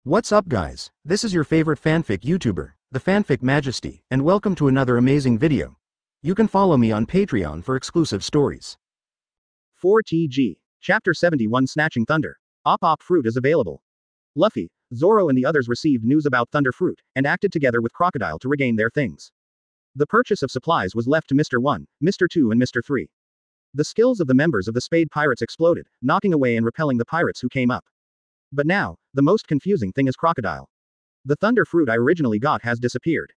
What's up guys, this is your favorite fanfic YouTuber, the Fanfic Majesty, and welcome to another amazing video. You can follow me on Patreon for exclusive stories. 4TG. Chapter 71 Snatching Thunder. Op Fruit is available. Luffy, Zoro and the others received news about Thunder Fruit, and acted together with Crocodile to regain their things. The purchase of supplies was left to Mr. 1, Mr. 2 and Mr. 3. The skills of the members of the Spade Pirates exploded, knocking away and repelling the pirates who came up. But now, the most confusing thing is Crocodile. The Thunder Fruit I originally got has disappeared.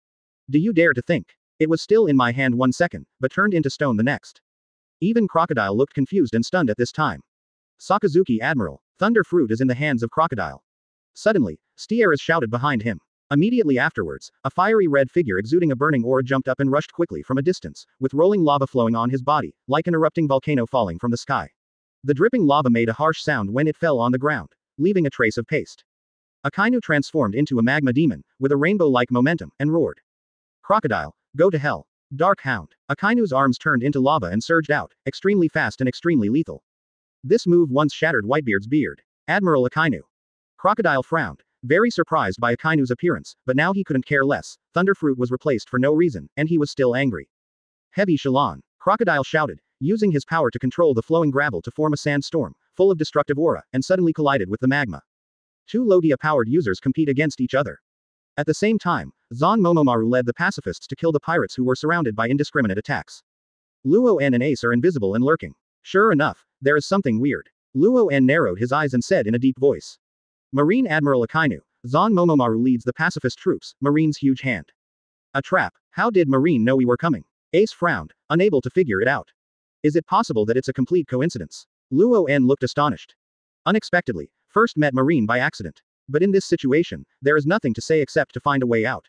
Do you dare to think? It was still in my hand 1 second, but turned into stone the next. Even Crocodile looked confused and stunned at this time. Sakazuki Admiral, Thunder Fruit is in the hands of Crocodile. Suddenly, Stieras shouted behind him. Immediately afterwards, a fiery red figure exuding a burning aura jumped up and rushed quickly from a distance, with rolling lava flowing on his body, like an erupting volcano falling from the sky. The dripping lava made a harsh sound when it fell on the ground, leaving a trace of paste. Akainu transformed into a magma demon, with a rainbow-like momentum, and roared. Crocodile, go to hell. Dark Hound. Akainu's arms turned into lava and surged out, extremely fast and extremely lethal. This move once shattered Whitebeard's beard. Admiral Akainu. Crocodile frowned, very surprised by Akainu's appearance, but now he couldn't care less. Thunder Fruit was replaced for no reason, and he was still angry. Heavy Shalon. Crocodile shouted, using his power to control the flowing gravel to form a sandstorm, full of destructive aura, and suddenly collided with the magma. Two Logia-powered users compete against each other. At the same time, Zon Momomaru led the pacifists to kill the pirates who were surrounded by indiscriminate attacks. Luo En and Ace are invisible and lurking. Sure enough, there is something weird. Luo En narrowed his eyes and said in a deep voice. Marine Admiral Akainu, Zon Momomaru leads the pacifist troops, Marine's huge hand. A trap. How did Marine know we were coming? Ace frowned, unable to figure it out. Is it possible that it's a complete coincidence? Luo En looked astonished. Unexpectedly, first met Marine by accident. But in this situation, there is nothing to say except to find a way out.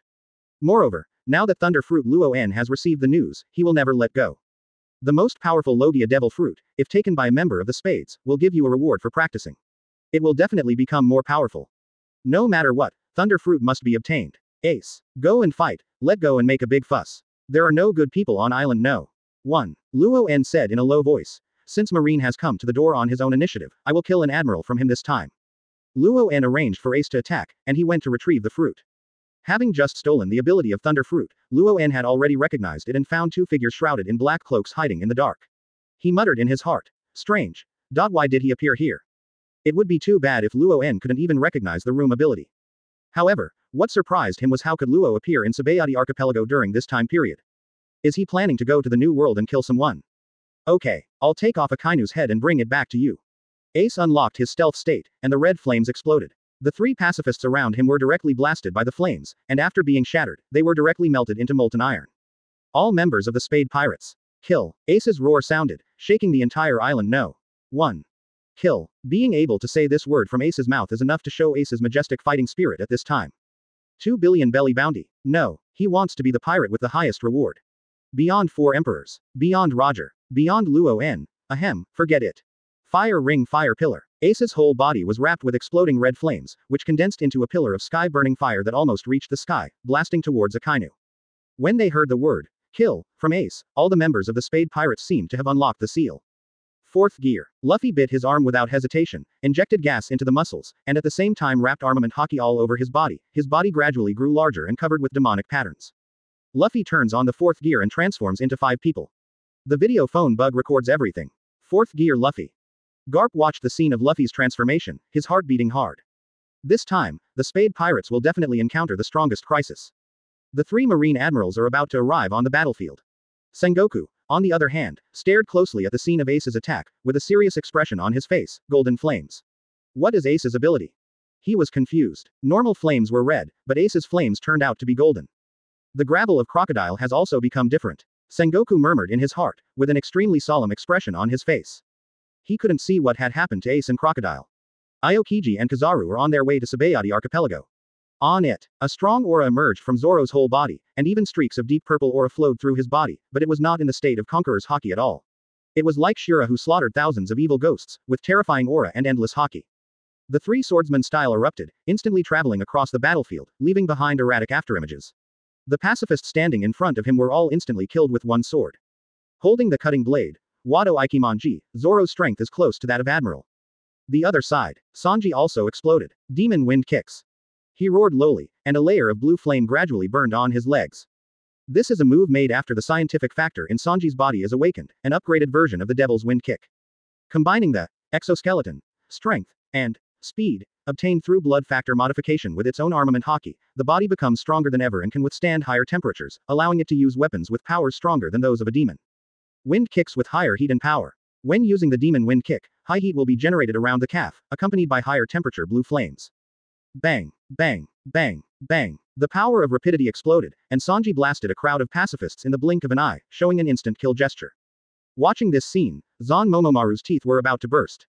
Moreover, now that Thunder Fruit Luo En has received the news, he will never let go. The most powerful Logia Devil Fruit, if taken by a member of the Spades, will give you a reward for practicing. It will definitely become more powerful. No matter what, Thunder Fruit must be obtained. Ace, go and fight, let go and make a big fuss. There are no good people on Island No. 1. Luo En said in a low voice. Since Marine has come to the door on his own initiative, I will kill an admiral from him this time. Luo En arranged for Ace to attack, and he went to retrieve the fruit. Having just stolen the ability of Thunder Fruit, Luo En had already recognized it and found two figures shrouded in black cloaks hiding in the dark. He muttered in his heart. Strange. Why did he appear here? It would be too bad if Luo En couldn't even recognize the room ability. However, what surprised him was how could Luo appear in Sabayati Archipelago during this time period? Is he planning to go to the New World and kill someone? Okay, I'll take off Akainu's head and bring it back to you. Ace unlocked his stealth state, and the red flames exploded. The three pacifists around him were directly blasted by the flames, and after being shattered, they were directly melted into molten iron. All members of the Spade Pirates. Kill. Ace's roar sounded, shaking the entire island No. 1. Kill. Being able to say this word from Ace's mouth is enough to show Ace's majestic fighting spirit at this time. 2 billion belly bounty. No, he wants to be the pirate with the highest reward. Beyond 4 emperors. Beyond Roger. Beyond Luo En. Ahem, forget it. Fire ring fire pillar. Ace's whole body was wrapped with exploding red flames, which condensed into a pillar of sky-burning fire that almost reached the sky, blasting towards Akainu. When they heard the word, kill, from Ace, all the members of the Spade Pirates seemed to have unlocked the seal. 4th gear. Luffy bit his arm without hesitation, injected gas into the muscles, and at the same time wrapped armament hockey all over his body. His body gradually grew larger and covered with demonic patterns. Luffy turns on the 4th gear and transforms into 5 people. The video phone bug records everything. 4th gear Luffy. Garp watched the scene of Luffy's transformation, his heart beating hard. This time, the Spade Pirates will definitely encounter the strongest crisis. The 3 Marine Admirals are about to arrive on the battlefield. Sengoku, on the other hand, stared closely at the scene of Ace's attack, with a serious expression on his face, golden flames. What is Ace's ability? He was confused. Normal flames were red, but Ace's flames turned out to be golden. The gravel of Crocodile has also become different. Sengoku murmured in his heart, with an extremely solemn expression on his face. He couldn't see what had happened to Ace and Crocodile. Aokiji and Kizaru are on their way to Sabayati Archipelago. On it, a strong aura emerged from Zoro's whole body, and even streaks of deep purple aura flowed through his body, but it was not in the state of Conqueror's haki at all. It was like Shira who slaughtered thousands of evil ghosts, with terrifying aura and endless haki. The 3 swordsman style erupted, instantly traveling across the battlefield, leaving behind erratic afterimages. The pacifists standing in front of him were all instantly killed with one sword. Holding the cutting blade, Wado Ikimonji, Zoro's strength is close to that of Admiral. The other side, Sanji also exploded. Demon wind kicks. He roared lowly, and a layer of blue flame gradually burned on his legs. This is a move made after the scientific factor in Sanji's body is awakened, an upgraded version of the Devil's Wind Kick. Combining the exoskeleton, strength, and speed obtained through blood factor modification with its own armament haki, the body becomes stronger than ever and can withstand higher temperatures, allowing it to use weapons with powers stronger than those of a demon. Wind kicks with higher heat and power. When using the demon wind kick, high heat will be generated around the calf, accompanied by higher temperature blue flames. Bang, bang, bang, bang. The power of rapidity exploded, and Sanji blasted a crowd of pacifists in the blink of an eye, showing an instant kill gesture. Watching this scene, Zon Momomaru's teeth were about to burst.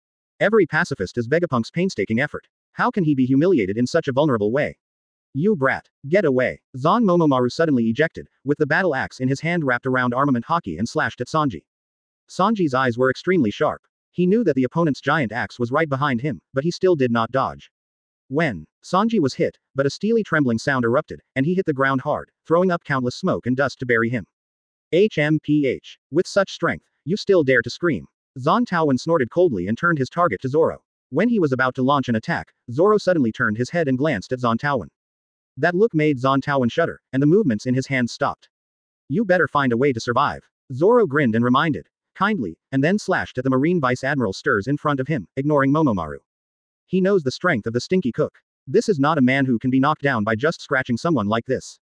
Every pacifist is Vegapunk's painstaking effort. How can he be humiliated in such a vulnerable way? You brat. Get away. Zon Momomaru suddenly ejected, with the battle axe in his hand wrapped around armament haki and slashed at Sanji. Sanji's eyes were extremely sharp. He knew that the opponent's giant axe was right behind him, but he still did not dodge. When Sanji was hit, but a steely trembling sound erupted, and he hit the ground hard, throwing up countless smoke and dust to bury him. HMPH. With such strength, you still dare to scream. Zon Taowen snorted coldly and turned his target to Zoro. When he was about to launch an attack, Zoro suddenly turned his head and glanced at Zon Taowen. That look made Zon Taowen shudder, and the movements in his hands stopped. You better find a way to survive. Zoro grinned and reminded, kindly, and then slashed at the Marine Vice Admiral stirs in front of him, ignoring Momomaru. He knows the strength of the stinky cook. This is not a man who can be knocked down by just scratching someone like this.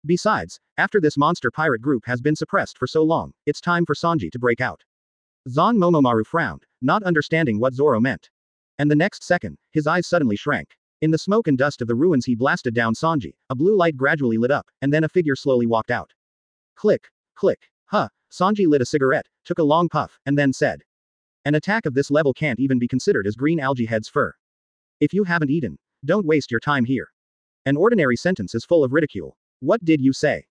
Besides, after this monster pirate group has been suppressed for so long, it's time for Sanji to break out. Zon Momomaru frowned, not understanding what Zoro meant. And the next second, his eyes suddenly shrank. In the smoke and dust of the ruins he blasted down Sanji, a blue light gradually lit up, and then a figure slowly walked out. Click, click, huh. Sanji lit a cigarette, took a long puff, and then said. An attack of this level can't even be considered as green algae head's fur. If you haven't eaten, don't waste your time here. An ordinary sentence is full of ridicule. What did you say?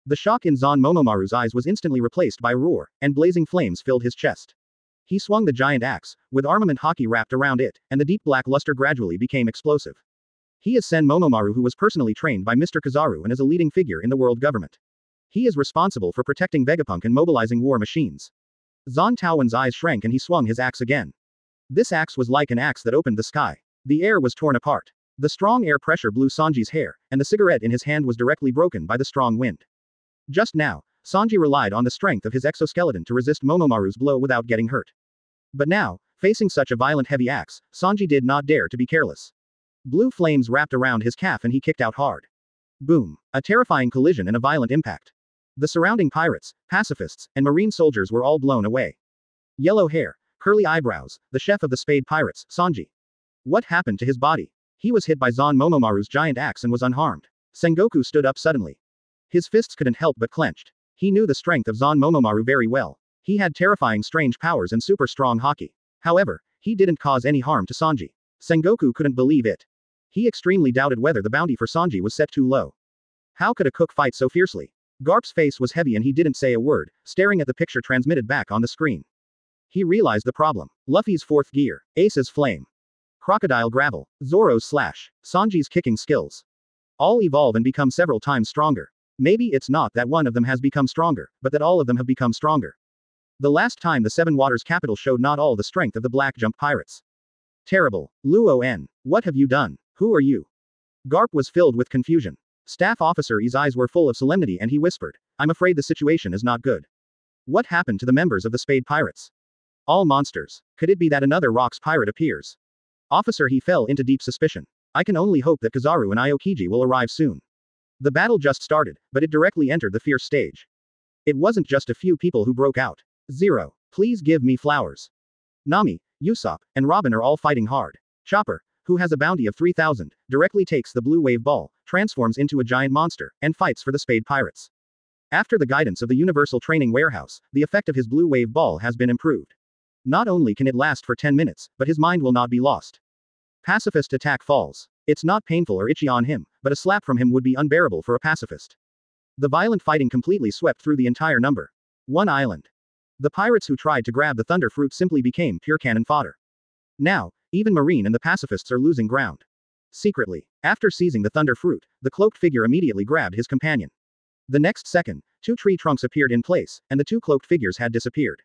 The shock in Zon Momomaru's eyes was instantly replaced by a roar, and blazing flames filled his chest. He swung the giant axe, with armament haki wrapped around it, and the deep black luster gradually became explosive. He is Sen Momomaru, who was personally trained by Mr. Kizaru and is a leading figure in the world government. He is responsible for protecting Vegapunk and mobilizing war machines. Zon Taowen's eyes shrank and he swung his axe again. This axe was like an axe that opened the sky. The air was torn apart. The strong air pressure blew Sanji's hair, and the cigarette in his hand was directly broken by the strong wind. Just now, Sanji relied on the strength of his exoskeleton to resist Momomaru's blow without getting hurt. But now, facing such a violent heavy axe, Sanji did not dare to be careless. Blue flames wrapped around his calf and he kicked out hard. Boom. A terrifying collision and a violent impact. The surrounding pirates, pacifists, and marine soldiers were all blown away. Yellow hair, curly eyebrows, the chef of the Spade Pirates, Sanji. What happened to his body? He was hit by Zon Momomaru's giant axe and was unharmed. Sengoku stood up suddenly. His fists couldn't help but clenched. He knew the strength of Zon Momomaru very well. He had terrifying strange powers and super strong haki. However, he didn't cause any harm to Sanji. Sengoku couldn't believe it. He extremely doubted whether the bounty for Sanji was set too low. How could a cook fight so fiercely? Garp's face was heavy and he didn't say a word, staring at the picture transmitted back on the screen. He realized the problem. Luffy's fourth gear, Ace's flame. Crocodile gravel, Zoro's slash, Sanji's kicking skills. All evolve and become several times stronger. Maybe it's not that one of them has become stronger, but that all of them have become stronger. The last time the Seven Waters capital showed not all the strength of the Black Jump pirates. Terrible. Luo En, what have you done? Who are you? Garp was filled with confusion. Staff Officer E's eyes were full of solemnity and he whispered, I'm afraid the situation is not good. What happened to the members of the Spade Pirates? All monsters. Could it be that another Rocks pirate appears? Officer, he fell into deep suspicion. I can only hope that Kizaru and Aokiji will arrive soon. The battle just started, but it directly entered the fierce stage. It wasn't just a few people who broke out. Zero, please give me flowers. Nami, Usopp, and Robin are all fighting hard. Chopper, who has a bounty of 3,000, directly takes the blue wave ball, transforms into a giant monster, and fights for the Spade Pirates. After the guidance of the Universal Training Warehouse, the effect of his blue wave ball has been improved. Not only can it last for 10 minutes, but his mind will not be lost. Pacifist attack falls. It's not painful or itchy on him, but a slap from him would be unbearable for a pacifist. The violent fighting completely swept through the entire number. One island. The pirates who tried to grab the thunder fruit simply became pure cannon fodder. Now, even Marine and the pacifists are losing ground. Secretly, after seizing the thunder fruit, the cloaked figure immediately grabbed his companion. The next second, two tree trunks appeared in place, and the two cloaked figures had disappeared.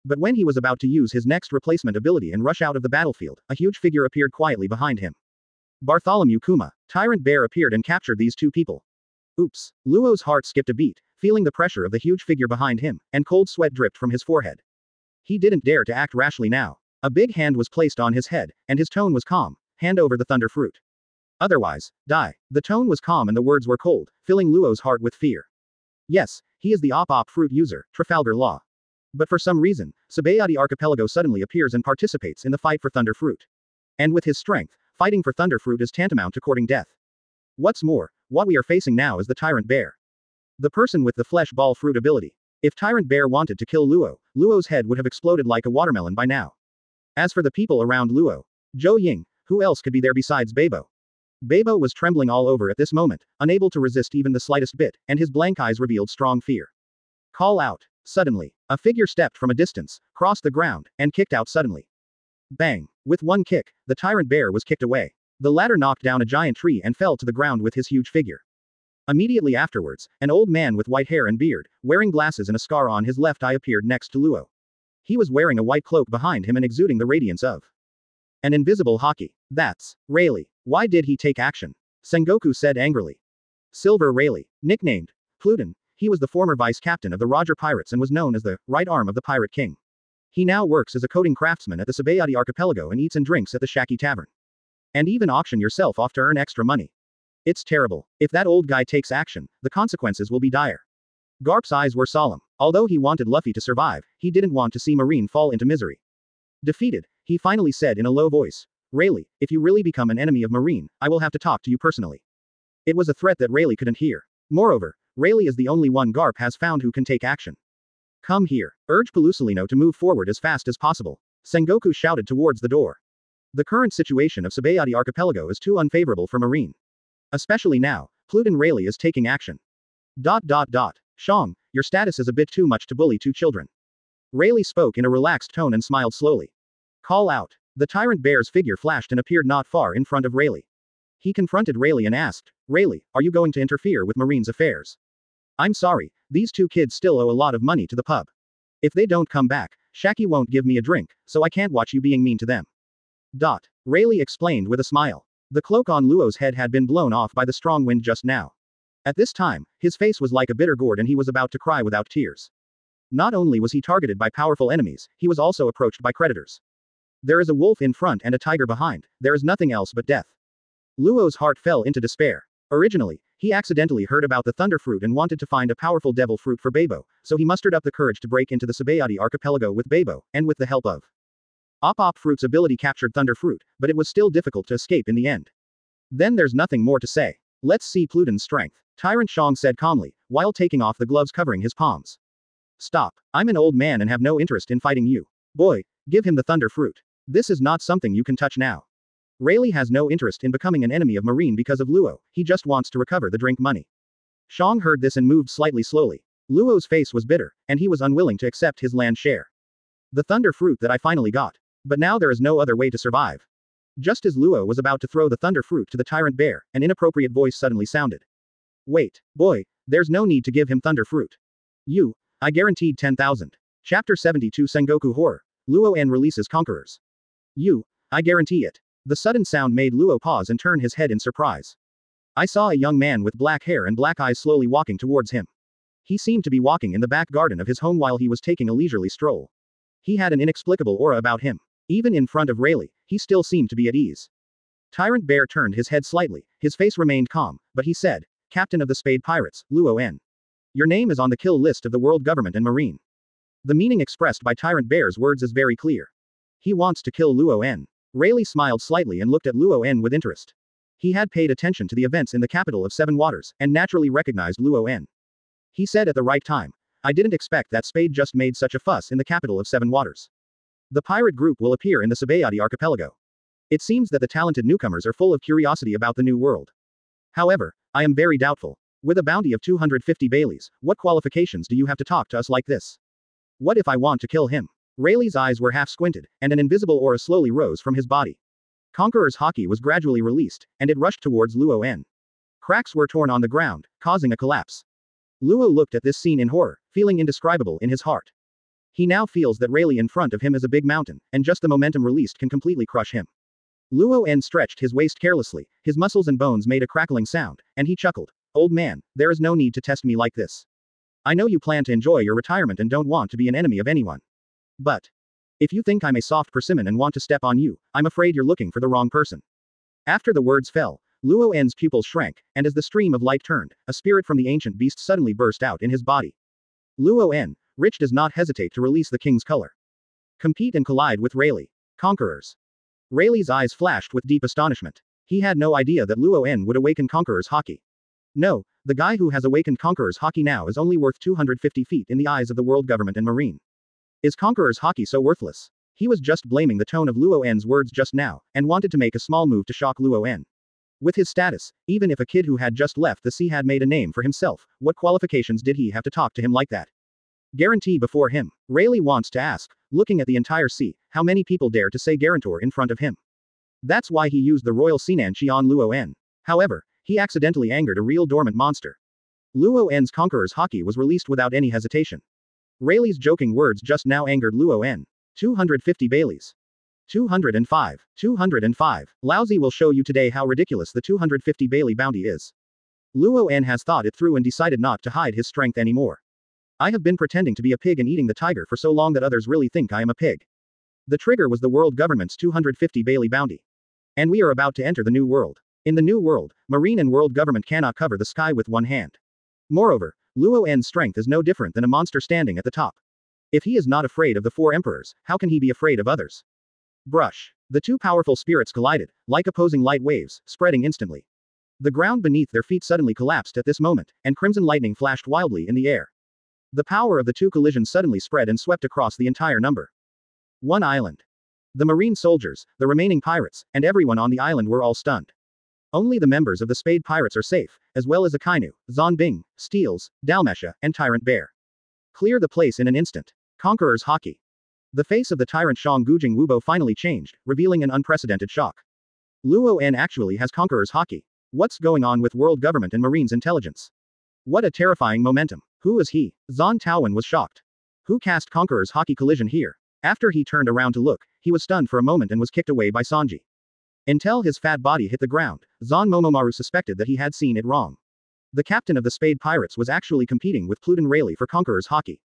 But when he was about to use his next replacement ability and rush out of the battlefield, a huge figure appeared quietly behind him. Bartholomew Kuma, Tyrant Bear appeared and captured these two people. Oops. Luo's heart skipped a beat, feeling the pressure of the huge figure behind him, and cold sweat dripped from his forehead. He didn't dare to act rashly now. A big hand was placed on his head, and his tone was calm. Hand over the thunder fruit. Otherwise, die. The tone was calm and the words were cold, filling Luo's heart with fear. Yes, he is the op fruit user, Trafalgar Law. But for some reason, Sabayati Archipelago suddenly appears and participates in the fight for thunder fruit. And with his strength, fighting for thunder fruit is tantamount to courting death. What's more, what we are facing now is the Tyrant Bear. The person with the flesh ball fruit ability. If Tyrant Bear wanted to kill Luo, Luo's head would have exploded like a watermelon by now. As for the people around Luo, Zhou Ying, who else could be there besides Beibo? Beibo was trembling all over at this moment, unable to resist even the slightest bit, and his blank eyes revealed strong fear. Call out. Suddenly, a figure stepped from a distance, crossed the ground, and kicked out suddenly. Bang! With one kick, the Tyrant Bear was kicked away. The latter knocked down a giant tree and fell to the ground with his huge figure. Immediately afterwards, an old man with white hair and beard, wearing glasses and a scar on his left eye appeared next to Luo. He was wearing a white cloak behind him and exuding the radiance of an invisible haki. That's Rayleigh. Why did he take action? Sengoku said angrily. Silver Rayleigh, nicknamed Pluton, he was the former vice captain of the Roger Pirates and was known as the right arm of the Pirate King. He now works as a coating craftsman at the Sabayati Archipelago and eats and drinks at the Shaki Tavern. And even auction yourself off to earn extra money. It's terrible. If that old guy takes action, the consequences will be dire. Garp's eyes were solemn. Although he wanted Luffy to survive, he didn't want to see Marine fall into misery. Defeated, he finally said in a low voice, Rayleigh, if you really become an enemy of Marine, I will have to talk to you personally. It was a threat that Rayleigh couldn't hear. Moreover, Rayleigh is the only one Garp has found who can take action. Come here. Urge Pelusilino to move forward as fast as possible. Sengoku shouted towards the door. The current situation of Sabayati Archipelago is too unfavorable for Marine. Especially now, Pluton Rayleigh is taking action. Shang, your status is a bit too much to bully two children. Rayleigh spoke in a relaxed tone and smiled slowly. Call out. The Tyrant Bear's figure flashed and appeared not far in front of Rayleigh. He confronted Rayleigh and asked, Rayleigh, are you going to interfere with Marine's affairs? I'm sorry, these two kids still owe a lot of money to the pub. If they don't come back, Shaki won't give me a drink, so I can't watch you being mean to them. Rayleigh explained with a smile. The cloak on Luo's head had been blown off by the strong wind just now. At this time, his face was like a bitter gourd and he was about to cry without tears. Not only was he targeted by powerful enemies, he was also approached by creditors. There is a wolf in front and a tiger behind, there is nothing else but death. Luo's heart fell into despair. Originally, he accidentally heard about the thunder fruit and wanted to find a powerful devil fruit for Beibo, so he mustered up the courage to break into the Sabayati Archipelago with Beibo, and with the help of Op Fruit's ability captured thunder fruit, but it was still difficult to escape in the end. Then there's nothing more to say. Let's see Pluton's strength. Tyrant Shang said calmly, while taking off the gloves covering his palms. Stop. I'm an old man and have no interest in fighting you. Boy, give him the thunder fruit. This is not something you can touch now. Rayleigh has no interest in becoming an enemy of Marine because of Luo, he just wants to recover the drink money. Shang heard this and moved slightly slowly. Luo's face was bitter, and he was unwilling to accept his land share. The thunder fruit that I finally got. But now there is no other way to survive. Just as Luo was about to throw the thunder fruit to the Tyrant Bear, an inappropriate voice suddenly sounded. Wait, boy, there's no need to give him thunder fruit. I guaranteed 10,000. Chapter 72 Sengoku Horror. Luo En releases conquerors. I guarantee it. The sudden sound made Luo pause and turn his head in surprise. I saw a young man with black hair and black eyes slowly walking towards him. He seemed to be walking in the back garden of his home while he was taking a leisurely stroll. He had an inexplicable aura about him. Even in front of Rayleigh, he still seemed to be at ease. Tyrant Bear turned his head slightly, his face remained calm, but he said, Captain of the Spade Pirates, Luo En. Your name is on the kill list of the world government and Marine. The meaning expressed by Tyrant Bear's words is very clear. He wants to kill Luo En. Rayleigh smiled slightly and looked at Luo En with interest. He had paid attention to the events in the capital of Seven Waters, and naturally recognized Luo En. He said at the right time, I didn't expect that Spade just made such a fuss in the capital of Seven Waters. The pirate group will appear in the Sabayati Archipelago. It seems that the talented newcomers are full of curiosity about the new world. However, I am very doubtful. With a bounty of 250 Baileys, what qualifications do you have to talk to us like this? What if I want to kill him? Rayleigh's eyes were half squinted, and an invisible aura slowly rose from his body. Conqueror's haki was gradually released, and it rushed towards Luo En. Cracks were torn on the ground, causing a collapse. Luo looked at this scene in horror, feeling indescribable in his heart. He now feels that Rayleigh in front of him is a big mountain, and just the momentum released can completely crush him. Luo En stretched his waist carelessly, his muscles and bones made a crackling sound, and he chuckled. Old man, there is no need to test me like this. I know you plan to enjoy your retirement and don't want to be an enemy of anyone. But if you think I'm a soft persimmon and want to step on you, I'm afraid you're looking for the wrong person. After the words fell, Luo En's pupils shrank, and as the stream of light turned, a spirit from the ancient beast suddenly burst out in his body. Luo En, rich, does not hesitate to release the king's color. Compete and collide with Rayleigh. Conquerors. Rayleigh's eyes flashed with deep astonishment. He had no idea that Luo En would awaken Conqueror's Haki. No, the guy who has awakened Conqueror's Haki now is only worth 250 feet in the eyes of the world government and marine. Is Conqueror's Haki so worthless? He was just blaming the tone of Luo En's words just now, and wanted to make a small move to shock Luo En. With his status, even if a kid who had just left the sea had made a name for himself, what qualifications did he have to talk to him like that? Guarantee before him. Rayleigh wants to ask, looking at the entire sea, how many people dare to say guarantor in front of him? That's why he used the royal Sinanchi on Luo En. However, he accidentally angered a real dormant monster. Luo En's Conqueror's Haki was released without any hesitation. Rayleigh's joking words just now angered Luo En. 250 Baileys. 205. 205. Lousy will show you today how ridiculous the 250 Bailey bounty is. Luo En has thought it through and decided not to hide his strength anymore. I have been pretending to be a pig and eating the tiger for so long that others really think I am a pig. The trigger was the world government's 250 Bailey bounty. And we are about to enter the new world. In the new world, marine and world government cannot cover the sky with one hand. Moreover, Luo En's strength is no different than a monster standing at the top. If he is not afraid of the four emperors, how can he be afraid of others? Brush. The two powerful spirits collided, like opposing light waves, spreading instantly. The ground beneath their feet suddenly collapsed at this moment, and crimson lightning flashed wildly in the air. The power of the two collisions suddenly spread and swept across the entire number. One island. The marine soldiers, the remaining pirates, and everyone on the island were all stunned. Only the members of the Spade Pirates are safe, as well as Akainu, Zonbing, Steels, Dalmasha, and Tyrant Bear. Clear the place in an instant. Conqueror's Haki. The face of the tyrant Shang Gujing Wubo finally changed, revealing an unprecedented shock. Luo En actually has Conqueror's Haki. What's going on with world government and marine's intelligence? What a terrifying momentum. Who is he? Zon Taowen was shocked. Who cast Conqueror's Haki collision here? After he turned around to look, he was stunned for a moment and was kicked away by Sanji. Until his fat body hit the ground, Zon Momomaru suspected that he had seen it wrong. The captain of the Spade Pirates was actually competing with Pluton Rayleigh for Conqueror's Haki.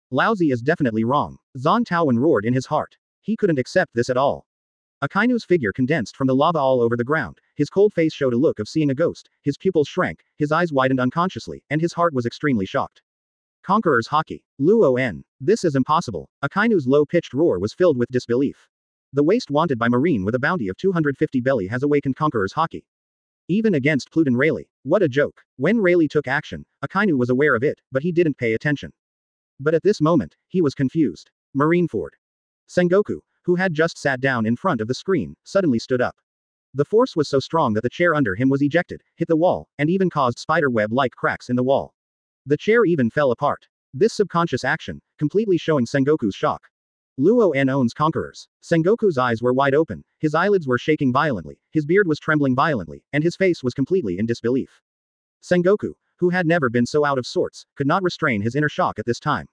Lousy is definitely wrong. Zon Taowen roared in his heart. He couldn't accept this at all. Akainu's figure condensed from the lava all over the ground, his cold face showed a look of seeing a ghost, his pupils shrank, his eyes widened unconsciously, and his heart was extremely shocked. Conqueror's Haki. Luo En. This is impossible. Akainu's low-pitched roar was filled with disbelief. The waste wanted by Marine with a bounty of 250 belly has awakened Conqueror's Haki. Even against Pluton Rayleigh. What a joke. When Rayleigh took action, Akainu was aware of it, but he didn't pay attention. But at this moment, he was confused. Marineford. Sengoku, who had just sat down in front of the screen, suddenly stood up. The force was so strong that the chair under him was ejected, hit the wall, and even caused spiderweb-like cracks in the wall. The chair even fell apart. This subconscious action, completely showing Sengoku's shock. Luo En owns conquerors. Sengoku's eyes were wide open, his eyelids were shaking violently, his beard was trembling violently, and his face was completely in disbelief. Sengoku, who had never been so out of sorts, could not restrain his inner shock at this time.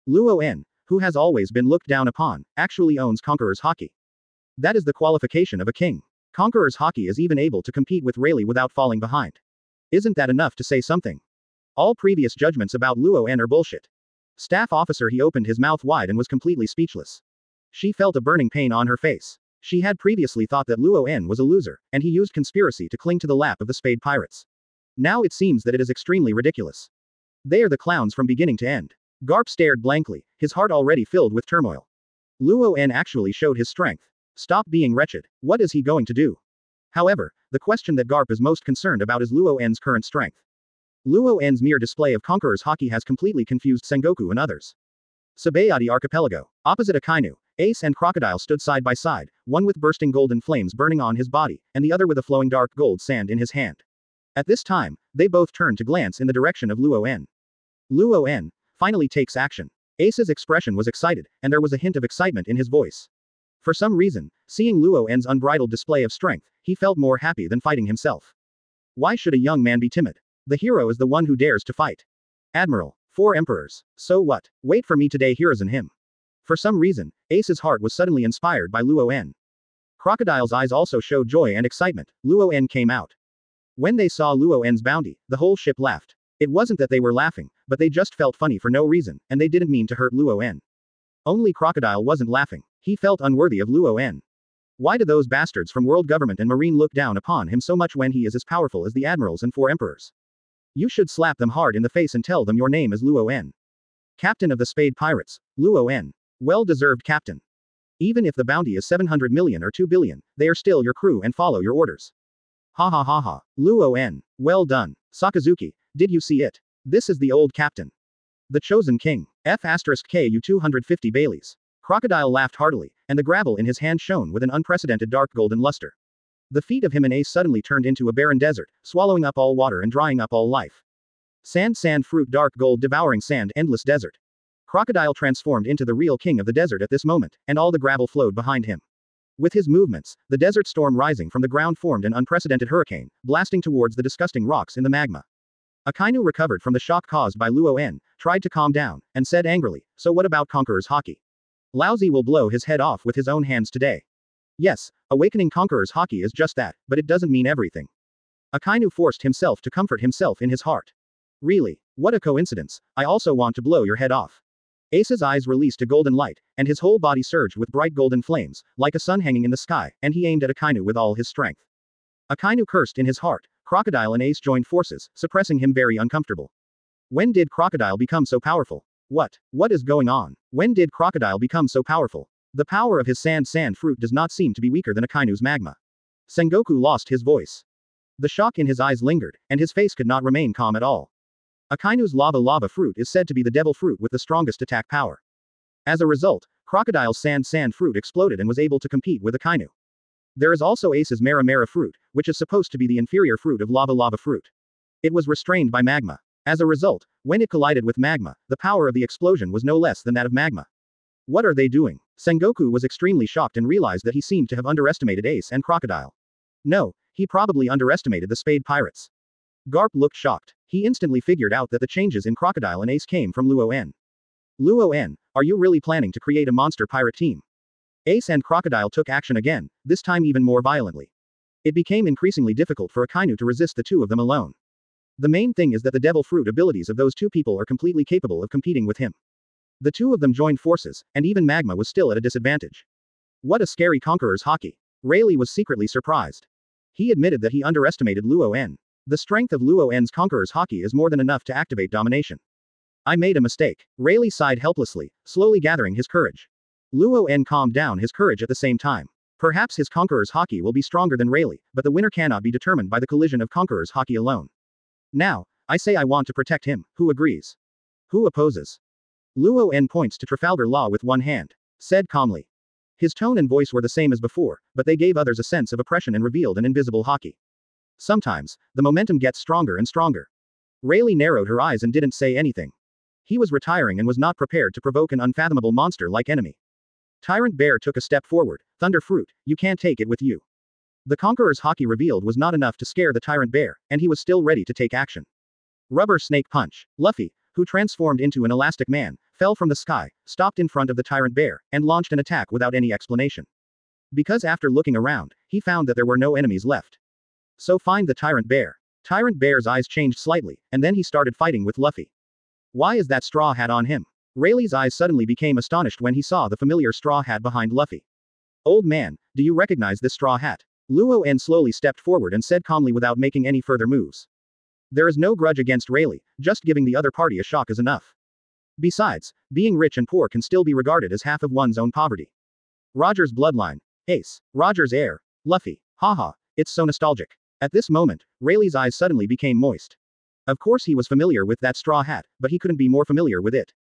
Luo En, who has always been looked down upon, actually owns Conqueror's Haki. That is the qualification of a king. Conqueror's Haki is even able to compete with Rayleigh without falling behind. Isn't that enough to say something? All previous judgments about Luo En are bullshit. Staff officer, he opened his mouth wide and was completely speechless. She felt a burning pain on her face. She had previously thought that Luo En was a loser, and he used conspiracy to cling to the lap of the Spade Pirates. Now it seems that it is extremely ridiculous. They are the clowns from beginning to end. Garp stared blankly, his heart already filled with turmoil. Luo En actually showed his strength. Stop being wretched. What is he going to do? However, the question that Garp is most concerned about is Luo En's current strength. Luo En's mere display of Conqueror's Haki has completely confused Sengoku and others. Sabayati Archipelago. Opposite Akainu, Ace and Crocodile stood side by side, one with bursting golden flames burning on his body, and the other with a flowing dark gold sand in his hand. At this time, they both turned to glance in the direction of Luo En. Luo En finally takes action. Ace's expression was excited, and there was a hint of excitement in his voice. For some reason, seeing Luo En's unbridled display of strength, he felt more happy than fighting himself. Why should a young man be timid? The hero is the one who dares to fight. Admiral. 4 emperors. So what? Wait for me today, heroes in him. For some reason, Ace's heart was suddenly inspired by Luo En. Crocodile's eyes also showed joy and excitement. Luo En came out. When they saw Luo En's bounty, the whole ship laughed. It wasn't that they were laughing, but they just felt funny for no reason, and they didn't mean to hurt Luo En. Only Crocodile wasn't laughing. He felt unworthy of Luo En. Why do those bastards from world government and marine look down upon him so much when he is as powerful as the admirals and 4 emperors? You should slap them hard in the face and tell them your name is Luo En. Captain of the Spade Pirates, Luo En. Well-deserved captain. Even if the bounty is 700 million or 2 billion, they are still your crew and follow your orders. Ha ha ha ha. Luo En. Well done. Sakazuki, did you see it? This is the old captain. The chosen king. F***KU 250 Baileys. Crocodile laughed heartily, and the gravel in his hand shone with an unprecedented dark golden luster. The feet of him and Ace suddenly turned into a barren desert, swallowing up all water and drying up all life. Sand, sand, fruit, dark gold, devouring sand, endless desert. Crocodile transformed into the real king of the desert at this moment, and all the gravel flowed behind him. With his movements, the desert storm rising from the ground formed an unprecedented hurricane, blasting towards the disgusting rocks in the magma. Akainu recovered from the shock caused by Luo En, tried to calm down, and said angrily, so what about Conqueror's Haki? Lousy will blow his head off with his own hands today. Yes, awakening Conqueror's Haki is just that, but it doesn't mean everything. Akainu forced himself to comfort himself in his heart. Really? What a coincidence, I also want to blow your head off. Ace's eyes released a golden light, and his whole body surged with bright golden flames, like a sun hanging in the sky, and he aimed at Akainu with all his strength. Akainu cursed in his heart. Crocodile and Ace joined forces, suppressing him very uncomfortable. When did Crocodile become so powerful? What is going on? When did Crocodile become so powerful? The power of his sand fruit does not seem to be weaker than Akainu's magma. Sengoku lost his voice. The shock in his eyes lingered, and his face could not remain calm at all. Akainu's lava fruit is said to be the devil fruit with the strongest attack power. As a result, Crocodile's sand fruit exploded and was able to compete with Akainu. There is also Ace's Mera fruit, which is supposed to be the inferior fruit of lava fruit. It was restrained by magma. As a result, when it collided with magma, the power of the explosion was no less than that of magma. What are they doing? Sengoku was extremely shocked and realized that he seemed to have underestimated Ace and Crocodile. No, he probably underestimated the Spade Pirates. Garp looked shocked. He instantly figured out that the changes in Crocodile and Ace came from Luo En. Luo En, are you really planning to create a monster pirate team? Ace and Crocodile took action again, this time even more violently. It became increasingly difficult for Akainu to resist the two of them alone. The main thing is that the devil fruit abilities of those two people are completely capable of competing with him. The two of them joined forces, and even Magma was still at a disadvantage. What a scary Conqueror's Haki. Rayleigh was secretly surprised. He admitted that he underestimated Luo En. The strength of Luo En's Conqueror's Haki is more than enough to activate domination. I made a mistake. Rayleigh sighed helplessly, slowly gathering his courage. Luo En calmed down his courage at the same time. Perhaps his Conqueror's Haki will be stronger than Rayleigh, but the winner cannot be determined by the collision of Conqueror's Haki alone. Now, I say I want to protect him, who agrees? Who opposes? Luo En points to Trafalgar Law with one hand. Said calmly. His tone and voice were the same as before, but they gave others a sense of oppression and revealed an invisible Haki. Sometimes, the momentum gets stronger and stronger. Rayleigh narrowed her eyes and didn't say anything. He was retiring and was not prepared to provoke an unfathomable monster-like enemy. Tyrant Bear took a step forward. Thunder Fruit, you can't take it with you. The Conqueror's Haki revealed was not enough to scare the Tyrant Bear, and he was still ready to take action. Rubber Snake Punch. Luffy, who transformed into an elastic man, fell from the sky, stopped in front of the Tyrant Bear, and launched an attack without any explanation. Because after looking around, he found that there were no enemies left. So find the Tyrant Bear. Tyrant Bear's eyes changed slightly, and then he started fighting with Luffy. Why is that straw hat on him? Rayleigh's eyes suddenly became astonished when he saw the familiar straw hat behind Luffy. Old man, do you recognize this straw hat? Luo En slowly stepped forward and said calmly without making any further moves. There is no grudge against Rayleigh, just giving the other party a shock is enough. Besides, being rich and poor can still be regarded as half of one's own poverty. Roger's bloodline. Ace. Roger's heir. Luffy. Haha, it's so nostalgic. At this moment, Rayleigh's eyes suddenly became moist. Of course he was familiar with that straw hat, but he couldn't be more familiar with it.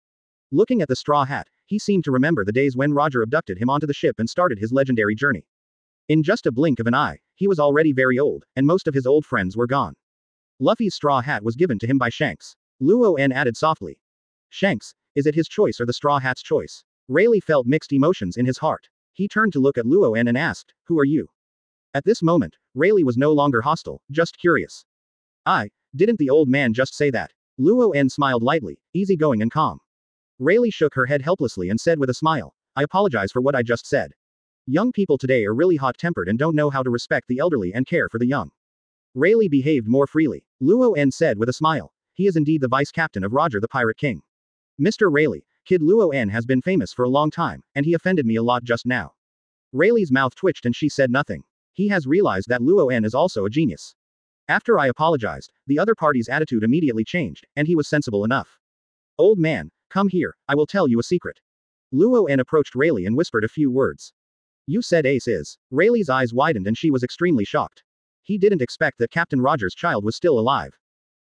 Looking at the straw hat, he seemed to remember the days when Roger abducted him onto the ship and started his legendary journey. In just a blink of an eye, he was already very old, and most of his old friends were gone. Luffy's straw hat was given to him by Shanks. Luo En added softly. Shanks, is it his choice or the straw hat's choice? Rayleigh felt mixed emotions in his heart. He turned to look at Luo En and asked, who are you? At this moment, Rayleigh was no longer hostile, just curious. Didn't the old man just say that? Luo En smiled lightly, easygoing and calm. Rayleigh shook her head helplessly and said with a smile, I apologize for what I just said. Young people today are really hot-tempered and don't know how to respect the elderly and care for the young. Rayleigh behaved more freely. Luo En said with a smile. He is indeed the vice captain of Roger the Pirate King. Mr. Rayleigh, Kid Luo En has been famous for a long time, and he offended me a lot just now. Rayleigh's mouth twitched and she said nothing. He has realized that Luo En is also a genius. After I apologized, the other party's attitude immediately changed, and he was sensible enough. Old man, come here, I will tell you a secret. Luo En approached Rayleigh and whispered a few words. You said Ace is. Rayleigh's eyes widened and she was extremely shocked. He didn't expect that Captain Roger's child was still alive.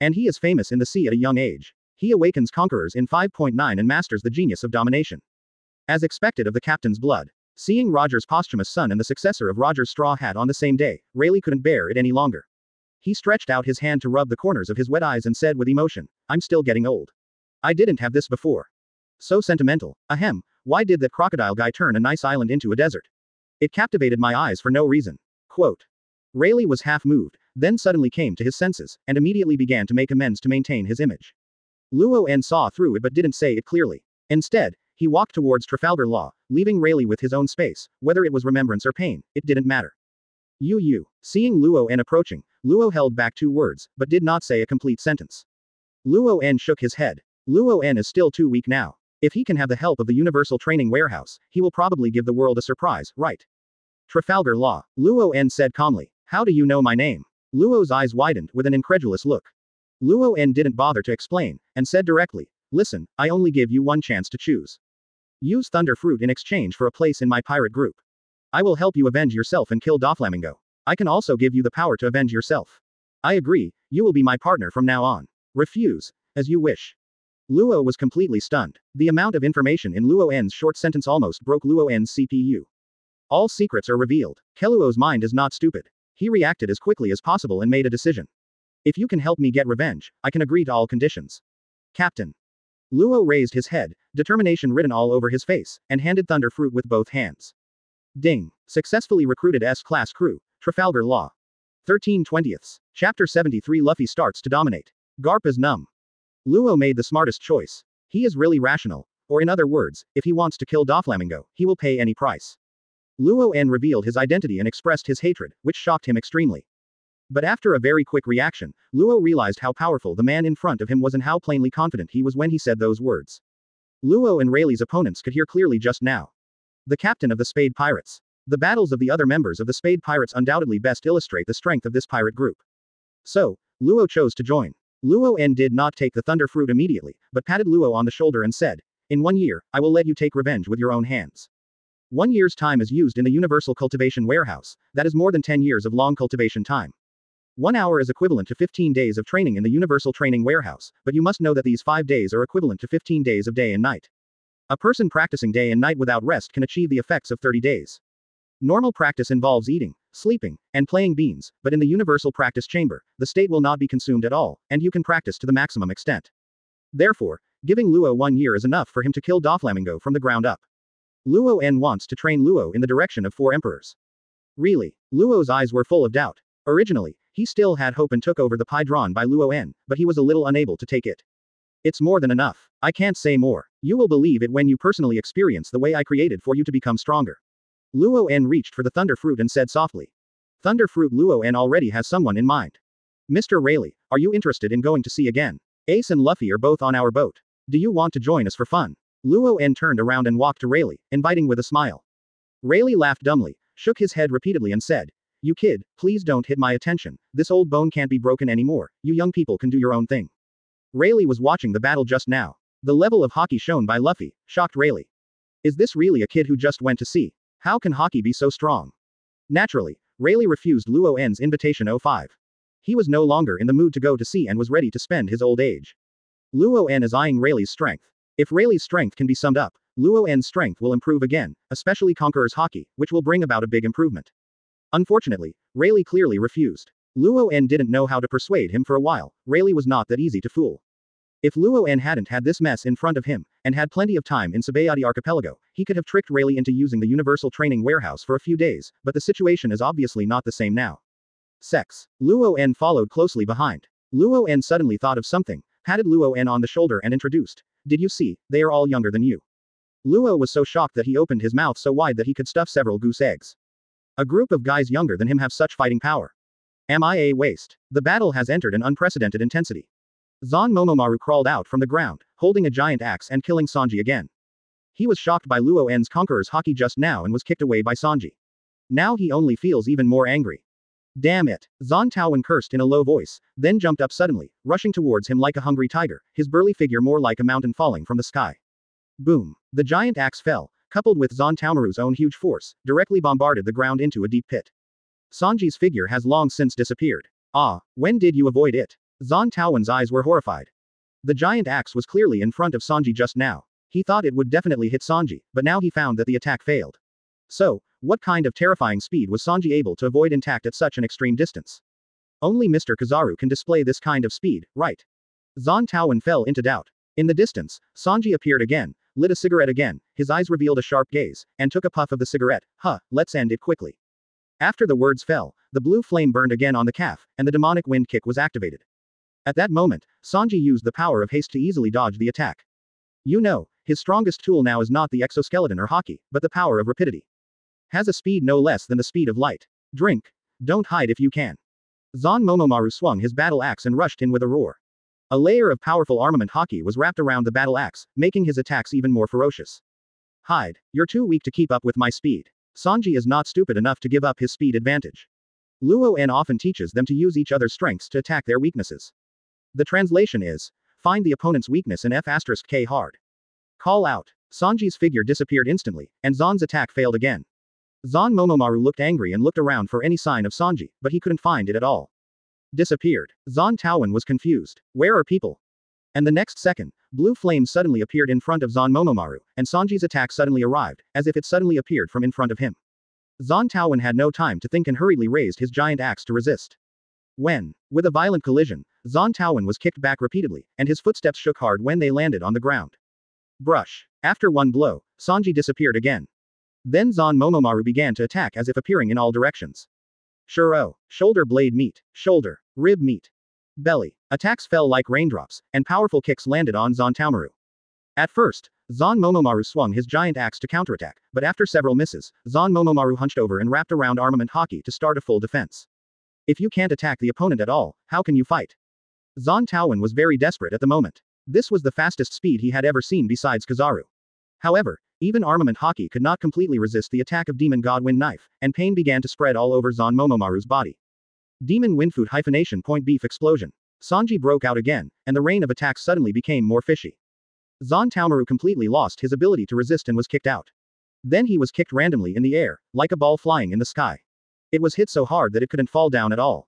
And he is famous in the sea at a young age. He awakens conquerors in 5.9 and masters the genius of domination. As expected of the captain's blood. Seeing Roger's posthumous son and the successor of Roger's straw hat on the same day, Rayleigh couldn't bear it any longer. He stretched out his hand to rub the corners of his wet eyes and said with emotion, I'm still getting old. I didn't have this before. So sentimental. Ahem, why did that crocodile guy turn a nice island into a desert? It captivated my eyes for no reason. Quote. Rayleigh was half moved, then suddenly came to his senses, and immediately began to make amends to maintain his image. Luo En saw through it but didn't say it clearly. Instead, he walked towards Trafalgar Law, leaving Rayleigh with his own space, whether it was remembrance or pain, it didn't matter. You. Seeing Luo En approaching, Luo held back 2 words, but did not say a complete sentence. Luo En shook his head. Luo En is still too weak now. If he can have the help of the Universal Training Warehouse, he will probably give the world a surprise, right? Trafalgar Law. Luo En said calmly. How do you know my name? Luo's eyes widened with an incredulous look. Luo En didn't bother to explain, and said directly, listen, I only give you one chance to choose. Use Thunder Fruit in exchange for a place in my pirate group. I will help you avenge yourself and kill Doflamingo. I can also give you the power to avenge yourself. I agree, you will be my partner from now on. Refuse, as you wish. Luo was completely stunned. The amount of information in Luo En's short sentence almost broke Luo En's CPU. All secrets are revealed. Keluo's mind is not stupid. He reacted as quickly as possible and made a decision. If you can help me get revenge, I can agree to all conditions. Captain. Luo raised his head, determination written all over his face, and handed Thunder Fruit with both hands. Ding. Successfully recruited S-class crew, Trafalgar Law. 13/20. Chapter 73 Luffy starts to dominate. Garp is numb. Luo made the smartest choice. He is really rational, or in other words, if he wants to kill Doflamingo, he will pay any price. Luo En revealed his identity and expressed his hatred, which shocked him extremely. But after a very quick reaction, Luo realized how powerful the man in front of him was and how plainly confident he was when he said those words. Luo and Rayleigh's opponents could hear clearly just now. The captain of the Spade Pirates. The battles of the other members of the Spade Pirates undoubtedly best illustrate the strength of this pirate group. So, Luo chose to join. Luo En did not take the Thunder Fruit immediately, but patted Luo on the shoulder and said, in 1 year, I will let you take revenge with your own hands. 1 year's time is used in the Universal Cultivation Warehouse, that is more than 10 years of long cultivation time. 1 hour is equivalent to 15 days of training in the Universal Training Warehouse, but you must know that these 5 days are equivalent to 15 days of day and night. A person practicing day and night without rest can achieve the effects of 30 days. Normal practice involves eating, sleeping, and playing beans, but in the Universal Practice Chamber, the state will not be consumed at all, and you can practice to the maximum extent. Therefore, giving Luo 1 year is enough for him to kill Doflamingo from the ground up. Luo En wants to train Luo in the direction of 4 emperors. Really? Luo's eyes were full of doubt. Originally, he still had hope and took over the pie drawn by Luo En, but he was a little unable to take it. It's more than enough. I can't say more. You will believe it when you personally experience the way I created for you to become stronger. Luo En reached for the Thunder Fruit and said softly. Thunder Fruit. Luo En already has someone in mind. Mr. Rayleigh, are you interested in going to sea again? Ace and Luffy are both on our boat. Do you want to join us for fun? Luo En turned around and walked to Rayleigh, inviting with a smile. Rayleigh laughed dumbly, shook his head repeatedly and said, you kid, please don't hit my attention, this old bone can't be broken anymore, you young people can do your own thing. Rayleigh was watching the battle just now. The level of hockey shown by Luffy shocked Rayleigh. Is this really a kid who just went to sea? How can hockey be so strong? Naturally, Rayleigh refused Luo En's invitation. 05. He was no longer in the mood to go to sea and was ready to spend his old age. Luo En is eyeing Rayleigh's strength. If Rayleigh's strength can be summed up, Luo En's strength will improve again, especially Conqueror's hockey, which will bring about a big improvement. Unfortunately, Rayleigh clearly refused. Luo En didn't know how to persuade him for a while. Rayleigh was not that easy to fool. If Luo En hadn't had this mess in front of him, and had plenty of time in Sabayati Archipelago, he could have tricked Rayleigh into using the Universal Training Warehouse for a few days, but the situation is obviously not the same now. Sex. Luo En followed closely behind. Luo En suddenly thought of something, patted Luo En on the shoulder and introduced. Did you see, they are all younger than you. Luo was so shocked that he opened his mouth so wide that he could stuff several goose eggs. A group of guys younger than him have such fighting power. Am I a waste? The battle has entered an unprecedented intensity. Zon Momomaru crawled out from the ground, holding a giant axe and killing Sanji again. He was shocked by Luo En's conqueror's haki just now and was kicked away by Sanji. Now he only feels even more angry. Damn it! Zon Taowen cursed in a low voice, then jumped up suddenly, rushing towards him like a hungry tiger, his burly figure more like a mountain falling from the sky. Boom! The giant axe fell, coupled with Zon Taomaru's own huge force, directly bombarded the ground into a deep pit. Sanji's figure has long since disappeared. Ah, when did you avoid it? Zon Taowen's eyes were horrified. The giant axe was clearly in front of Sanji just now. He thought it would definitely hit Sanji, but now he found that the attack failed. So, what kind of terrifying speed was Sanji able to avoid intact at such an extreme distance? Only Mr. Kizaru can display this kind of speed, right? Zon Taowen fell into doubt. In the distance, Sanji appeared again, lit a cigarette again, his eyes revealed a sharp gaze, and took a puff of the cigarette. Let's end it quickly. After the words fell, the blue flame burned again on the calf, and the demonic wind kick was activated. At that moment, Sanji used the power of haste to easily dodge the attack. You know, his strongest tool now is not the exoskeleton or haki, but the power of rapidity. Has a speed no less than the speed of light. Drink. Don't hide if you can. Zon Momomaru swung his battle axe and rushed in with a roar. A layer of powerful armament haki was wrapped around the battle axe, making his attacks even more ferocious. Hide. You're too weak to keep up with my speed. Sanji is not stupid enough to give up his speed advantage. Luo En often teaches them to use each other's strengths to attack their weaknesses. The translation is, find the opponent's weakness and F*K hard. Call out. Sanji's figure disappeared instantly, and Zon's attack failed again. Zon Momomaru looked angry and looked around for any sign of Sanji, but he couldn't find it at all. Disappeared. Zon Taowen was confused. Where are people? And the next second, blue flames suddenly appeared in front of Zon Momomaru, and Sanji's attack suddenly arrived, as if it suddenly appeared from in front of him. Zon Taowen had no time to think and hurriedly raised his giant axe to resist. With a violent collision, Zon Taowen was kicked back repeatedly, and his footsteps shook hard when they landed on the ground. Brush. After one blow, Sanji disappeared again. Then Zon Momomaru began to attack as if appearing in all directions. Shuro. Shoulder blade meat. Shoulder. Rib meat. Belly. Attacks fell like raindrops, and powerful kicks landed on Zon Taomaru. At first, Zon Momomaru swung his giant axe to counterattack, but after several misses, Zon Momomaru hunched over and wrapped around armament haki to start a full defense. If you can't attack the opponent at all, how can you fight? Zon Taowen was very desperate at the moment. This was the fastest speed he had ever seen besides Kizaru. However, even armament haki could not completely resist the attack of Demon God Wind Knife, and pain began to spread all over Zon Momomaru's body. Demon Windfoot hyphenation point beef explosion. Sanji broke out again, and the rain of attacks suddenly became more fishy. Zon Taomaru completely lost his ability to resist and was kicked out. Then he was kicked randomly in the air, like a ball flying in the sky. It was hit so hard that it couldn't fall down at all.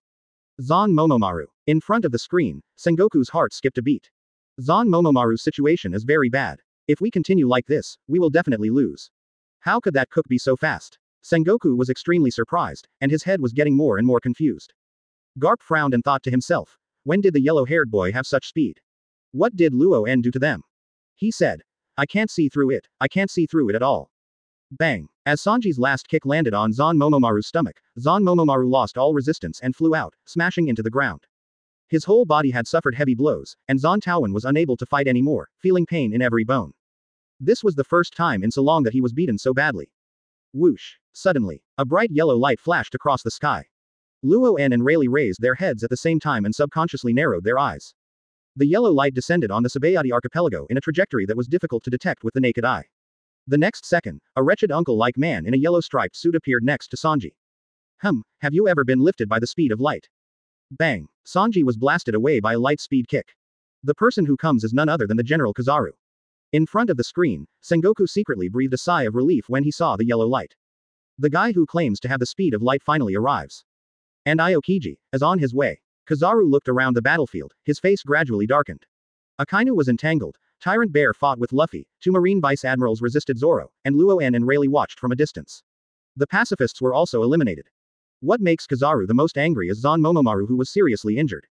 Zon Momomaru. In front of the screen, Sengoku's heart skipped a beat. Zon Momomaru's situation is very bad. If we continue like this, we will definitely lose. How could that cook be so fast? Sengoku was extremely surprised, and his head was getting more and more confused. Garp frowned and thought to himself, when did the yellow-haired boy have such speed? What did Luo En do to them? He said, I can't see through it, I can't see through it at all. Bang! As Sanji's last kick landed on Zon Momomaru's stomach, Zon Momomaru lost all resistance and flew out, smashing into the ground. His whole body had suffered heavy blows, and Zon Taowen was unable to fight anymore, feeling pain in every bone. This was the first time in so long that he was beaten so badly. Whoosh! Suddenly, a bright yellow light flashed across the sky. Luo En and Rayleigh raised their heads at the same time and subconsciously narrowed their eyes. The yellow light descended on the Sabayati archipelago in a trajectory that was difficult to detect with the naked eye. The next second, a wretched uncle-like man in a yellow-striped suit appeared next to Sanji. Have you ever been lifted by the speed of light? Bang! Sanji was blasted away by a light-speed kick. The person who comes is none other than the General Kizaru. In front of the screen, Sengoku secretly breathed a sigh of relief when he saw the yellow light. The guy who claims to have the speed of light finally arrives. And Aokiji is on his way. Kizaru looked around the battlefield, his face gradually darkened. Akainu was entangled, Tyrant Bear fought with Luffy, 2 Marine Vice Admirals resisted Zoro, and Luo En and Rayleigh watched from a distance. The pacifists were also eliminated. What makes Kizaru the most angry is Zon Momomaru, who was seriously injured.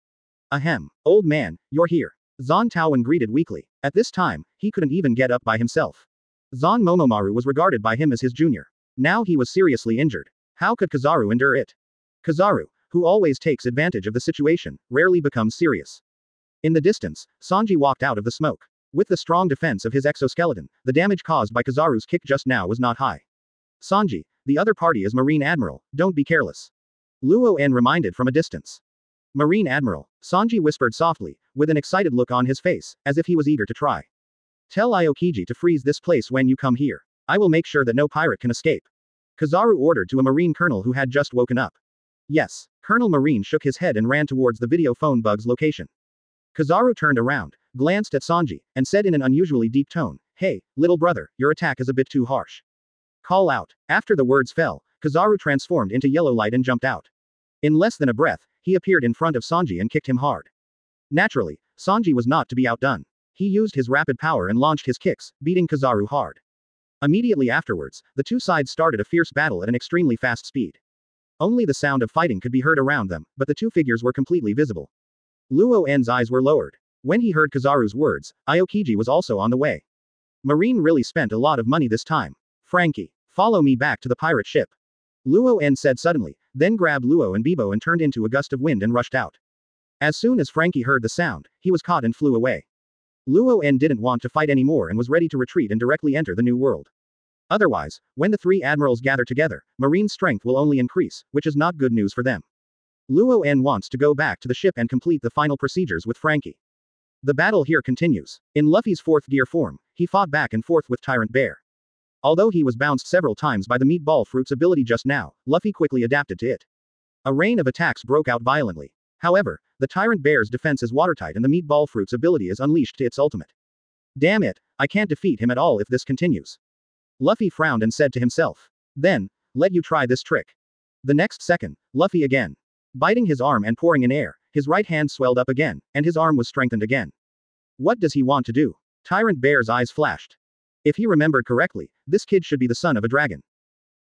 Ahem. Old man, you're here. Zon Taowen greeted weakly. At this time, he couldn't even get up by himself. Zon Momomaru was regarded by him as his junior. Now he was seriously injured. How could Kizaru endure it? Kizaru, who always takes advantage of the situation, rarely becomes serious. In the distance, Sanji walked out of the smoke. With the strong defense of his exoskeleton, the damage caused by Kizaru's kick just now was not high. Sanji, the other party is Marine Admiral, don't be careless. Luo En reminded from a distance. Marine Admiral, Sanji whispered softly, with an excited look on his face, as if he was eager to try. Tell Aokiji to freeze this place when you come here. I will make sure that no pirate can escape. Kizaru ordered to a Marine colonel who had just woken up. Yes, Colonel Marine shook his head and ran towards the video phone bug's location. Kizaru turned around, glanced at Sanji, and said in an unusually deep tone, "Hey, little brother, your attack is a bit too harsh. Call out." After the words fell, Kizaru transformed into yellow light and jumped out. In less than a breath, he appeared in front of Sanji and kicked him hard. Naturally, Sanji was not to be outdone. He used his rapid power and launched his kicks, beating Kizaru hard. Immediately afterwards, the two sides started a fierce battle at an extremely fast speed. Only the sound of fighting could be heard around them, but the two figures were completely visible. Luo En's eyes were lowered. When he heard Kizaru's words, Aokiji was also on the way. Marine really spent a lot of money this time. Frankie, follow me back to the pirate ship. Luo En said suddenly, then grabbed Luo and Bibo and turned into a gust of wind and rushed out. As soon as Frankie heard the sound, he was caught and flew away. Luo En didn't want to fight anymore and was ready to retreat and directly enter the new world. Otherwise, when the three admirals gather together, Marine's strength will only increase, which is not good news for them. Luo En wants to go back to the ship and complete the final procedures with Frankie. The battle here continues. In Luffy's fourth gear form, he fought back and forth with Tyrant Bear. Although he was bounced several times by the meatball fruit's ability just now, Luffy quickly adapted to it. A rain of attacks broke out violently. However, the Tyrant Bear's defense is watertight and the meatball fruit's ability is unleashed to its ultimate. Damn it, I can't defeat him at all if this continues. Luffy frowned and said to himself. Then, let you try this trick. The next second, Luffy again. Biting his arm and pouring in air, his right hand swelled up again, and his arm was strengthened again. What does he want to do? Tyrant Bear's eyes flashed. If he remembered correctly, this kid should be the son of a dragon.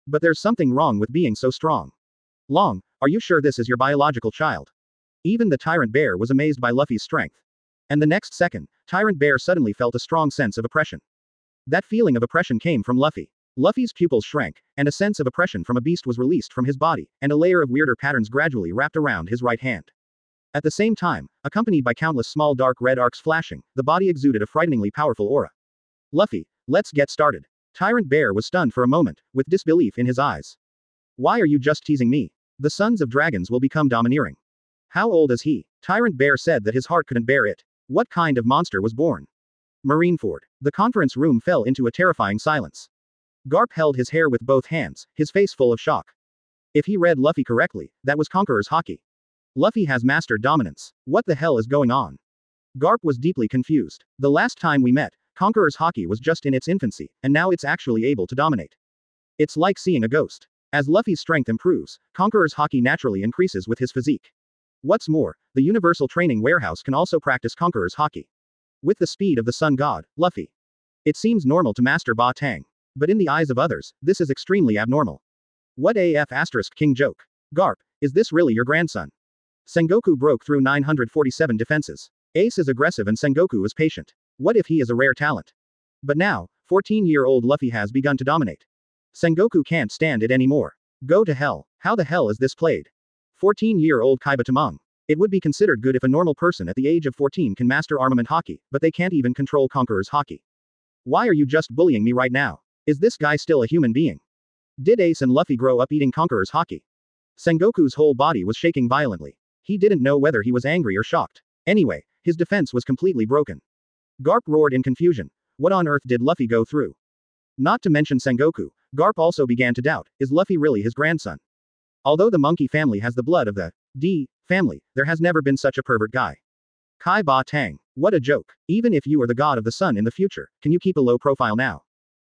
But there's something wrong with being so strong. Long, are you sure this is your biological child? Even the Tyrant Bear was amazed by Luffy's strength. And the next second, Tyrant Bear suddenly felt a strong sense of oppression. That feeling of oppression came from Luffy. Luffy's pupils shrank, and a sense of oppression from a beast was released from his body, and a layer of weirder patterns gradually wrapped around his right hand. At the same time, accompanied by countless small dark red arcs flashing, the body exuded a frighteningly powerful aura. Luffy, let's get started. Tyrant Bear was stunned for a moment, with disbelief in his eyes. Why are you just teasing me? The sons of dragons will become domineering. How old is he? Tyrant Bear said that his heart couldn't bear it. What kind of monster was born? Marineford. The conference room fell into a terrifying silence. Garp held his hair with both hands, his face full of shock. If he read Luffy correctly, that was Conqueror's Haki. Luffy has mastered dominance. What the hell is going on? Garp was deeply confused. The last time we met, Conqueror's Haki was just in its infancy, and now it's actually able to dominate. It's like seeing a ghost. As Luffy's strength improves, Conqueror's Haki naturally increases with his physique. What's more, the Universal Training Warehouse can also practice Conqueror's Haki. With the speed of the Sun God, Luffy. It seems normal to master Ba Tang. But in the eyes of others, this is extremely abnormal. What AF asterisk king joke? Garp, is this really your grandson? Sengoku broke through 947 defenses. Ace is aggressive and Sengoku is patient. What if he is a rare talent? But now, 14-year-old Luffy has begun to dominate. Sengoku can't stand it anymore. Go to hell. How the hell is this played? 14-year-old Kaiba Tamang. It would be considered good if a normal person at the age of 14 can master armament Haki, but they can't even control Conqueror's Haki. Why are you just bullying me right now? Is this guy still a human being? Did Ace and Luffy grow up eating Conqueror's Haki? Sengoku's whole body was shaking violently. He didn't know whether he was angry or shocked. Anyway, his defense was completely broken. Garp roared in confusion. What on earth did Luffy go through? Not to mention Sengoku, Garp also began to doubt, is Luffy really his grandson? Although the monkey family has the blood of the D family, there has never been such a pervert guy. Kai Ba Tang. What a joke. Even if you are the god of the sun in the future, can you keep a low profile now?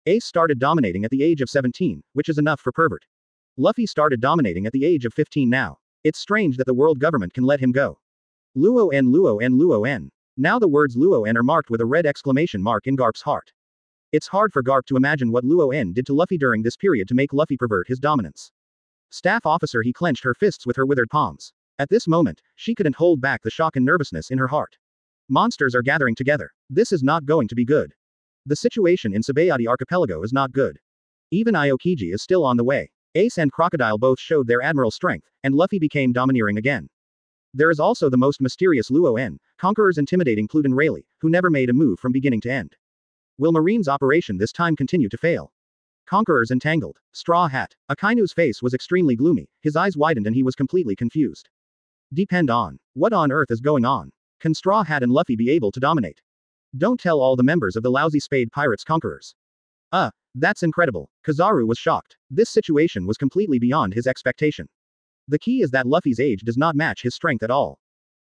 Ace started dominating at the age of 17, which is enough for pervert. Luffy started dominating at the age of 15 now. It's strange that the world government can let him go. Luo En, Luo En, Luo En. Now the words Luo En are marked with a red exclamation mark in Garp's heart. It's hard for Garp to imagine what Luo En did to Luffy during this period to make Luffy pervert his dominance. Staff officer, he clenched her fists with her withered palms. At this moment, she couldn't hold back the shock and nervousness in her heart. Monsters are gathering together. This is not going to be good. The situation in Sabayati Archipelago is not good. Even Aokiji is still on the way. Ace and Crocodile both showed their admiral strength, and Luffy became domineering again. There is also the most mysterious Luo En, Conqueror's intimidating Pluton Rayleigh, who never made a move from beginning to end. Will Marine's operation this time continue to fail? Conqueror's entangled. Straw Hat. Akainu's face was extremely gloomy, his eyes widened and he was completely confused. Depend on. What on earth is going on? Can Straw Hat and Luffy be able to dominate? Don't tell all the members of the lousy Spade Pirates Conquerors. That's incredible. Kizaru was shocked. This situation was completely beyond his expectation. The key is that Luffy's age does not match his strength at all.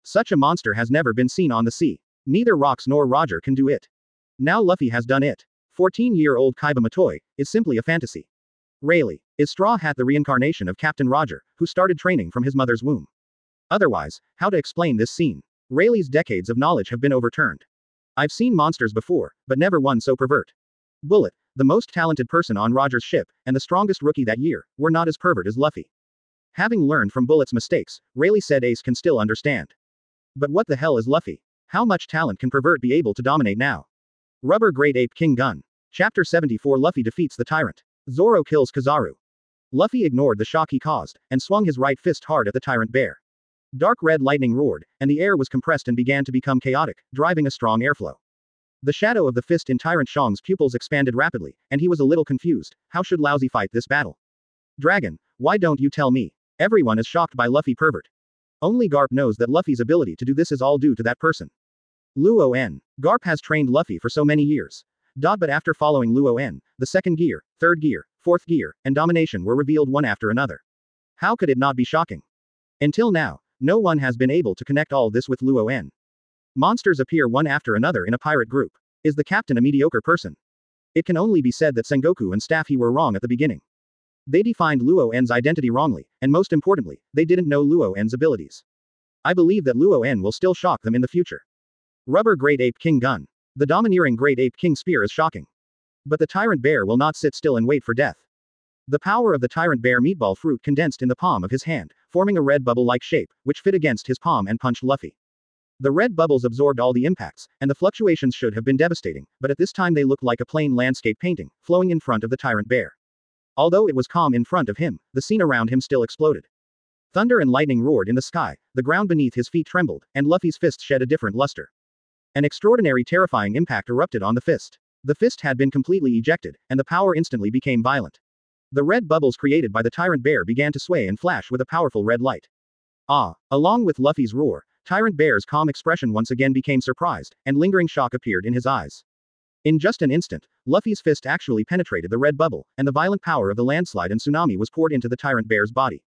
Such a monster has never been seen on the sea. Neither Rocks nor Roger can do it. Now Luffy has done it. 14-year-old Kaiba Matoi is simply a fantasy. Rayleigh, is Straw Hat the reincarnation of Captain Roger, who started training from his mother's womb? Otherwise, how to explain this scene? Rayleigh's decades of knowledge have been overturned. I've seen monsters before, but never one so pervert. Bullet, the most talented person on Roger's ship, and the strongest rookie that year, were not as pervert as Luffy. Having learned from Bullet's mistakes, Rayleigh said Ace can still understand. But what the hell is Luffy? How much talent can pervert be able to dominate now? Rubber Great Ape King Gun. Chapter 74 Luffy defeats the tyrant. Zoro kills Kizaru. Luffy ignored the shock he caused, and swung his right fist hard at the tyrant bear. Dark red lightning roared, and the air was compressed and began to become chaotic, driving a strong airflow. The shadow of the fist in Tyrant Shang's pupils expanded rapidly, and he was a little confused. How should Lousy fight this battle? Dragon, why don't you tell me? Everyone is shocked by Luffy pervert. Only Garp knows that Luffy's ability to do this is all due to that person. Luo En. Garp has trained Luffy for so many years. But after following Luo En, the second gear, third gear, fourth gear, and domination were revealed one after another. How could it not be shocking? Until now, no one has been able to connect all this with Luo En. Monsters appear one after another in a pirate group. Is the captain a mediocre person? It can only be said that Sengoku and Staffy were wrong at the beginning. They defined Luo En's identity wrongly, and most importantly, they didn't know Luo En's abilities. I believe that Luo En will still shock them in the future. Rubber Great Ape King Gun. The domineering Great Ape King Spear is shocking. But the Tyrant Bear will not sit still and wait for death. The power of the Tyrant Bear meatball fruit condensed in the palm of his hand, forming a red bubble-like shape, which fit against his palm and punched Luffy. The red bubbles absorbed all the impacts, and the fluctuations should have been devastating, but at this time they looked like a plain landscape painting, flowing in front of the Tyrant Bear. Although it was calm in front of him, the scene around him still exploded. Thunder and lightning roared in the sky, the ground beneath his feet trembled, and Luffy's fist shed a different luster. An extraordinary terrifying impact erupted on the fist. The fist had been completely ejected, and the power instantly became violent. The red bubbles created by the Tyrant Bear began to sway and flash with a powerful red light. Along with Luffy's roar, Tyrant Bear's calm expression once again became surprised, and lingering shock appeared in his eyes. In just an instant, Luffy's fist actually penetrated the red bubble, and the violent power of the landslide and tsunami was poured into the Tyrant Bear's body.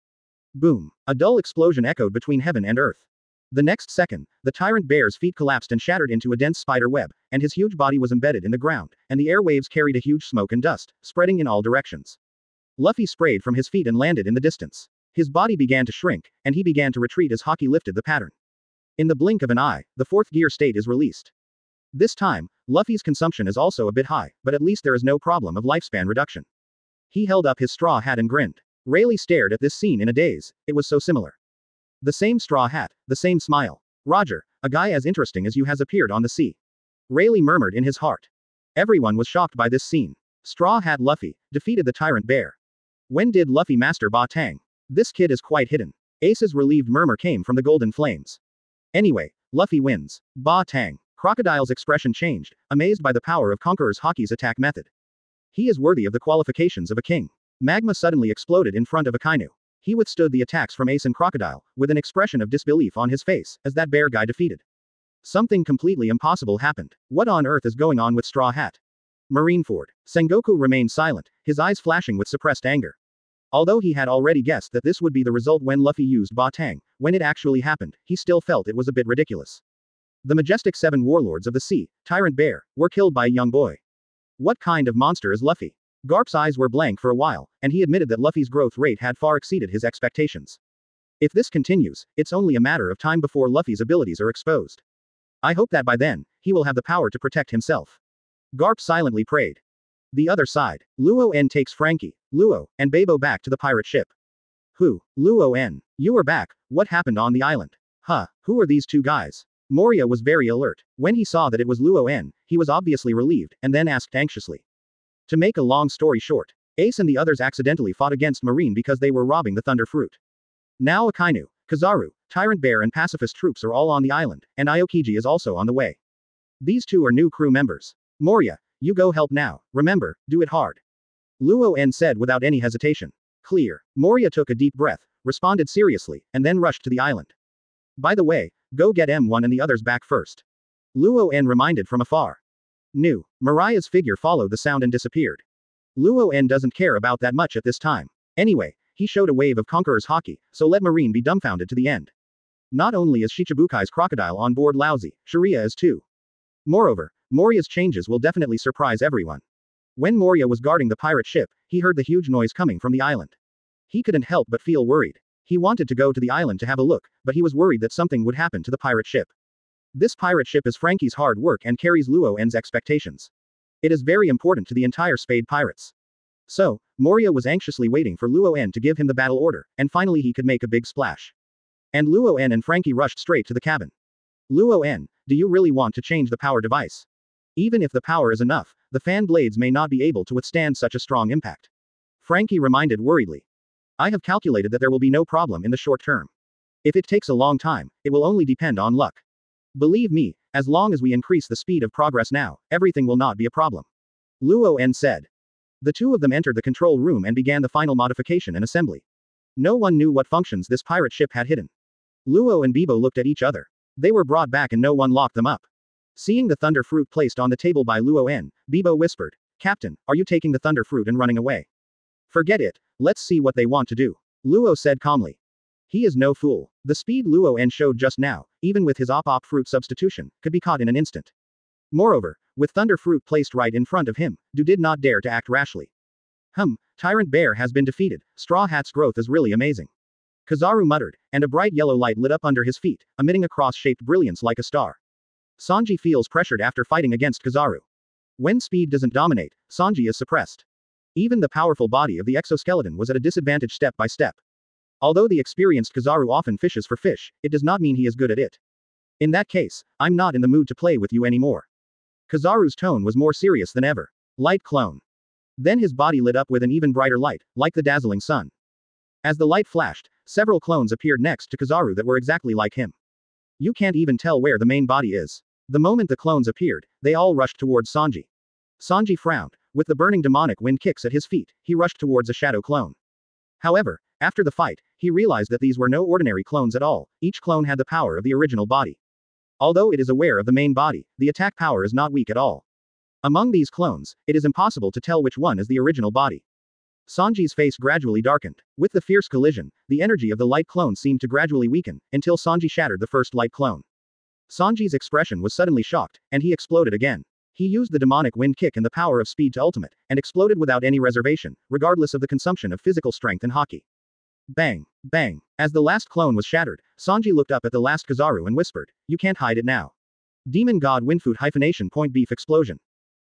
Boom! A dull explosion echoed between heaven and earth. The next second, the Tyrant Bear's feet collapsed and shattered into a dense spider web, and his huge body was embedded in the ground, and the airwaves carried a huge smoke and dust, spreading in all directions. Luffy sprayed from his feet and landed in the distance. His body began to shrink, and he began to retreat as Haki lifted the pattern. In the blink of an eye, the fourth gear state is released. This time, Luffy's consumption is also a bit high, but at least there is no problem of lifespan reduction. He held up his straw hat and grinned. Rayleigh stared at this scene in a daze, it was so similar. The same straw hat, the same smile. Roger, a guy as interesting as you has appeared on the sea. Rayleigh murmured in his heart. Everyone was shocked by this scene. Straw Hat Luffy defeated the Tyrant Bear. When did Luffy master Ba Tang? This kid is quite hidden. Ace's relieved murmur came from the golden flames. Anyway, Luffy wins. Ba Tang. Crocodile's expression changed, amazed by the power of Conqueror's Haki's attack method. He is worthy of the qualifications of a king. Magma suddenly exploded in front of Akainu. He withstood the attacks from Ace and Crocodile, with an expression of disbelief on his face, as that bear guy defeated. Something completely impossible happened. What on earth is going on with Straw Hat? Marineford. Sengoku remained silent, his eyes flashing with suppressed anger. Although he had already guessed that this would be the result when Luffy used Ba Tang, when it actually happened, he still felt it was a bit ridiculous. The majestic 7 warlords of the sea, Tyrant Bear, were killed by a young boy. What kind of monster is Luffy? Garp's eyes were blank for a while, and he admitted that Luffy's growth rate had far exceeded his expectations. If this continues, it's only a matter of time before Luffy's abilities are exposed. I hope that by then, he will have the power to protect himself. Garp silently prayed. The other side. Luo En takes Frankie, Luo, and Babo back to the pirate ship. Who? Luo En. You are back, what happened on the island? Who are these two guys? Moria was very alert. When he saw that it was Luo En, he was obviously relieved, and then asked anxiously. To make a long story short, Ace and the others accidentally fought against Marine because they were robbing the Thunder Fruit. Now Akainu, Kizaru, Tyrant Bear and pacifist troops are all on the island, and Aokiji is also on the way. These two are new crew members. Moria, you go help now, remember, do it hard. Luo En said without any hesitation. Clear. Moria took a deep breath, responded seriously, and then rushed to the island. By the way, go get M1 and the others back first. Luo En reminded from afar. New. Mariah's figure followed the sound and disappeared. Luo En doesn't care about that much at this time. Anyway, he showed a wave of Conqueror's Haki, so let Marine be dumbfounded to the end. Not only is Shichibukai's crocodile on board lousy, Sharia is too. Moreover, Moria's changes will definitely surprise everyone. When Moria was guarding the pirate ship, he heard the huge noise coming from the island. He couldn't help but feel worried. He wanted to go to the island to have a look, but he was worried that something would happen to the pirate ship. This pirate ship is Frankie's hard work and carries Luo En's expectations. It is very important to the entire Spade Pirates. So, Moria was anxiously waiting for Luo En to give him the battle order, and finally he could make a big splash. And Luo En and Frankie rushed straight to the cabin. Luo En, do you really want to change the power device? Even if the power is enough, the fan blades may not be able to withstand such a strong impact. Frankie reminded worriedly. I have calculated that there will be no problem in the short term. If it takes a long time, it will only depend on luck. Believe me, as long as we increase the speed of progress now, everything will not be a problem. Luo En said. The two of them entered the control room and began the final modification and assembly. No one knew what functions this pirate ship had hidden. Luo and Bibo looked at each other. They were brought back and no one locked them up. Seeing the thunder fruit placed on the table by Luo En, Bibo whispered, Captain, are you taking the thunder fruit and running away? Forget it, let's see what they want to do. Luo said calmly. He is no fool. The speed Luo En showed just now, even with his op fruit substitution, could be caught in an instant. Moreover, with thunder fruit placed right in front of him, Du did not dare to act rashly. Tyrant Bear has been defeated, Straw Hat's growth is really amazing. Kizaru muttered, and a bright yellow light lit up under his feet, emitting a cross-shaped brilliance like a star. Sanji feels pressured after fighting against Kizaru. When speed doesn't dominate, Sanji is suppressed. Even the powerful body of the exoskeleton was at a disadvantage step by step. Although the experienced Kizaru often fishes for fish, it does not mean he is good at it. In that case, I'm not in the mood to play with you anymore. Kizaru's tone was more serious than ever. Light clone. Then his body lit up with an even brighter light, like the dazzling sun. As the light flashed, several clones appeared next to Kizaru that were exactly like him. You can't even tell where the main body is. The moment the clones appeared, they all rushed towards Sanji. Sanji frowned. With the burning demonic wind kicks at his feet, he rushed towards a shadow clone. However, after the fight, he realized that these were no ordinary clones at all, each clone had the power of the original body. Although it is aware of the main body, the attack power is not weak at all. Among these clones, it is impossible to tell which one is the original body. Sanji's face gradually darkened. With the fierce collision, the energy of the light clone seemed to gradually weaken, until Sanji shattered the first light clone. Sanji's expression was suddenly shocked, and he exploded again. He used the demonic wind kick and the power of speed to ultimate, and exploded without any reservation, regardless of the consumption of physical strength and haki. Bang! Bang! As the last clone was shattered, Sanji looked up at the last Kizaru and whispered, You can't hide it now. Demon God Windfoot hyphenation point beef explosion.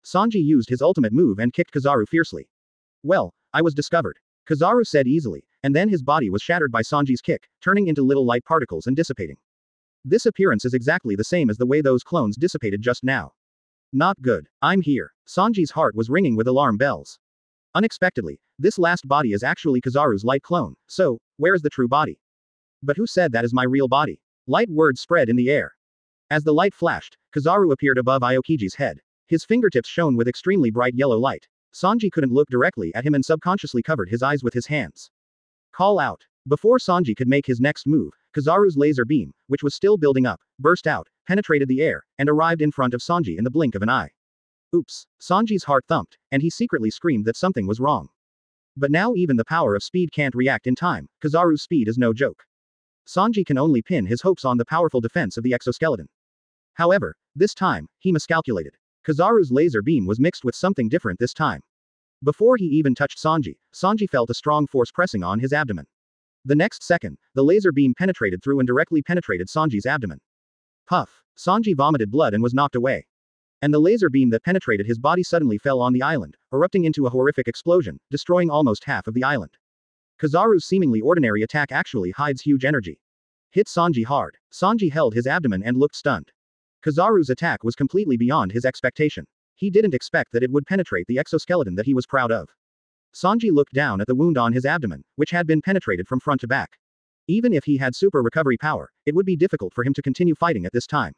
Sanji used his ultimate move and kicked Kizaru fiercely. Well, I was discovered. Kizaru said easily, and then his body was shattered by Sanji's kick, turning into little light particles and dissipating. This appearance is exactly the same as the way those clones dissipated just now. Not good. I'm here. Sanji's heart was ringing with alarm bells. Unexpectedly, this last body is actually Kizaru's light clone, so, where is the true body? But who said that is my real body? Light words spread in the air. As the light flashed, Kizaru appeared above Aokiji's head. His fingertips shone with extremely bright yellow light. Sanji couldn't look directly at him and subconsciously covered his eyes with his hands. Call out. Before Sanji could make his next move, Kizaru's laser beam, which was still building up, burst out, penetrated the air, and arrived in front of Sanji in the blink of an eye. Oops. Sanji's heart thumped, and he secretly screamed that something was wrong. But now even the power of speed can't react in time, Kizaru's speed is no joke. Sanji can only pin his hopes on the powerful defense of the exoskeleton. However, this time, he miscalculated. Kizaru's laser beam was mixed with something different this time. Before he even touched Sanji, Sanji felt a strong force pressing on his abdomen. The next second, the laser beam penetrated through and directly penetrated Sanji's abdomen. Puff! Sanji vomited blood and was knocked away. And the laser beam that penetrated his body suddenly fell on the island, erupting into a horrific explosion, destroying almost half of the island. Kizaru's seemingly ordinary attack actually hides huge energy. Hit Sanji hard. Sanji held his abdomen and looked stunned. Kizaru's attack was completely beyond his expectation. He didn't expect that it would penetrate the exoskeleton that he was proud of. Sanji looked down at the wound on his abdomen, which had been penetrated from front to back. Even if he had super recovery power, it would be difficult for him to continue fighting at this time.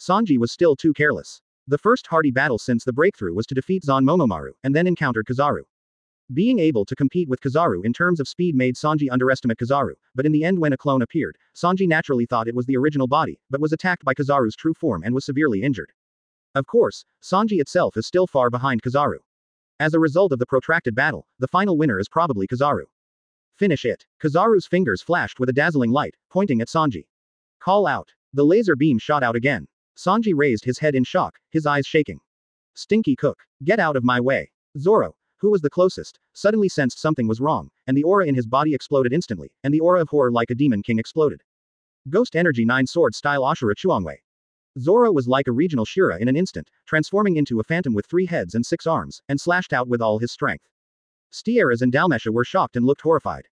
Sanji was still too careless. The first hearty battle since the breakthrough was to defeat Zon Momomaru, and then encountered Kizaru. Being able to compete with Kizaru in terms of speed made Sanji underestimate Kizaru, but in the end when a clone appeared, Sanji naturally thought it was the original body, but was attacked by Kizaru's true form and was severely injured. Of course, Sanji itself is still far behind Kizaru. As a result of the protracted battle, the final winner is probably Kizaru. Finish it. Kizaru's fingers flashed with a dazzling light, pointing at Sanji. Call out. The laser beam shot out again. Sanji raised his head in shock, his eyes shaking. Stinky cook. Get out of my way. Zoro, who was the closest, suddenly sensed something was wrong, and the aura in his body exploded instantly, and the aura of horror like a demon king exploded. Ghost Energy 9 Sword Style Ashura Chuangwei. Zoro was like a regional Shura in an instant, transforming into a phantom with 3 heads and 6 arms, and slashed out with all his strength. Stieras and Dalmasha were shocked and looked horrified.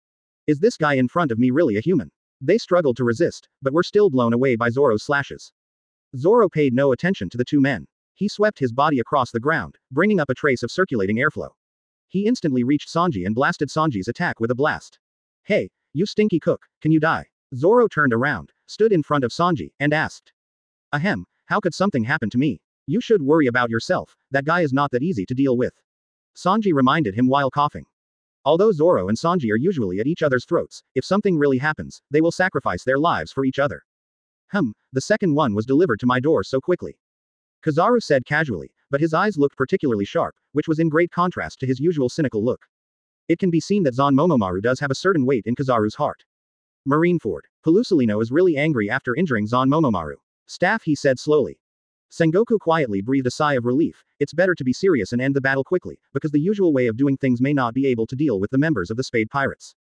Is this guy in front of me really a human? They struggled to resist, but were still blown away by Zoro's slashes. Zoro paid no attention to the 2 men. He swept his body across the ground, bringing up a trace of circulating airflow. He instantly reached Sanji and blasted Sanji's attack with a blast. Hey, you stinky cook, can you die? Zoro turned around, stood in front of Sanji, and asked. Ahem, how could something happen to me? You should worry about yourself, that guy is not that easy to deal with. Sanji reminded him while coughing. Although Zoro and Sanji are usually at each other's throats, if something really happens, they will sacrifice their lives for each other. The second one was delivered to my door so quickly. Kizaru said casually, but his eyes looked particularly sharp, which was in great contrast to his usual cynical look. It can be seen that Zon Momomaru does have a certain weight in Kizaru's heart. Marineford. Pelusolino is really angry after injuring Zon Momomaru. Staff, he said slowly. Sengoku quietly breathed a sigh of relief. It's better to be serious and end the battle quickly, because the usual way of doing things may not be able to deal with the members of the Spade Pirates.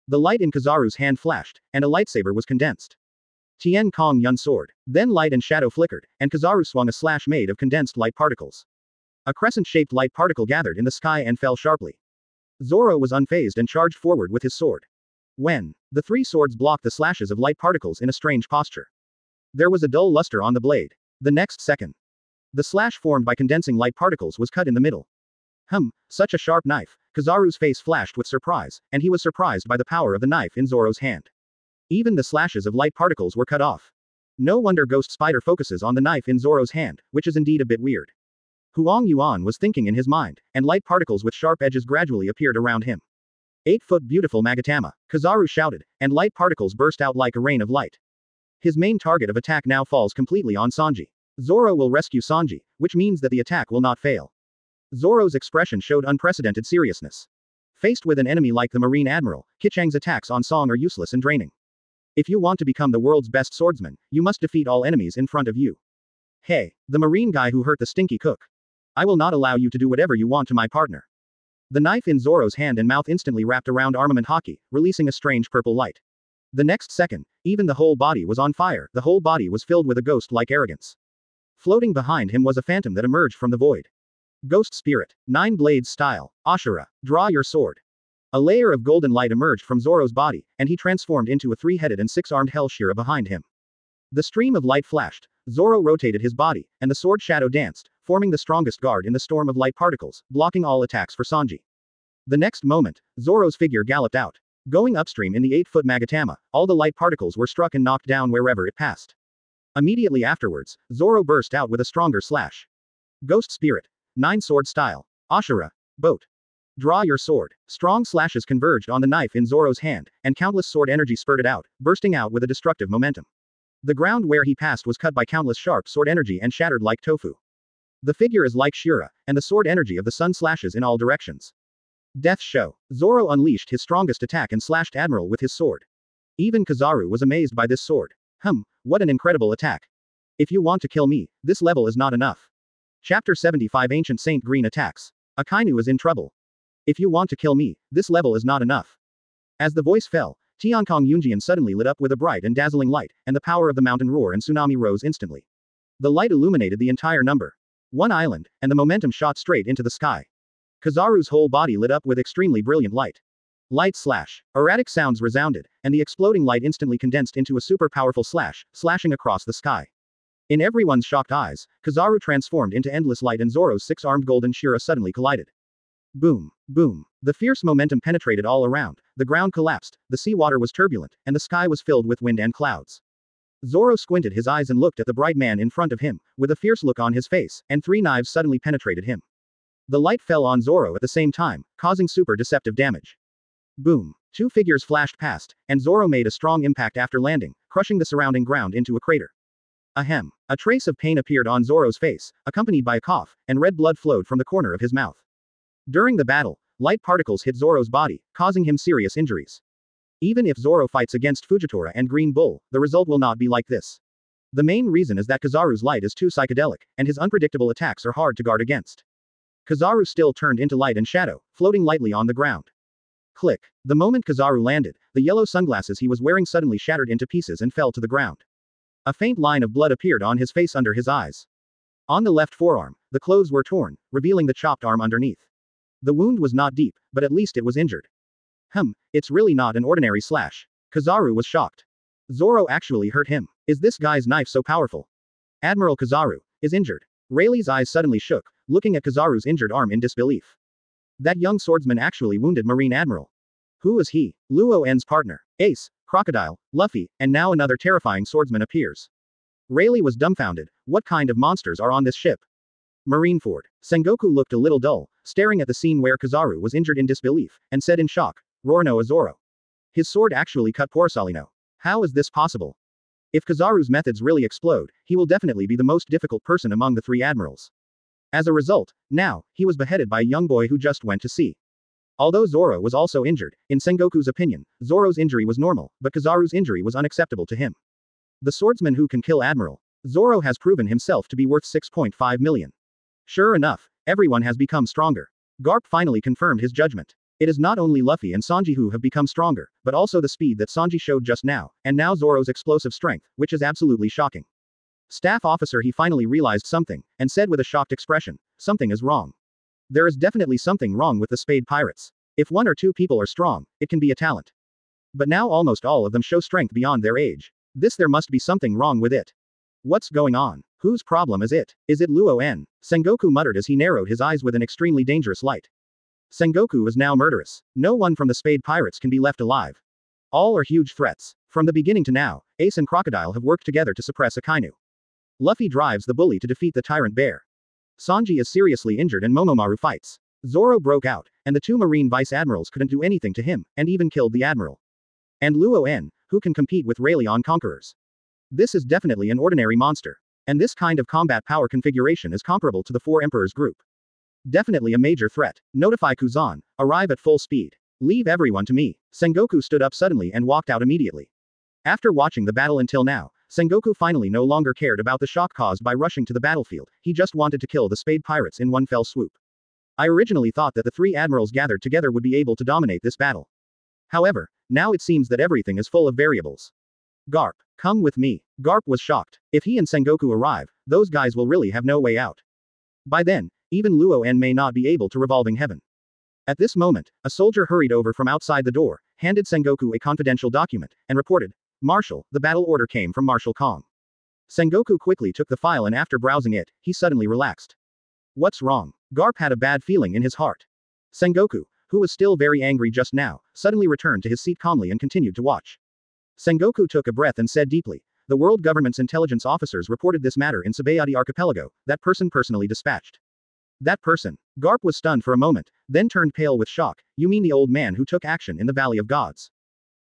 The light in Kizaru's hand flashed, and a lightsaber was condensed. Tien Kong Yun sword. Then light and shadow flickered, and Kizaru swung a slash made of condensed light particles. A crescent-shaped light particle gathered in the sky and fell sharply. Zoro was unfazed and charged forward with his sword. When the 3 swords blocked the slashes of light particles in a strange posture. There was a dull luster on the blade. The next second, the slash formed by condensing light particles was cut in the middle. Such a sharp knife. Kizaru's face flashed with surprise, and he was surprised by the power of the knife in Zoro's hand. Even the slashes of light particles were cut off. No wonder Ghost Spider focuses on the knife in Zoro's hand, which is indeed a bit weird. Huang Yuan was thinking in his mind, and light particles with sharp edges gradually appeared around him. 8-foot beautiful Magatama, Kizaru shouted, and light particles burst out like a rain of light. His main target of attack now falls completely on Sanji. Zoro will rescue Sanji, which means that the attack will not fail. Zoro's expression showed unprecedented seriousness. Faced with an enemy like the Marine Admiral, Kichang's attacks on Song are useless and draining. If you want to become the world's best swordsman, you must defeat all enemies in front of you. Hey, the Marine guy who hurt the stinky cook. I will not allow you to do whatever you want to my partner. The knife in Zoro's hand and mouth instantly wrapped around armament Haki, releasing a strange purple light. The next second, even the whole body was on fire, the whole body was filled with a ghost-like arrogance. Floating behind him was a phantom that emerged from the void. Ghost Spirit. 9 blades style. Ashura. Draw your sword. A layer of golden light emerged from Zoro's body, and he transformed into a 3-headed and 6-armed Hell Shira behind him. The stream of light flashed. Zoro rotated his body, and the sword shadow danced, forming the strongest guard in the storm of light particles, blocking all attacks for Sanji. The next moment, Zoro's figure galloped out. Going upstream in the 8-foot Magatama, all the light particles were struck and knocked down wherever it passed. Immediately afterwards, Zoro burst out with a stronger slash. Ghost Spirit. 9 sword style. Ashura. Boat. Draw your sword. Strong slashes converged on the knife in Zoro's hand, and countless sword energy spurted out, bursting out with a destructive momentum. The ground where he passed was cut by countless sharp sword energy and shattered like tofu. The figure is like Shira, and the sword energy of the sun slashes in all directions. Death show. Zoro unleashed his strongest attack and slashed Admiral with his sword. Even Kizaru was amazed by this sword. What an incredible attack. If you want to kill me, this level is not enough. Chapter 75 Ancient Saint Green attacks. Akainu is in trouble. If you want to kill me, this level is not enough. As the voice fell, Tiankong Yunjian suddenly lit up with a bright and dazzling light, and the power of the mountain roar and tsunami rose instantly. The light illuminated the entire number 1 island, and the momentum shot straight into the sky. Kizaru's whole body lit up with extremely brilliant light. Light slash. Erratic sounds resounded, and the exploding light instantly condensed into a super powerful slash, slashing across the sky. In everyone's shocked eyes, Kizaru transformed into endless light and Zoro's 6-armed golden Shira suddenly collided. Boom, boom. The fierce momentum penetrated all around, the ground collapsed, the seawater was turbulent, and the sky was filled with wind and clouds. Zoro squinted his eyes and looked at the bright man in front of him, with a fierce look on his face, and three knives suddenly penetrated him. The light fell on Zoro at the same time, causing super deceptive damage. Boom. Two figures flashed past, and Zoro made a strong impact after landing, crushing the surrounding ground into a crater. Ahem. A trace of pain appeared on Zoro's face, accompanied by a cough, and red blood flowed from the corner of his mouth. During the battle, light particles hit Zoro's body, causing him serious injuries. Even if Zoro fights against Fujitora and Green Bull, the result will not be like this. The main reason is that Kizaru's light is too psychedelic, and his unpredictable attacks are hard to guard against. Kizaru still turned into light and shadow, floating lightly on the ground. Click. The moment Kizaru landed, the yellow sunglasses he was wearing suddenly shattered into pieces and fell to the ground. A faint line of blood appeared on his face under his eyes. On the left forearm, the clothes were torn, revealing the chopped arm underneath. The wound was not deep, but at least it was injured. It's really not an ordinary slash. Kizaru was shocked. Zoro actually hurt him. Is this guy's knife so powerful? Admiral Kizaru is injured. Rayleigh's eyes suddenly shook, looking at Kizaru's injured arm in disbelief. That young swordsman actually wounded Marine Admiral. Who is he? Luo En's partner. Ace, Crocodile, Luffy, and now another terrifying swordsman appears. Rayleigh was dumbfounded. What kind of monsters are on this ship? Marineford. Sengoku looked a little dull, staring at the scene where Kizaru was injured in disbelief, and said in shock, Rorno Azoro. His sword actually cut Porcellino. How is this possible? If Kizaru's methods really explode, he will definitely be the most difficult person among the three admirals. As a result, now, he was beheaded by a young boy who just went to sea. Although Zoro was also injured, in Sengoku's opinion, Zoro's injury was normal, but Kizaru's injury was unacceptable to him. The swordsman who can kill Admiral Zoro has proven himself to be worth 6.5 million. Sure enough, everyone has become stronger. Garp finally confirmed his judgment. It is not only Luffy and Sanji who have become stronger, but also the speed that Sanji showed just now, and now Zoro's explosive strength, which is absolutely shocking. Staff officer, he finally realized something, and said with a shocked expression, something is wrong. There is definitely something wrong with the Spade Pirates. If one or two people are strong, it can be a talent. But now almost all of them show strength beyond their age. There must be something wrong with it. What's going on? Whose problem is it? Is it Luo En? Sengoku muttered as he narrowed his eyes with an extremely dangerous light. Sengoku is now murderous. No one from the Spade Pirates can be left alive. All are huge threats. From the beginning to now, Ace and Crocodile have worked together to suppress Akainu. Luffy drives the bully to defeat the Tyrant Bear. Sanji is seriously injured and Momomaru fights. Zoro broke out, and the two Marine Vice Admirals couldn't do anything to him, and even killed the Admiral. And Luo En, who can compete with Rayleigh on Conquerors. This is definitely an ordinary monster. And this kind of combat power configuration is comparable to the Four Emperors group. Definitely a major threat. Notify Kuzan. Arrive at full speed. Leave everyone to me. Sengoku stood up suddenly and walked out immediately. After watching the battle until now, Sengoku finally no longer cared about the shock caused by rushing to the battlefield, he just wanted to kill the Spade Pirates in one fell swoop. I originally thought that the three admirals gathered together would be able to dominate this battle. However, now it seems that everything is full of variables. Garp, come with me. Garp was shocked. If he and Sengoku arrive, those guys will really have no way out. By then, even Luo En may not be able to revolving heaven. At this moment, a soldier hurried over from outside the door, handed Sengoku a confidential document, and reported, Marshal, the battle order came from Marshal Kong. Sengoku quickly took the file and after browsing it, he suddenly relaxed. What's wrong? Garp had a bad feeling in his heart. Sengoku, who was still very angry just now, suddenly returned to his seat calmly and continued to watch. Sengoku took a breath and said deeply, the world government's intelligence officers reported this matter in Sabayati Archipelago, that person personally dispatched. That person. Garp was stunned for a moment, then turned pale with shock. You mean the old man who took action in the Valley of Gods?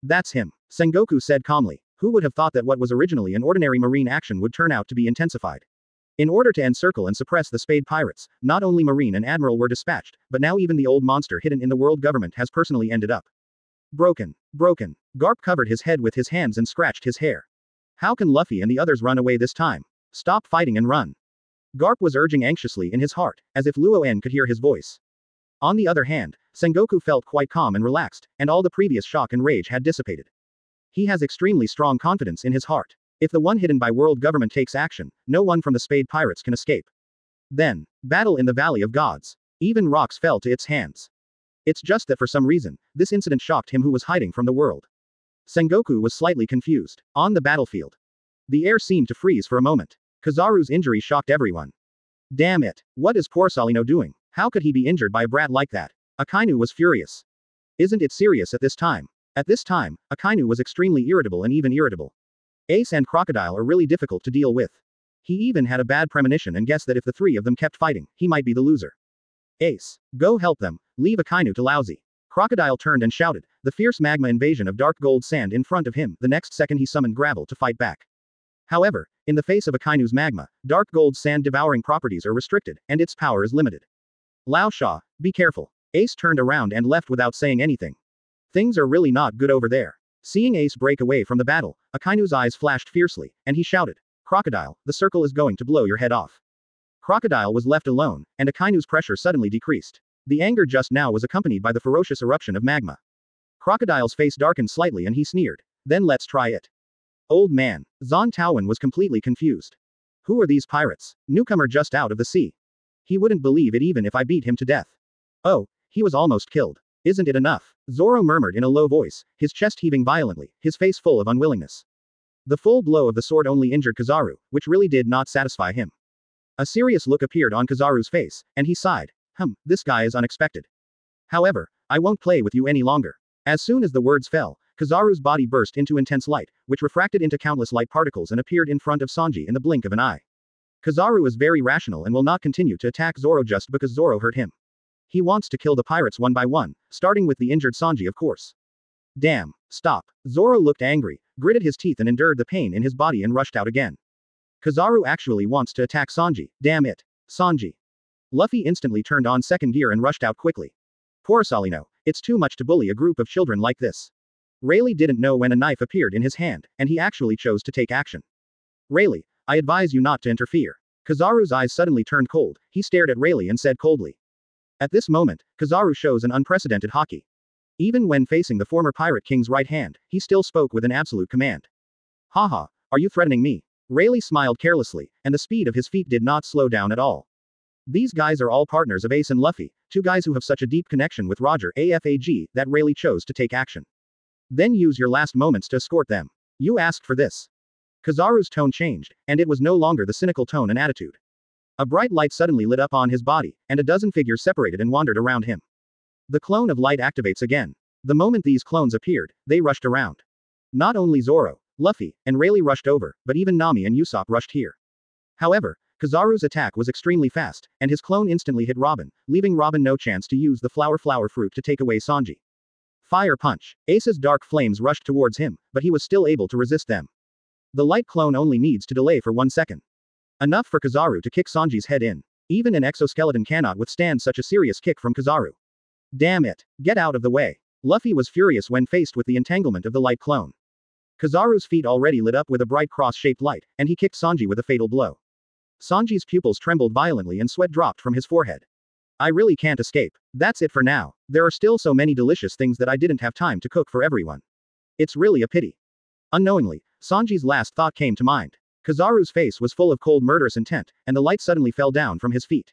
That's him. Sengoku said calmly. Who would have thought that what was originally an ordinary marine action would turn out to be intensified? In order to encircle and suppress the Spade Pirates, not only Marine and Admiral were dispatched, but now even the old monster hidden in the world government has personally ended up. Broken. Garp covered his head with his hands and scratched his hair. How can Luffy and the others run away this time? Stop fighting and run. Garp was urging anxiously in his heart, as if Luo En could hear his voice. On the other hand, Sengoku felt quite calm and relaxed, and all the previous shock and rage had dissipated. He has extremely strong confidence in his heart. If the one hidden by world government takes action, no one from the Spade Pirates can escape. Then, battle in the Valley of Gods. Even rocks fell to its hands. It's just that for some reason, this incident shocked him who was hiding from the world. Sengoku was slightly confused. On the battlefield, the air seemed to freeze for a moment. Kizaru's injury shocked everyone. Damn it. What is Porcellino doing? How could he be injured by a brat like that? Akainu was furious. Isn't it serious at this time? At this time, Akainu was extremely irritable and even irritable. Ace and Crocodile are really difficult to deal with. He even had a bad premonition and guessed that if the three of them kept fighting, he might be the loser. Ace, go help them, leave Akainu to lousy. Crocodile turned and shouted, the fierce magma invasion of dark gold sand in front of him. The next second he summoned gravel to fight back. However, in the face of Akainu's magma, dark gold sand devouring properties are restricted, and its power is limited. Lao Sha, be careful. Ace turned around and left without saying anything. Things are really not good over there. Seeing Ace break away from the battle, Akainu's eyes flashed fiercely, and he shouted, Crocodile, the circle is going to blow your head off. Crocodile was left alone, and Akainu's pressure suddenly decreased. The anger just now was accompanied by the ferocious eruption of magma. Crocodile's face darkened slightly and he sneered. Then let's try it. Old man. Zon Taowen was completely confused. Who are these pirates? Newcomer just out of the sea. He wouldn't believe it even if I beat him to death. Oh, he was almost killed. Isn't it enough? Zoro murmured in a low voice, his chest heaving violently, his face full of unwillingness. The full blow of the sword only injured Kizaru, which really did not satisfy him. A serious look appeared on Kizaru's face, and he sighed. This guy is unexpected. However, I won't play with you any longer. As soon as the words fell, Kizaru's body burst into intense light, which refracted into countless light particles and appeared in front of Sanji in the blink of an eye. Kizaru is very rational and will not continue to attack Zoro just because Zoro hurt him. He wants to kill the pirates one by one, starting with the injured Sanji of course. Damn, stop. Zoro looked angry, gritted his teeth and endured the pain in his body and rushed out again. Kizaru actually wants to attack Sanji, damn it. Sanji. Luffy instantly turned on second gear and rushed out quickly. Poor Salino, it's too much to bully a group of children like this. Rayleigh didn't know when a knife appeared in his hand, and he actually chose to take action. Rayleigh, I advise you not to interfere. Kizaru's eyes suddenly turned cold, he stared at Rayleigh and said coldly. At this moment, Kizaru shows an unprecedented haki. Even when facing the former Pirate King's right hand, he still spoke with an absolute command. Haha, are you threatening me? Rayleigh smiled carelessly, and the speed of his feet did not slow down at all. These guys are all partners of Ace and Luffy, two guys who have such a deep connection with Roger AFAG that Rayleigh chose to take action. Then use your last moments to escort them. You asked for this. Kizaru's tone changed, and it was no longer the cynical tone and attitude. A bright light suddenly lit up on his body, and a dozen figures separated and wandered around him. The clone of light activates again. The moment these clones appeared, they rushed around. Not only Zoro, Luffy, and Rayleigh rushed over, but even Nami and Usopp rushed here. However, Kizaru's attack was extremely fast, and his clone instantly hit Robin, leaving Robin no chance to use the flower fruit to take away Sanji. Fire punch. Ace's dark flames rushed towards him, but he was still able to resist them. The light clone only needs to delay for 1 second. Enough for Kizaru to kick Sanji's head in. Even an exoskeleton cannot withstand such a serious kick from Kizaru. Damn it. Get out of the way. Luffy was furious when faced with the entanglement of the light clone. Kizaru's feet already lit up with a bright cross-shaped light, and he kicked Sanji with a fatal blow. Sanji's pupils trembled violently and sweat dropped from his forehead. I really can't escape. That's it for now. There are still so many delicious things that I didn't have time to cook for everyone. It's really a pity. Unknowingly, Sanji's last thought came to mind. Kizaru's face was full of cold murderous intent, and the light suddenly fell down from his feet.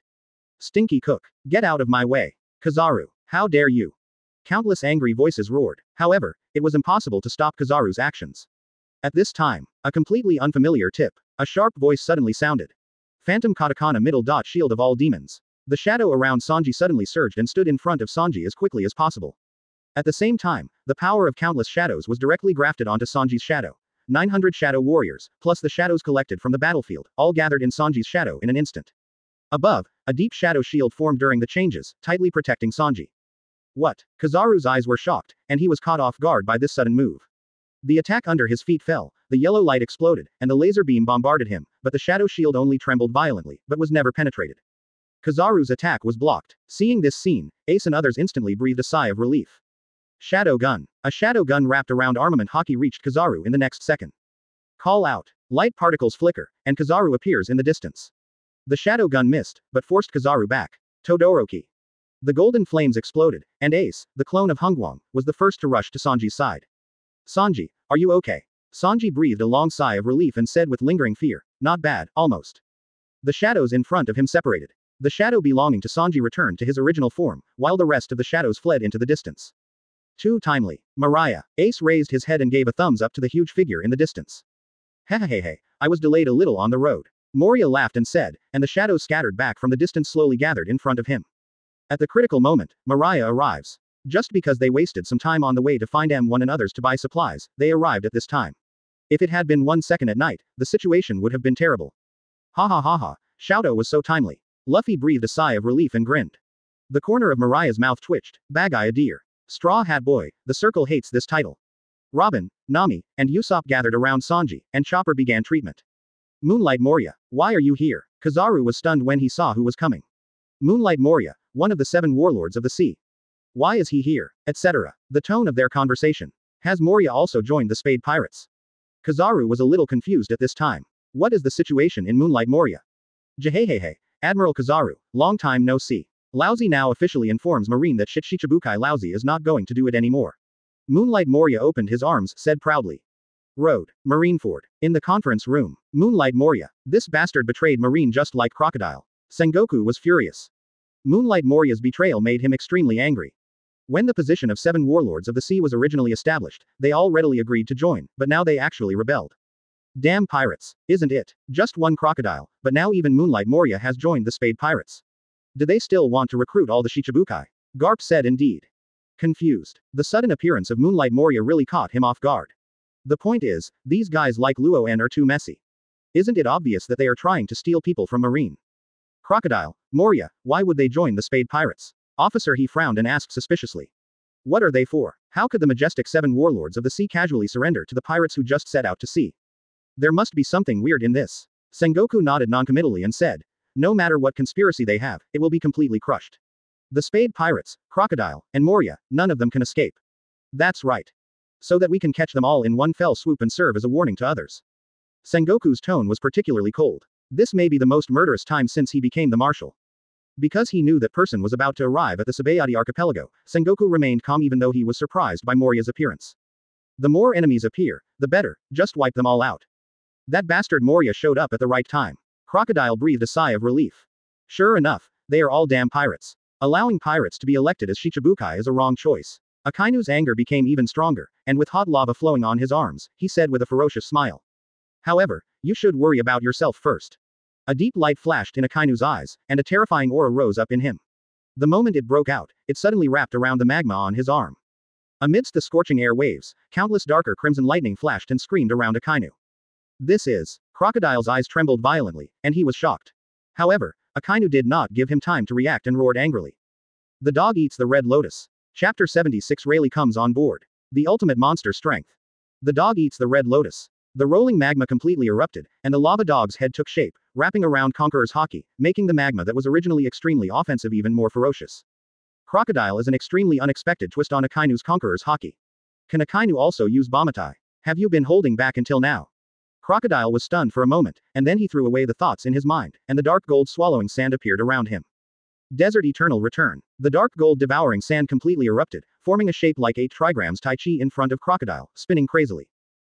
Stinky cook. Get out of my way. Kizaru, how dare you? Countless angry voices roared. However, it was impossible to stop Kizaru's actions. At this time, a completely unfamiliar tip. A sharp voice suddenly sounded. Phantom Katakana middle dot shield of all demons. The shadow around Sanji suddenly surged and stood in front of Sanji as quickly as possible. At the same time, the power of countless shadows was directly grafted onto Sanji's shadow. 900 shadow warriors, plus the shadows collected from the battlefield, all gathered in Sanji's shadow in an instant. Above, a deep shadow shield formed during the changes, tightly protecting Sanji. What? Kizaru's eyes were shocked, and he was caught off guard by this sudden move. The attack under his feet fell, the yellow light exploded, and the laser beam bombarded him, but the shadow shield only trembled violently, but was never penetrated. Kizaru's attack was blocked. Seeing this scene, Ace and others instantly breathed a sigh of relief. Shadow gun. A shadow gun wrapped around armament haki reached Kizaru in the next second. Call out. Light particles flicker, and Kizaru appears in the distance. The shadow gun missed, but forced Kizaru back. Todoroki. The golden flames exploded, and Ace, the clone of Hungwang, was the first to rush to Sanji's side. Sanji, are you okay? Sanji breathed a long sigh of relief and said with lingering fear, not bad, almost. The shadows in front of him separated. The shadow belonging to Sanji returned to his original form, while the rest of the shadows fled into the distance. Too timely. Mariah. Ace raised his head and gave a thumbs up to the huge figure in the distance. Hehehehe, I was delayed a little on the road. Moria laughed and said, and the shadows scattered back from the distance slowly gathered in front of him. At the critical moment, Mariah arrives. Just because they wasted some time on the way to find M1 and others to buy supplies, they arrived at this time. If it had been 1 second at night, the situation would have been terrible. Ha ha ha ha, Shouto was so timely. Luffy breathed a sigh of relief and grinned. The corner of Mariah's mouth twitched. Bag-eye a deer. Straw Hat Boy, the circle hates this title. Robin, Nami, and Usopp gathered around Sanji, and Chopper began treatment. Moonlight Moria, why are you here? Kizaru was stunned when he saw who was coming. Moonlight Moria, one of the 7 warlords of the sea. Why is he here? Etc. The tone of their conversation. Has Moria also joined the Spade Pirates? Kizaru was a little confused at this time. What is the situation in Moonlight Moria? Jehehehe, Admiral Kizaru, long time no see. Laozi now officially informs Marine that Shichibukai Laozi is not going to do it anymore. Moonlight Moria opened his arms, said proudly. Road, Marineford. In the conference room. Moonlight Moria, this bastard betrayed Marine just like Crocodile. Sengoku was furious. Moonlight Moria's betrayal made him extremely angry. When the position of 7 warlords of the sea was originally established, they all readily agreed to join, but now they actually rebelled. Damn pirates, isn't it? Just one Crocodile, but now even Moonlight Moria has joined the Spade Pirates. Do they still want to recruit all the Shichibukai? Garp said indeed. Confused. The sudden appearance of Moonlight Moria really caught him off guard. The point is, these guys like Luo En are too messy. Isn't it obvious that they are trying to steal people from Marine? Crocodile, Moria, why would they join the Spade Pirates? Officer, he frowned and asked suspiciously. What are they for? How could the majestic 7 warlords of the sea casually surrender to the pirates who just set out to sea? There must be something weird in this. Sengoku nodded noncommittally and said, no matter what conspiracy they have, it will be completely crushed. The Spade Pirates, Crocodile, and Moria, none of them can escape. That's right. So that we can catch them all in one fell swoop and serve as a warning to others. Sengoku's tone was particularly cold. This may be the most murderous time since he became the marshal. Because he knew that person was about to arrive at the Sabayati archipelago, Sengoku remained calm even though he was surprised by Moria's appearance. The more enemies appear, the better, just wipe them all out. That bastard Moria showed up at the right time. Crocodile breathed a sigh of relief. Sure enough, they are all damn pirates. Allowing pirates to be elected as Shichibukai is a wrong choice. Akainu's anger became even stronger, and with hot lava flowing on his arms, he said with a ferocious smile. However, you should worry about yourself first. A deep light flashed in Akainu's eyes, and a terrifying aura rose up in him. The moment it broke out, it suddenly wrapped around the magma on his arm. Amidst the scorching air waves, countless darker crimson lightning flashed and screamed around Akainu. This is. Crocodile's eyes trembled violently, and he was shocked. However, Akainu did not give him time to react and roared angrily. The dog eats the red lotus. Chapter 76 Rayleigh comes on board. The ultimate monster strength. The dog eats the red lotus. The rolling magma completely erupted, and the lava dog's head took shape, wrapping around Conqueror's Haki, making the magma that was originally extremely offensive even more ferocious. Crocodile is an extremely unexpected twist on Akainu's Conqueror's Haki. Can Akainu also use Bamatai? Have you been holding back until now? Crocodile was stunned for a moment, and then he threw away the thoughts in his mind, and the dark gold swallowing sand appeared around him. Desert Eternal Return. The dark gold devouring sand completely erupted, forming a shape like 8 trigrams Tai Chi in front of Crocodile, spinning crazily.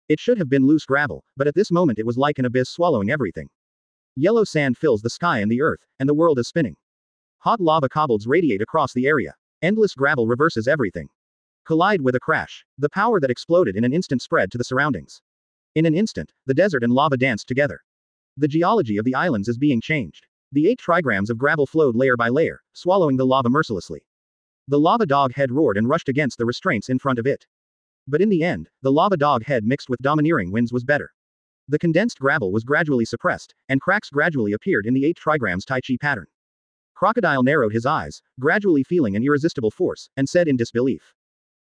It should have been loose gravel, but at this moment it was like an abyss swallowing everything. Yellow sand fills the sky and the earth, and the world is spinning. Hot lava cobbles radiate across the area. Endless gravel reverses everything. Collide with a crash. The power that exploded in an instant spread to the surroundings. In an instant, the desert and lava danced together. The geology of the islands is being changed. The 8 trigrams of gravel flowed layer by layer, swallowing the lava mercilessly. The lava dog head roared and rushed against the restraints in front of it. But in the end, the lava dog head mixed with domineering winds was better. The condensed gravel was gradually suppressed, and cracks gradually appeared in the 8 trigrams Tai Chi pattern. Crocodile narrowed his eyes, gradually feeling an irresistible force, and said in disbelief.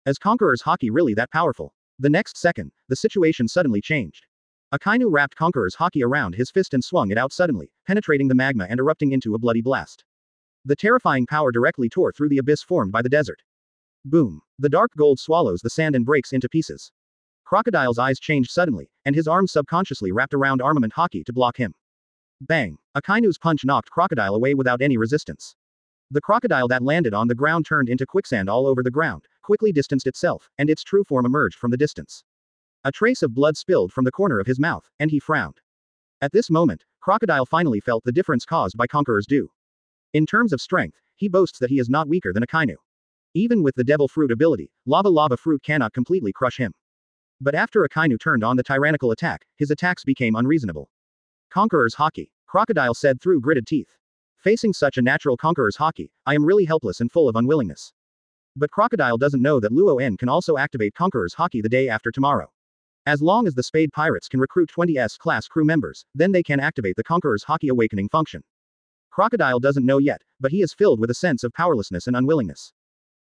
Is Conqueror's Haki really that powerful? The next second, the situation suddenly changed. Akainu wrapped Conqueror's Haki around his fist and swung it out suddenly, penetrating the magma and erupting into a bloody blast. The terrifying power directly tore through the abyss formed by the desert. Boom. The dark gold swallows the sand and breaks into pieces. Crocodile's eyes changed suddenly, and his arms subconsciously wrapped around armament Haki to block him. Bang. Akainu's punch knocked Crocodile away without any resistance. The crocodile that landed on the ground turned into quicksand all over the ground, quickly distanced itself, and its true form emerged from the distance. A trace of blood spilled from the corner of his mouth, and he frowned. At this moment, Crocodile finally felt the difference caused by Conqueror's dew. In terms of strength, he boasts that he is not weaker than Akainu. Even with the Devil Fruit ability, Lava Fruit cannot completely crush him. But after Akainu turned on the tyrannical attack, his attacks became unreasonable. Conqueror's Haki. Crocodile said through gritted teeth. Facing such a natural conqueror's haki, I am really helpless and full of unwillingness. But Crocodile doesn't know that Luo En can also activate conqueror's haki the day after tomorrow. As long as the Spade Pirates can recruit 20 S-class crew members, then they can activate the conqueror's haki awakening function. Crocodile doesn't know yet, but he is filled with a sense of powerlessness and unwillingness.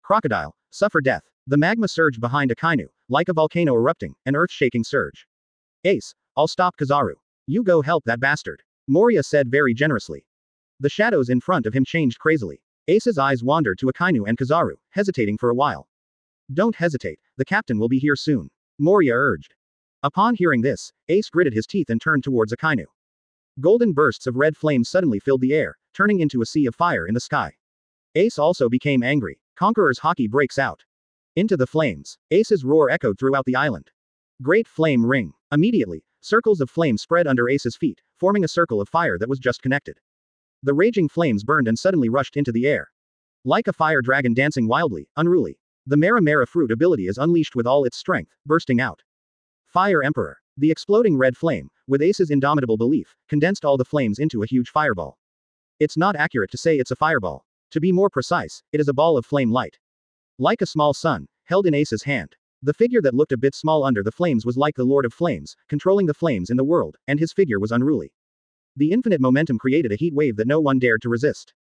Crocodile, suffer death. The magma surged behind Akainu, like a volcano erupting, an earth-shaking surge. Ace, I'll stop Kizaru. You go help that bastard. Moria said very generously. The shadows in front of him changed crazily. Ace's eyes wandered to Akainu and Kizaru, hesitating for a while. Don't hesitate, the captain will be here soon. Moria urged. Upon hearing this, Ace gritted his teeth and turned towards Akainu. Golden bursts of red flames suddenly filled the air, turning into a sea of fire in the sky. Ace also became angry. Conqueror's haki breaks out. Into the flames. Ace's roar echoed throughout the island. Great flame ring. Immediately, circles of flame spread under Ace's feet, forming a circle of fire that was just connected. The raging flames burned and suddenly rushed into the air. Like a fire dragon dancing wildly, unruly. The Mera Mera fruit ability is unleashed with all its strength, bursting out. Fire Emperor. The exploding red flame, with Ace's indomitable belief, condensed all the flames into a huge fireball. It's not accurate to say it's a fireball. To be more precise, it is a ball of flame light. Like a small sun, held in Ace's hand. The figure that looked a bit small under the flames was like the Lord of Flames, controlling the flames in the world, and his figure was unruly. The infinite momentum created a heat wave that no one dared to resist.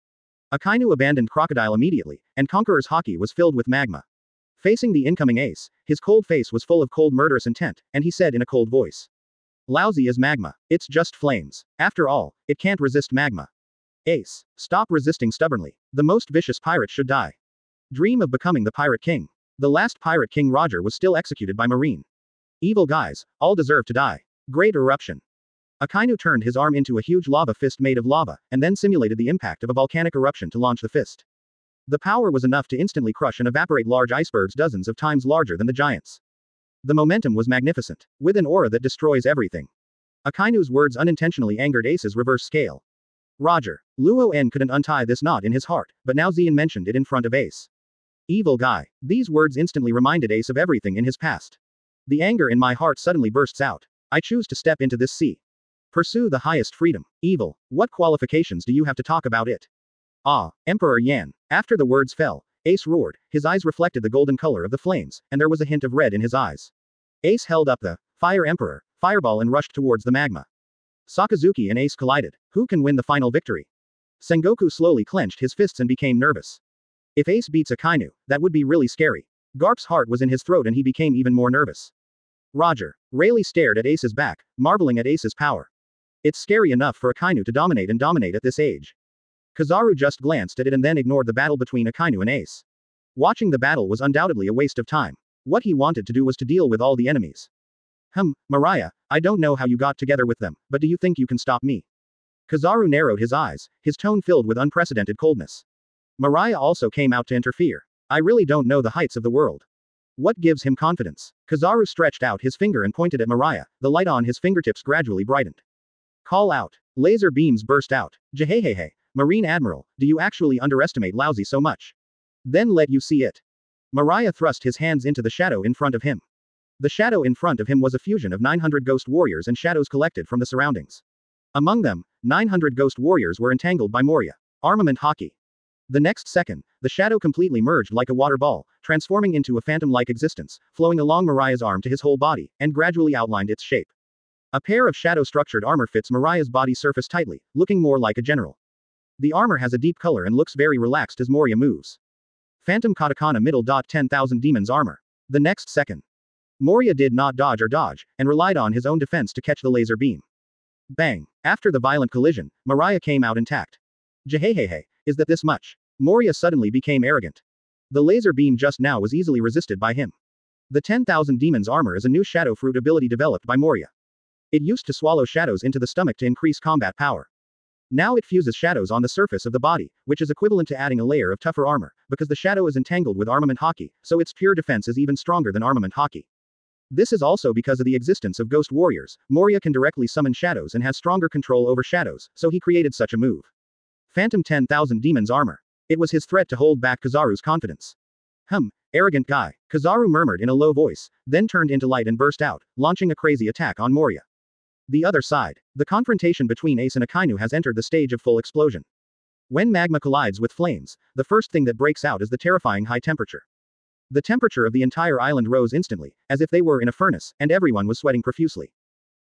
Akainu abandoned Crocodile immediately, and Conqueror's haki was filled with magma. Facing the incoming Ace, his cold face was full of cold murderous intent, and he said in a cold voice. Lousy as magma. It's just flames. After all, it can't resist magma. Ace, stop resisting stubbornly. The most vicious pirate should die. Dream of becoming the Pirate King. The last Pirate King Roger was still executed by Marine. Evil guys, all deserve to die. Great eruption. Akainu turned his arm into a huge lava fist made of lava, and then simulated the impact of a volcanic eruption to launch the fist. The power was enough to instantly crush and evaporate large icebergs dozens of times larger than the giants. The momentum was magnificent, with an aura that destroys everything. Akainu's words unintentionally angered Ace's reverse scale. Roger. Luo En couldn't untie this knot in his heart, but now Xian mentioned it in front of Ace. Evil guy. These words instantly reminded Ace of everything in his past. The anger in my heart suddenly bursts out. I choose to step into this sea. Pursue the highest freedom. Evil. What qualifications do you have to talk about it? Ah, Emperor Yan. After the words fell, Ace roared, his eyes reflected the golden color of the flames, and there was a hint of red in his eyes. Ace held up the Fire Emperor fireball and rushed towards the magma. Sakazuki and Ace collided. Who can win the final victory? Sengoku slowly clenched his fists and became nervous. If Ace beats Akainu, that would be really scary. Garp's heart was in his throat and he became even more nervous. Roger. Rayleigh stared at Ace's back, marveling at Ace's power. It's scary enough for Akainu to dominate at this age. Kizaru just glanced at it and then ignored the battle between Akainu and Ace. Watching the battle was undoubtedly a waste of time. What he wanted to do was to deal with all the enemies. Mariah, I don't know how you got together with them, but do you think you can stop me? Kizaru narrowed his eyes, his tone filled with unprecedented coldness. Mariah also came out to interfere. I really don't know the heights of the world. What gives him confidence? Kizaru stretched out his finger and pointed at Mariah, the light on his fingertips gradually brightened. Call out. Laser beams burst out. Jehehehe. Marine Admiral, do you actually underestimate Lousy so much? Then let you see it. Mariah thrust his hands into the shadow in front of him. The shadow in front of him was a fusion of 900 ghost warriors and shadows collected from the surroundings. Among them, 900 ghost warriors were entangled by Moria. Armament haki. The next second, the shadow completely merged like a water ball, transforming into a phantom-like existence, flowing along Mariah's arm to his whole body, and gradually outlined its shape. A pair of shadow-structured armor fits Mariah's body surface tightly, looking more like a general. The armor has a deep color and looks very relaxed as Moria moves. Phantom Katakana middle. 10,000 demons armor. The next second, Moria did not dodge or dodge, and relied on his own defense to catch the laser beam. Bang! After the violent collision, Mariah came out intact. Jehehehe, is that this much? Moria suddenly became arrogant. The laser beam just now was easily resisted by him. The 10,000 demons armor is a new shadow fruit ability developed by Moria. It used to swallow shadows into the stomach to increase combat power. Now it fuses shadows on the surface of the body, which is equivalent to adding a layer of tougher armor, because the shadow is entangled with armament haki, so its pure defense is even stronger than armament haki. This is also because of the existence of ghost warriors. Moria can directly summon shadows and has stronger control over shadows, so he created such a move. Phantom 10,000 demons armor. It was his threat to hold back Kizaru's confidence. Arrogant guy, Kizaru murmured in a low voice, then turned into light and burst out, launching a crazy attack on Moria. The other side. The confrontation between Ace and Akainu has entered the stage of full explosion. When magma collides with flames, the first thing that breaks out is the terrifying high temperature. The temperature of the entire island rose instantly, as if they were in a furnace, and everyone was sweating profusely.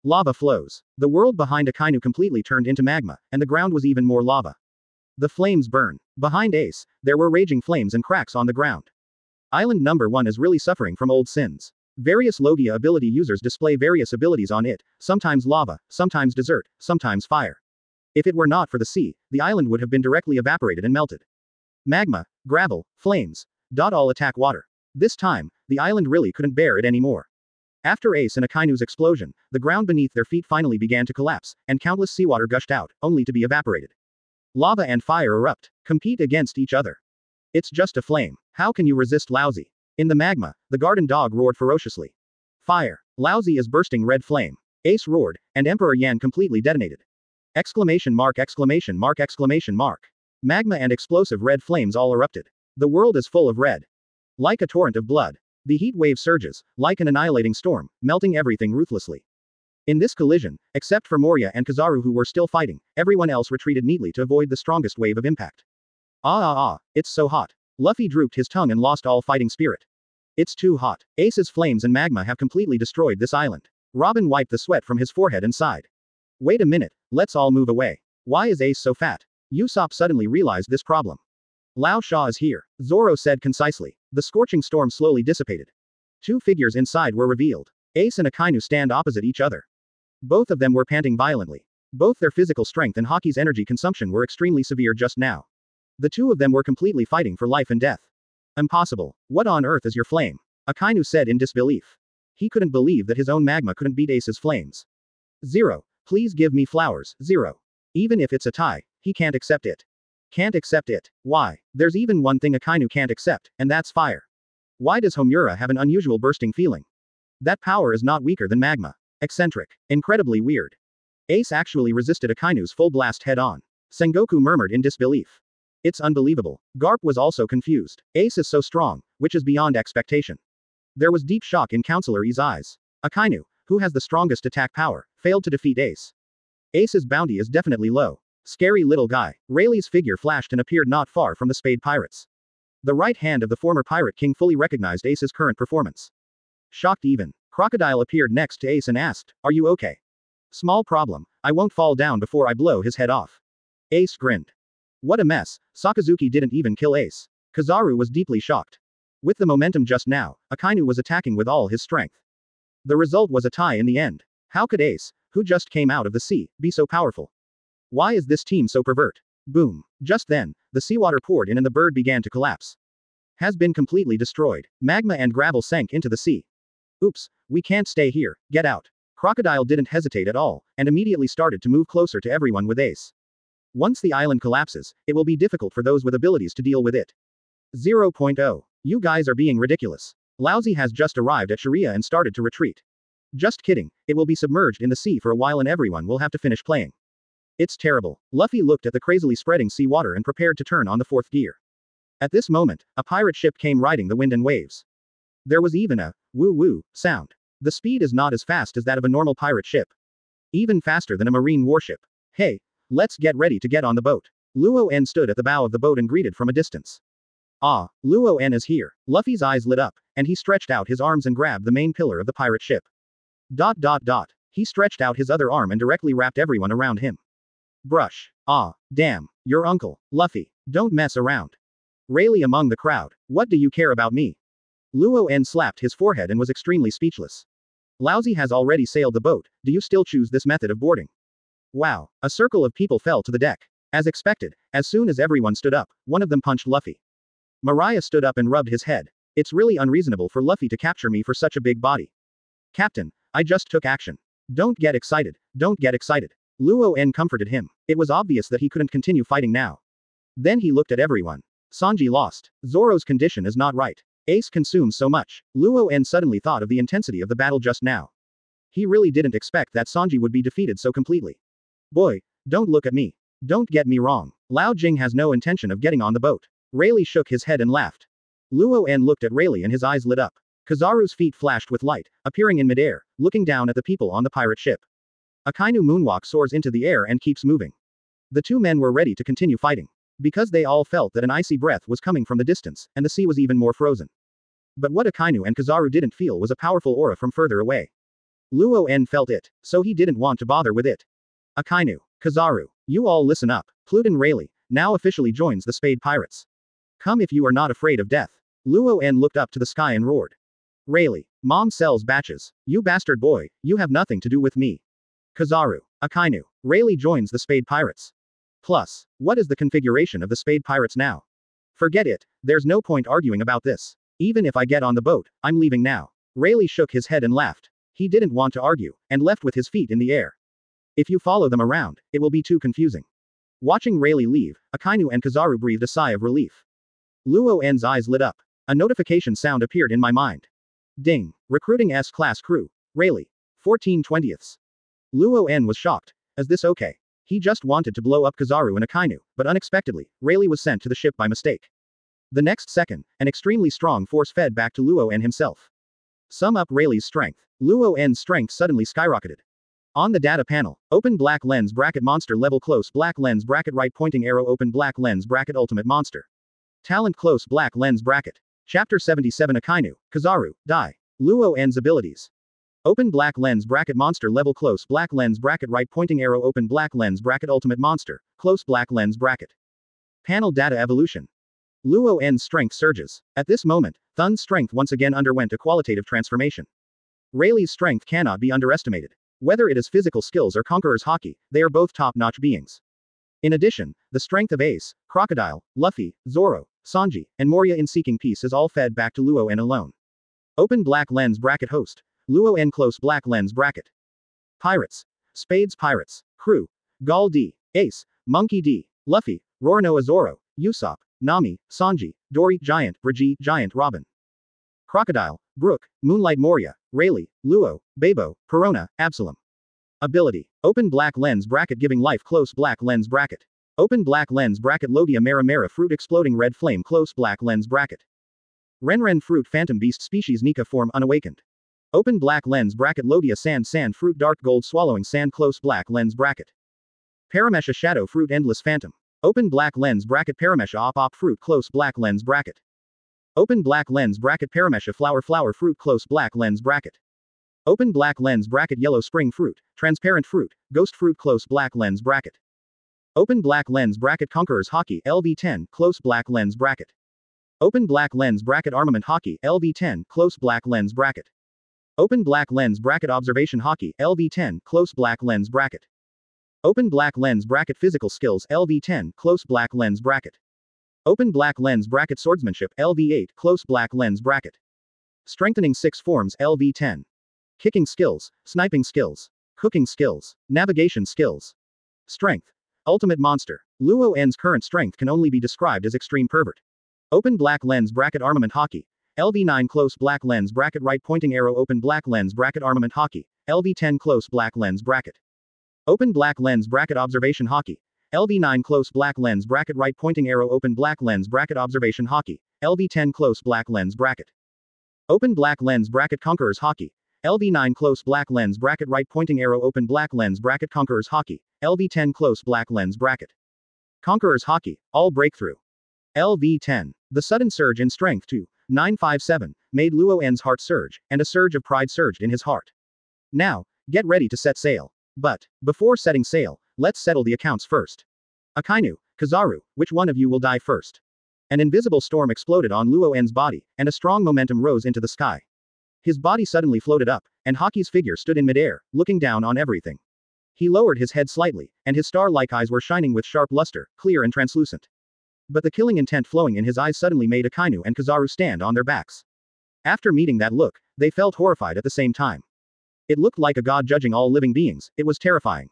Lava flows. The world behind Akainu completely turned into magma, and the ground was even more lava. The flames burn. Behind Ace, there were raging flames and cracks on the ground. Island number 1 is really suffering from old sins. Various Logia ability users display various abilities on it, sometimes lava, sometimes desert, sometimes fire. If it were not for the sea, the island would have been directly evaporated and melted. Magma, gravel, flames, all attack water. This time, the island really couldn't bear it anymore. After Ace and Akainu's explosion, the ground beneath their feet finally began to collapse, and countless seawater gushed out, only to be evaporated. Lava and fire erupt, compete against each other. It's just a flame. How can you resist Lousy? In the magma, the garden dog roared ferociously. Fire. Lousy is bursting red flame. Ace roared, and Emperor Yan completely detonated. Exclamation mark exclamation mark exclamation mark. Magma and explosive red flames all erupted. The world is full of red. Like a torrent of blood. The heat wave surges, like an annihilating storm, melting everything ruthlessly. In this collision, except for Moria and Kizaru who were still fighting, everyone else retreated neatly to avoid the strongest wave of impact. It's so hot. Luffy drooped his tongue and lost all fighting spirit. It's too hot. Ace's flames and magma have completely destroyed this island. Robin wiped the sweat from his forehead and sighed. Wait a minute, let's all move away. Why is Ace so fat? Usopp suddenly realized this problem. Lao Sha is here, Zoro said concisely. The scorching storm slowly dissipated. Two figures inside were revealed. Ace and Akainu stand opposite each other. Both of them were panting violently. Both their physical strength and Haki's energy consumption were extremely severe just now. The two of them were completely fighting for life and death. Impossible. What on earth is your flame? Akainu said in disbelief. He couldn't believe that his own magma couldn't beat Ace's flames. Zero. Please give me flowers, Zero. Even if it's a tie, he can't accept it. Can't accept it. Why? There's even one thing Akainu can't accept, and that's fire. Why does Homura have an unusual bursting feeling? That power is not weaker than magma. Eccentric. Incredibly weird. Ace actually resisted Akainu's full blast head-on. Sengoku murmured in disbelief. It's unbelievable. Garp was also confused. Ace is so strong, which is beyond expectation. There was deep shock in Counselor E's eyes. Akainu, who has the strongest attack power, failed to defeat Ace. Ace's bounty is definitely low. Scary little guy. Rayleigh's figure flashed and appeared not far from the Spade Pirates. The right hand of the former Pirate King fully recognized Ace's current performance. Shocked even, Crocodile appeared next to Ace and asked, "Are you okay?" "Small problem. I won't fall down before I blow his head off." Ace grinned. What a mess. Sakazuki didn't even kill Ace. Kizaru was deeply shocked. With the momentum just now, Akainu was attacking with all his strength. The result was a tie in the end. How could Ace, who just came out of the sea, be so powerful? Why is this team so pervert? Boom. Just then, the seawater poured in and the bird began to collapse. Has been completely destroyed. Magma and gravel sank into the sea. Oops, we can't stay here, get out. Crocodile didn't hesitate at all, and immediately started to move closer to everyone with Ace. Once the island collapses, it will be difficult for those with abilities to deal with it. 0.0. You guys are being ridiculous. Lousy has just arrived at Sharia and started to retreat. Just kidding, it will be submerged in the sea for a while and everyone will have to finish playing. It's terrible. Luffy looked at the crazily spreading sea water and prepared to turn on the fourth gear. At this moment, a pirate ship came riding the wind and waves. There was even a woo-woo sound. The speed is not as fast as that of a normal pirate ship. Even faster than a marine warship. Hey, let's get ready to get on the boat. Luo En stood at the bow of the boat and greeted from a distance. Ah, Luo En is here. Luffy's eyes lit up, and he stretched out his arms and grabbed the main pillar of the pirate ship. He stretched out his other arm and directly wrapped everyone around him. Brush. Ah, damn, your uncle, Luffy, don't mess around. Rayleigh among the crowd, what do you care about me? Luo En slapped his forehead and was extremely speechless. Lousy has already sailed the boat, do you still choose this method of boarding? Wow, a circle of people fell to the deck. As expected, as soon as everyone stood up, one of them punched Luffy. Mariah stood up and rubbed his head. It's really unreasonable for Luffy to capture me for such a big body. Captain, I just took action. Don't get excited, don't get excited. Luo En comforted him. It was obvious that he couldn't continue fighting now. Then he looked at everyone. Sanji lost. Zoro's condition is not right. Ace consumes so much. Luo En suddenly thought of the intensity of the battle just now. He really didn't expect that Sanji would be defeated so completely. Boy, don't look at me. Don't get me wrong. Lao Jing has no intention of getting on the boat. Rayleigh shook his head and laughed. Luo En looked at Rayleigh and his eyes lit up. Kizaru's feet flashed with light, appearing in midair, looking down at the people on the pirate ship. Akainu moonwalk soars into the air and keeps moving. The two men were ready to continue fighting. Because they all felt that an icy breath was coming from the distance, and the sea was even more frozen. But what Akainu and Kizaru didn't feel was a powerful aura from further away. Luo En felt it, so he didn't want to bother with it. Akainu, Kizaru, you all listen up. Pluton Rayleigh now officially joins the Spade Pirates. Come if you are not afraid of death. Luo En looked up to the sky and roared. Rayleigh, Mom sells batches. You bastard boy, you have nothing to do with me. Kizaru, Akainu, Rayleigh joins the Spade Pirates. Plus, what is the configuration of the Spade Pirates now? Forget it, there's no point arguing about this. Even if I get on the boat, I'm leaving now. Rayleigh shook his head and laughed. He didn't want to argue, and left with his feet in the air. If you follow them around, it will be too confusing. Watching Rayleigh leave, Akainu and Kizaru breathed a sigh of relief. Luo En's eyes lit up. A notification sound appeared in my mind. Ding. Recruiting S-class crew. Rayleigh. 14/20. Luo En was shocked. Is this okay? He just wanted to blow up Kizaru and Akainu, but unexpectedly, Rayleigh was sent to the ship by mistake. The next second, an extremely strong force fed back to Luo En himself. Sum up Rayleigh's strength. Luo En's strength suddenly skyrocketed. On the data panel, open black lens bracket monster level close black lens bracket right pointing arrow open black lens bracket ultimate monster. Talent close black lens bracket. Chapter 77 Akainu, Kizaru, die. Luo En's abilities. Open black lens bracket monster level close black lens bracket right pointing arrow open black lens bracket ultimate monster, close black lens bracket. Panel data evolution. Luo En's strength surges. At this moment, Thun's strength once again underwent a qualitative transformation. Rayleigh's strength cannot be underestimated. Whether it is physical skills or Conqueror's Haki, they are both top-notch beings. In addition, the strength of Ace, Crocodile, Luffy, Zoro, Sanji, and Moria in Seeking Peace is all fed back to Luo En alone. Open black lens bracket host. Luo En close black lens bracket. Pirates. Spades Pirates. Crew. Gal D. Ace. Monkey D. Luffy. Roronoa Zoro. Usopp. Nami. Sanji. Dory Giant. Brigitte Giant Robin. Crocodile. Brook. Moonlight Moria. Rayleigh. Luo. Babo. Perona. Absalom. Ability. Open black lens bracket giving life close black lens bracket. Open black lens bracket Logia Mera Mera fruit exploding red flame close black lens bracket. Ren fruit phantom beast species Nika form unawakened. Open black lens bracket Logia sand fruit dark gold swallowing sand close black lens bracket. Paramesha shadow fruit endless phantom. Open black lens bracket Paramesha op fruit close black lens bracket. Open black lens bracket Paramesha flower fruit close black lens bracket. Open black lens bracket yellow spring fruit, transparent fruit, ghost fruit close black lens bracket. Open black lens bracket Conqueror's Haki LV10 close black lens bracket. Open black lens bracket Armament Haki LV10 close black lens bracket. Open black lens bracket Observation Haki LV10 close black lens bracket. Open black lens bracket Physical Skills LV10 close black lens bracket. Open black lens bracket Swordsmanship LV8 close black lens bracket. Strengthening 6 forms LV10. Kicking skills, sniping skills, cooking skills, navigation skills. Strength. Ultimate monster. Luo En's current strength can only be described as extreme pervert. Open black lens bracket Armament Haki. LV9 close black lens bracket right pointing arrow open black lens bracket Armament Haki. LV10 close black lens bracket. Open black lens bracket Observation Haki. LV9 close black lens bracket right pointing arrow open black lens bracket Observation Haki. LV10 close black lens bracket. Open black lens bracket Conqueror's Haki. LV9 close black lens bracket right pointing arrow open black lens bracket Conqueror's Haki. LV10 close black lens bracket. Conqueror's Haki, all breakthrough. LV10. The sudden surge in strength to 957 made Luo En's heart surge, and a surge of pride surged in his heart. Now, get ready to set sail. But, before setting sail, let's settle the accounts first. Akainu, Kizaru, which one of you will die first? An invisible storm exploded on Luo En's body, and a strong momentum rose into the sky. His body suddenly floated up, and Haki's figure stood in midair, looking down on everything. He lowered his head slightly, and his star-like eyes were shining with sharp luster, clear and translucent. But the killing intent flowing in his eyes suddenly made Akainu and Kizaru stand on their backs. After meeting that look, they felt horrified at the same time. It looked like a god judging all living beings, it was terrifying.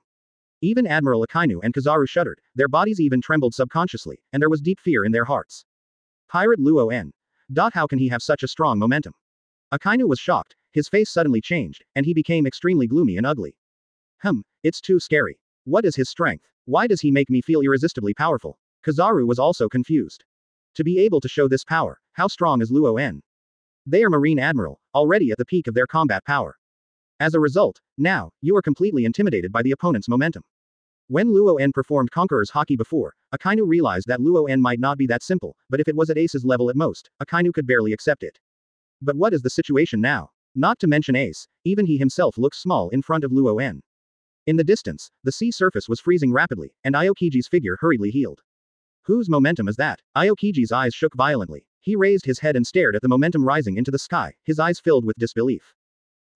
Even Admiral Akainu and Kizaru shuddered, their bodies even trembled subconsciously, and there was deep fear in their hearts. Pirate Luo En. How can he have such a strong momentum? Akainu was shocked, his face suddenly changed, and he became extremely gloomy and ugly. It's too scary. What is his strength? Why does he make me feel irresistibly powerful? Kizaru was also confused. To be able to show this power, how strong is Luo En? They are Marine Admiral, already at the peak of their combat power. As a result, now, you are completely intimidated by the opponent's momentum. When Luo En performed Conqueror's Haki before, Akainu realized that Luo En might not be that simple, but if it was at Ace's level at most, Akainu could barely accept it. But what is the situation now? Not to mention Ace, even he himself looks small in front of Luo En. In the distance, the sea surface was freezing rapidly, and Aokiji's figure hurriedly healed. Whose momentum is that? Aokiji's eyes shook violently. He raised his head and stared at the momentum rising into the sky, his eyes filled with disbelief.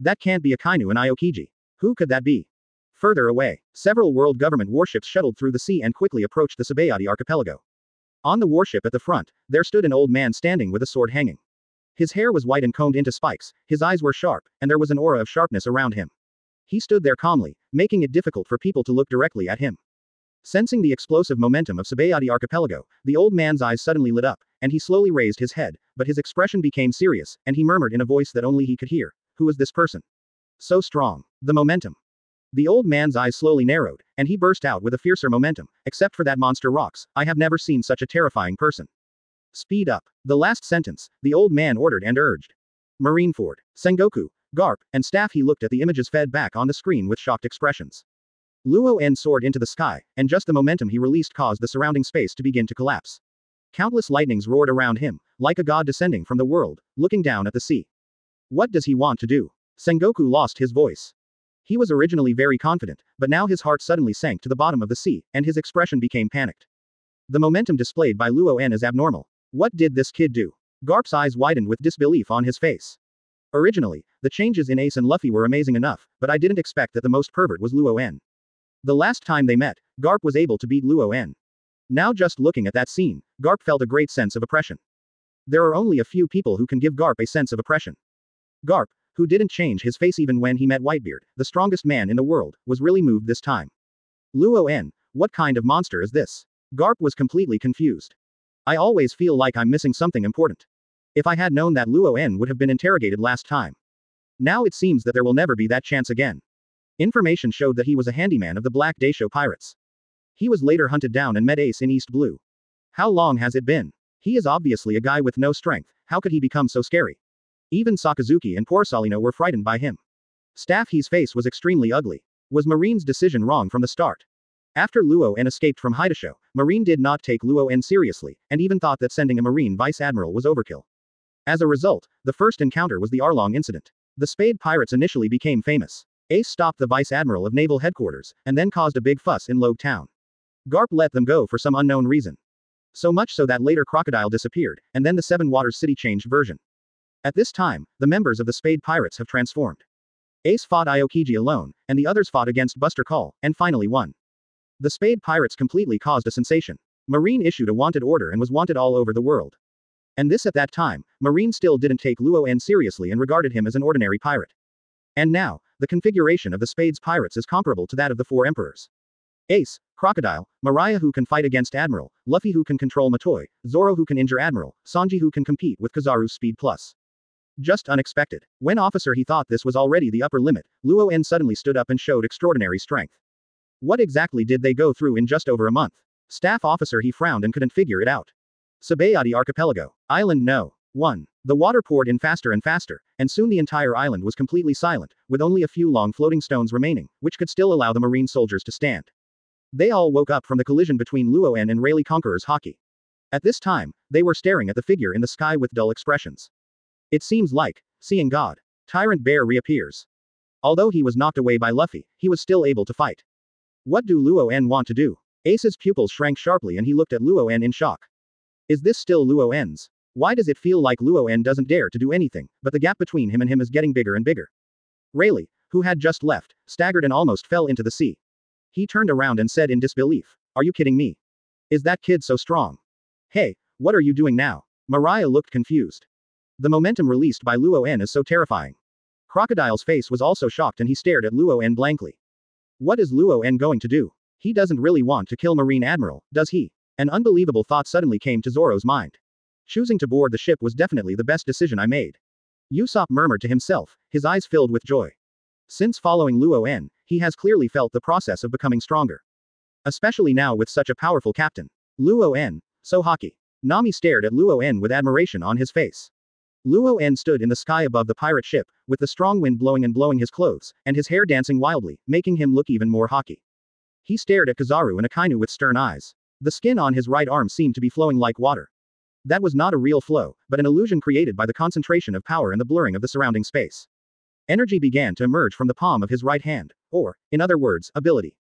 That can't be Akainu and Aokiji. Who could that be? Further away, several world government warships shuttled through the sea and quickly approached the Sabayati archipelago. On the warship at the front, there stood an old man standing with a sword hanging. His hair was white and combed into spikes, his eyes were sharp, and there was an aura of sharpness around him. He stood there calmly, making it difficult for people to look directly at him. Sensing the explosive momentum of Sabayati archipelago, the old man's eyes suddenly lit up, and he slowly raised his head, but his expression became serious, and he murmured in a voice that only he could hear, "Who is this person? So strong. The momentum." The old man's eyes slowly narrowed, and he burst out with a fiercer momentum. "Except for that monster rocks, I have never seen such a terrifying person. Speed up." The last sentence, the old man ordered and urged. Marineford, Sengoku, Garp, and staff. He looked at the images fed back on the screen with shocked expressions. Luo En soared into the sky, and just the momentum he released caused the surrounding space to begin to collapse. Countless lightnings roared around him, like a god descending from the world, looking down at the sea. What does he want to do? Sengoku lost his voice. He was originally very confident, but now his heart suddenly sank to the bottom of the sea, and his expression became panicked. The momentum displayed by Luo En is abnormal. What did this kid do? Garp's eyes widened with disbelief on his face. Originally, the changes in Ace and Luffy were amazing enough, but I didn't expect that the most pervert was Luo En. The last time they met, Garp was able to beat Luo En. Now just looking at that scene, Garp felt a great sense of oppression. There are only a few people who can give Garp a sense of oppression. Garp, who didn't change his face even when he met Whitebeard, the strongest man in the world, was really moved this time. Luo En, what kind of monster is this? Garp was completely confused. I always feel like I'm missing something important. If I had known that Luo En would have been interrogated last time. Now it seems that there will never be that chance again. Information showed that he was a handyman of the Black Daisho pirates. He was later hunted down and met Ace in East Blue. How long has it been? He is obviously a guy with no strength, how could he become so scary? Even Sakazuki and Porcelino were frightened by him. Staff He's face was extremely ugly. Was Marine's decision wrong from the start? After Luo En escaped from Haidasho, Marine did not take Luo En seriously, and even thought that sending a Marine Vice Admiral was overkill. As a result, the first encounter was the Arlong incident. The Spade Pirates initially became famous. Ace stopped the Vice Admiral of Naval Headquarters, and then caused a big fuss in Logue Town. Garp let them go for some unknown reason. So much so that later Crocodile disappeared, and then the Seven Waters City changed version. At this time, the members of the Spade Pirates have transformed. Ace fought Aokiji alone, and the others fought against Buster Call, and finally won. The Spade Pirates completely caused a sensation. Marine issued a wanted order and was wanted all over the world. And this at that time, Marine still didn't take Luo En seriously and regarded him as an ordinary pirate. And now, the configuration of the Spades Pirates is comparable to that of the Four Emperors. Ace, Crocodile, Mariah who can fight against Admiral, Luffy who can control Matoi, Zoro who can injure Admiral, Sanji who can compete with Kizaru's speed plus. Just unexpected. When Officer he thought this was already the upper limit, Luo En suddenly stood up and showed extraordinary strength. What exactly did they go through in just over a month? Staff Officer he frowned and couldn't figure it out. Sabayati Archipelago. Island No. 1. The water poured in faster and faster, and soon the entire island was completely silent, with only a few long floating stones remaining, which could still allow the marine soldiers to stand. They all woke up from the collision between Luo En and Rayleigh Conqueror's Haki. At this time, they were staring at the figure in the sky with dull expressions. It seems like, seeing God. Tyrant Bear reappears. Although he was knocked away by Luffy, he was still able to fight. What do Luo En want to do? Ace's pupils shrank sharply and he looked at Luo En in shock. Is this still Luo En's? Why does it feel like Luo En doesn't dare to do anything, but the gap between him and him is getting bigger and bigger? Rayleigh, who had just left, staggered and almost fell into the sea. He turned around and said in disbelief, "Are you kidding me? Is that kid so strong? Hey, what are you doing now?" Mariah looked confused. The momentum released by Luo En is so terrifying. Crocodile's face was also shocked and he stared at Luo En blankly. What is Luo En going to do? He doesn't really want to kill Marine Admiral, does he? An unbelievable thought suddenly came to Zoro's mind. Choosing to board the ship was definitely the best decision I made. Usopp murmured to himself, his eyes filled with joy. Since following Luo En, he has clearly felt the process of becoming stronger. Especially now with such a powerful captain. Luo En, so haki. Nami stared at Luo En with admiration on his face. Luo En stood in the sky above the pirate ship, with the strong wind blowing his clothes, and his hair dancing wildly, making him look even more haki. He stared at Kizaru and Akainu with stern eyes. The skin on his right arm seemed to be flowing like water. That was not a real flow, but an illusion created by the concentration of power and the blurring of the surrounding space. Energy began to emerge from the palm of his right hand, or, in other words, ability.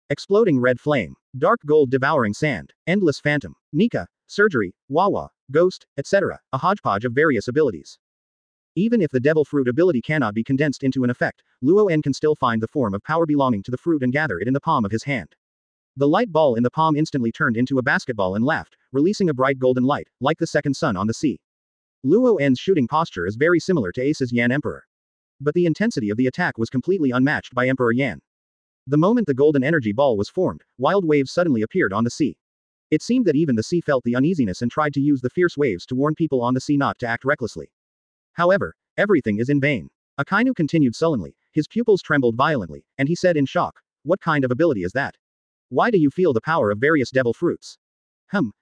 Exploding red flame, dark gold devouring sand, endless phantom, Nika, surgery, Wawa, ghost, etc., a hodgepodge of various abilities. Even if the devil fruit ability cannot be condensed into an effect, Luo En can still find the form of power belonging to the fruit and gather it in the palm of his hand. The light ball in the palm instantly turned into a basketball and laughed, releasing a bright golden light, like the second sun on the sea. Luo En's shooting posture is very similar to Ace's Yan Emperor. But the intensity of the attack was completely unmatched by Emperor Yan. The moment the golden energy ball was formed, wild waves suddenly appeared on the sea. It seemed that even the sea felt the uneasiness and tried to use the fierce waves to warn people on the sea not to act recklessly. However, everything is in vain. Akainu continued sullenly, his pupils trembled violently, and he said in shock, "What kind of ability is that? Why do you feel the power of various devil fruits?"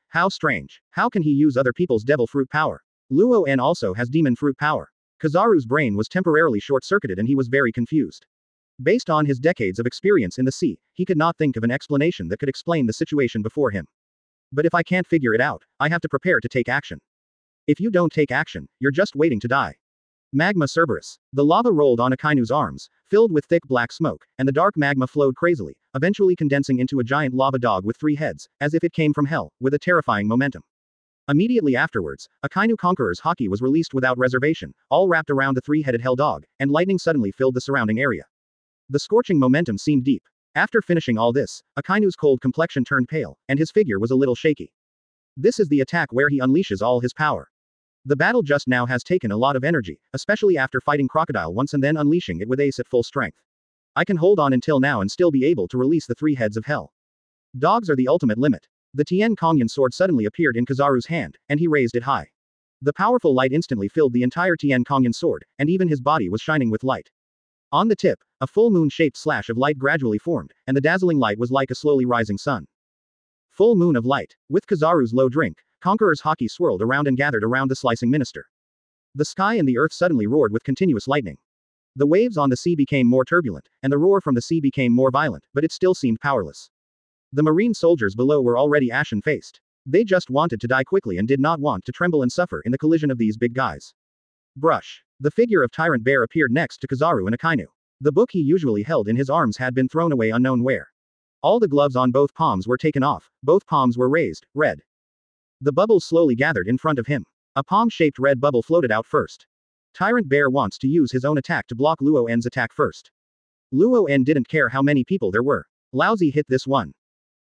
How strange. How can he use other people's devil fruit power? Luo En also has demon fruit power. Kizaru's brain was temporarily short-circuited and he was very confused. Based on his decades of experience in the sea, he could not think of an explanation that could explain the situation before him. But if I can't figure it out, I have to prepare to take action. If you don't take action, you're just waiting to die. Magma Cerberus. The lava rolled on Akainu's arms, filled with thick black smoke, and the dark magma flowed crazily, eventually condensing into a giant lava dog with 3 heads, as if it came from hell, with a terrifying momentum. Immediately afterwards, Akainu Conqueror's Haki was released without reservation, all wrapped around the 3-headed hell dog, and lightning suddenly filled the surrounding area. The scorching momentum seemed deep. After finishing all this, Akainu's cold complexion turned pale, and his figure was a little shaky. This is the attack where he unleashes all his power. The battle just now has taken a lot of energy, especially after fighting Crocodile once and then unleashing it with Ace at full strength. I can hold on until now and still be able to release the 3 heads of hell. Dogs are the ultimate limit. The Tien Kongyan sword suddenly appeared in Kizaru's hand, and he raised it high. The powerful light instantly filled the entire Tien Kongyan sword, and even his body was shining with light. On the tip, a full moon-shaped slash of light gradually formed, and the dazzling light was like a slowly rising sun. Full moon of light. With Kizaru's low drink, Conqueror's Haki swirled around and gathered around the slicing minister. The sky and the earth suddenly roared with continuous lightning. The waves on the sea became more turbulent, and the roar from the sea became more violent, but it still seemed powerless. The marine soldiers below were already ashen-faced. They just wanted to die quickly and did not want to tremble and suffer in the collision of these big guys. Brush. The figure of Tyrant Bear appeared next to Kizaru and Akainu. The book he usually held in his arms had been thrown away unknown where. All the gloves on both palms were taken off, both palms were raised, red. The bubbles slowly gathered in front of him. A palm-shaped red bubble floated out first. Tyrant Bear wants to use his own attack to block Luo En's attack first. Luo En didn't care how many people there were. Lousy hit this one.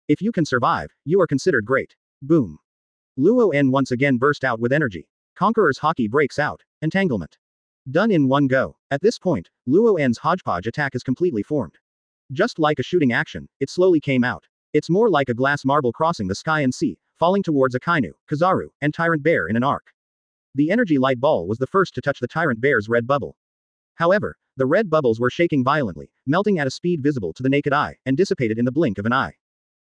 If you can survive, you are considered great. Boom. Luo En once again burst out with energy. Conqueror's Haki breaks out. Entanglement. Done in one go. At this point, Luo En's hodgepodge attack is completely formed. Just like a shooting action, it slowly came out. It's more like a glass marble crossing the sky and sea, falling towards Akainu, Kizaru, and Tyrant Bear in an arc. The energy light ball was the first to touch the Tyrant Bear's red bubble. However, the red bubbles were shaking violently, melting at a speed visible to the naked eye, and dissipated in the blink of an eye.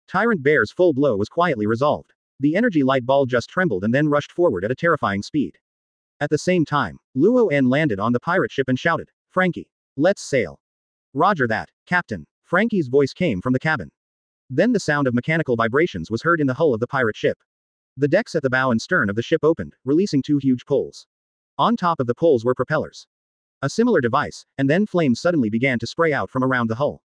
Tyrant Bear's full blow was quietly resolved. The energy light ball just trembled and then rushed forward at a terrifying speed. At the same time, Luo En landed on the pirate ship and shouted, "Frankie, let's sail." "Roger that, Captain." Frankie's voice came from the cabin. Then the sound of mechanical vibrations was heard in the hull of the pirate ship. The decks at the bow and stern of the ship opened, releasing 2 huge poles. On top of the poles were propellers. A similar device, and then flames suddenly began to spray out from around the hull.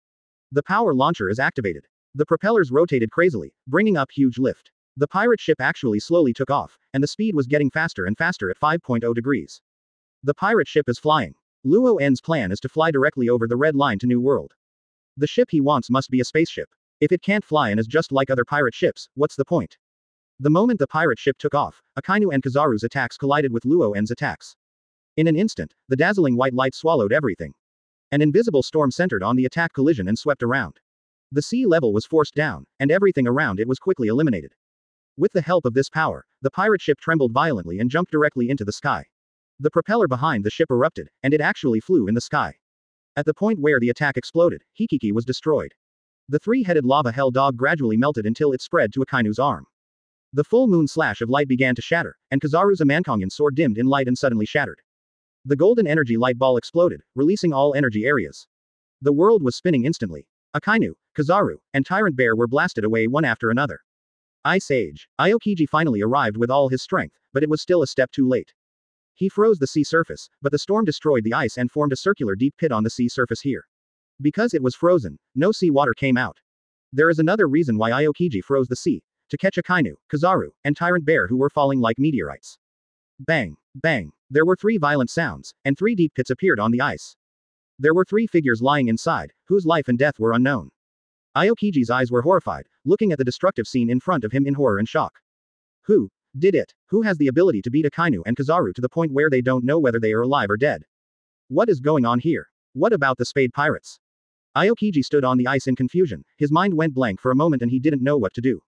The power launcher is activated. The propellers rotated crazily, bringing up huge lift. The pirate ship actually slowly took off, and the speed was getting faster and faster at 5.0 degrees. The pirate ship is flying. Luo En's plan is to fly directly over the red line to New World. The ship he wants must be a spaceship. If it can't fly and is just like other pirate ships, what's the point? The moment the pirate ship took off, Akainu and Kizaru's attacks collided with Luo En's attacks. In an instant, the dazzling white light swallowed everything. An invisible storm centered on the attack collision and swept around. The sea level was forced down, and everything around it was quickly eliminated. With the help of this power, the pirate ship trembled violently and jumped directly into the sky. The propeller behind the ship erupted, and it actually flew in the sky. At the point where the attack exploded, Hikiki was destroyed. The 3-headed lava hell dog gradually melted until it spread to Akainu's arm. The full moon slash of light began to shatter, and Kizaru's Amankongyan sword dimmed in light and suddenly shattered. The golden energy light ball exploded, releasing all energy areas. The world was spinning instantly. Akainu, Kizaru, and Tyrant Bear were blasted away one after another. Ice Age. Aokiji finally arrived with all his strength, but it was still a step too late. He froze the sea surface, but the storm destroyed the ice and formed a circular deep pit on the sea surface here. Because it was frozen, no sea water came out. There is another reason why Aokiji froze the sea, to catch Akainu, Kizaru, and Tyrant Bear who were falling like meteorites. Bang, bang. There were 3 violent sounds, and 3 deep pits appeared on the ice. There were 3 figures lying inside, whose life and death were unknown. Aokiji's eyes were horrified, looking at the destructive scene in front of him in horror and shock. Who did it? Who has the ability to beat Akainu and Kizaru to the point where they don't know whether they are alive or dead? What is going on here? What about the Spade Pirates? Aokiji stood on the ice in confusion, his mind went blank for a moment and he didn't know what to do.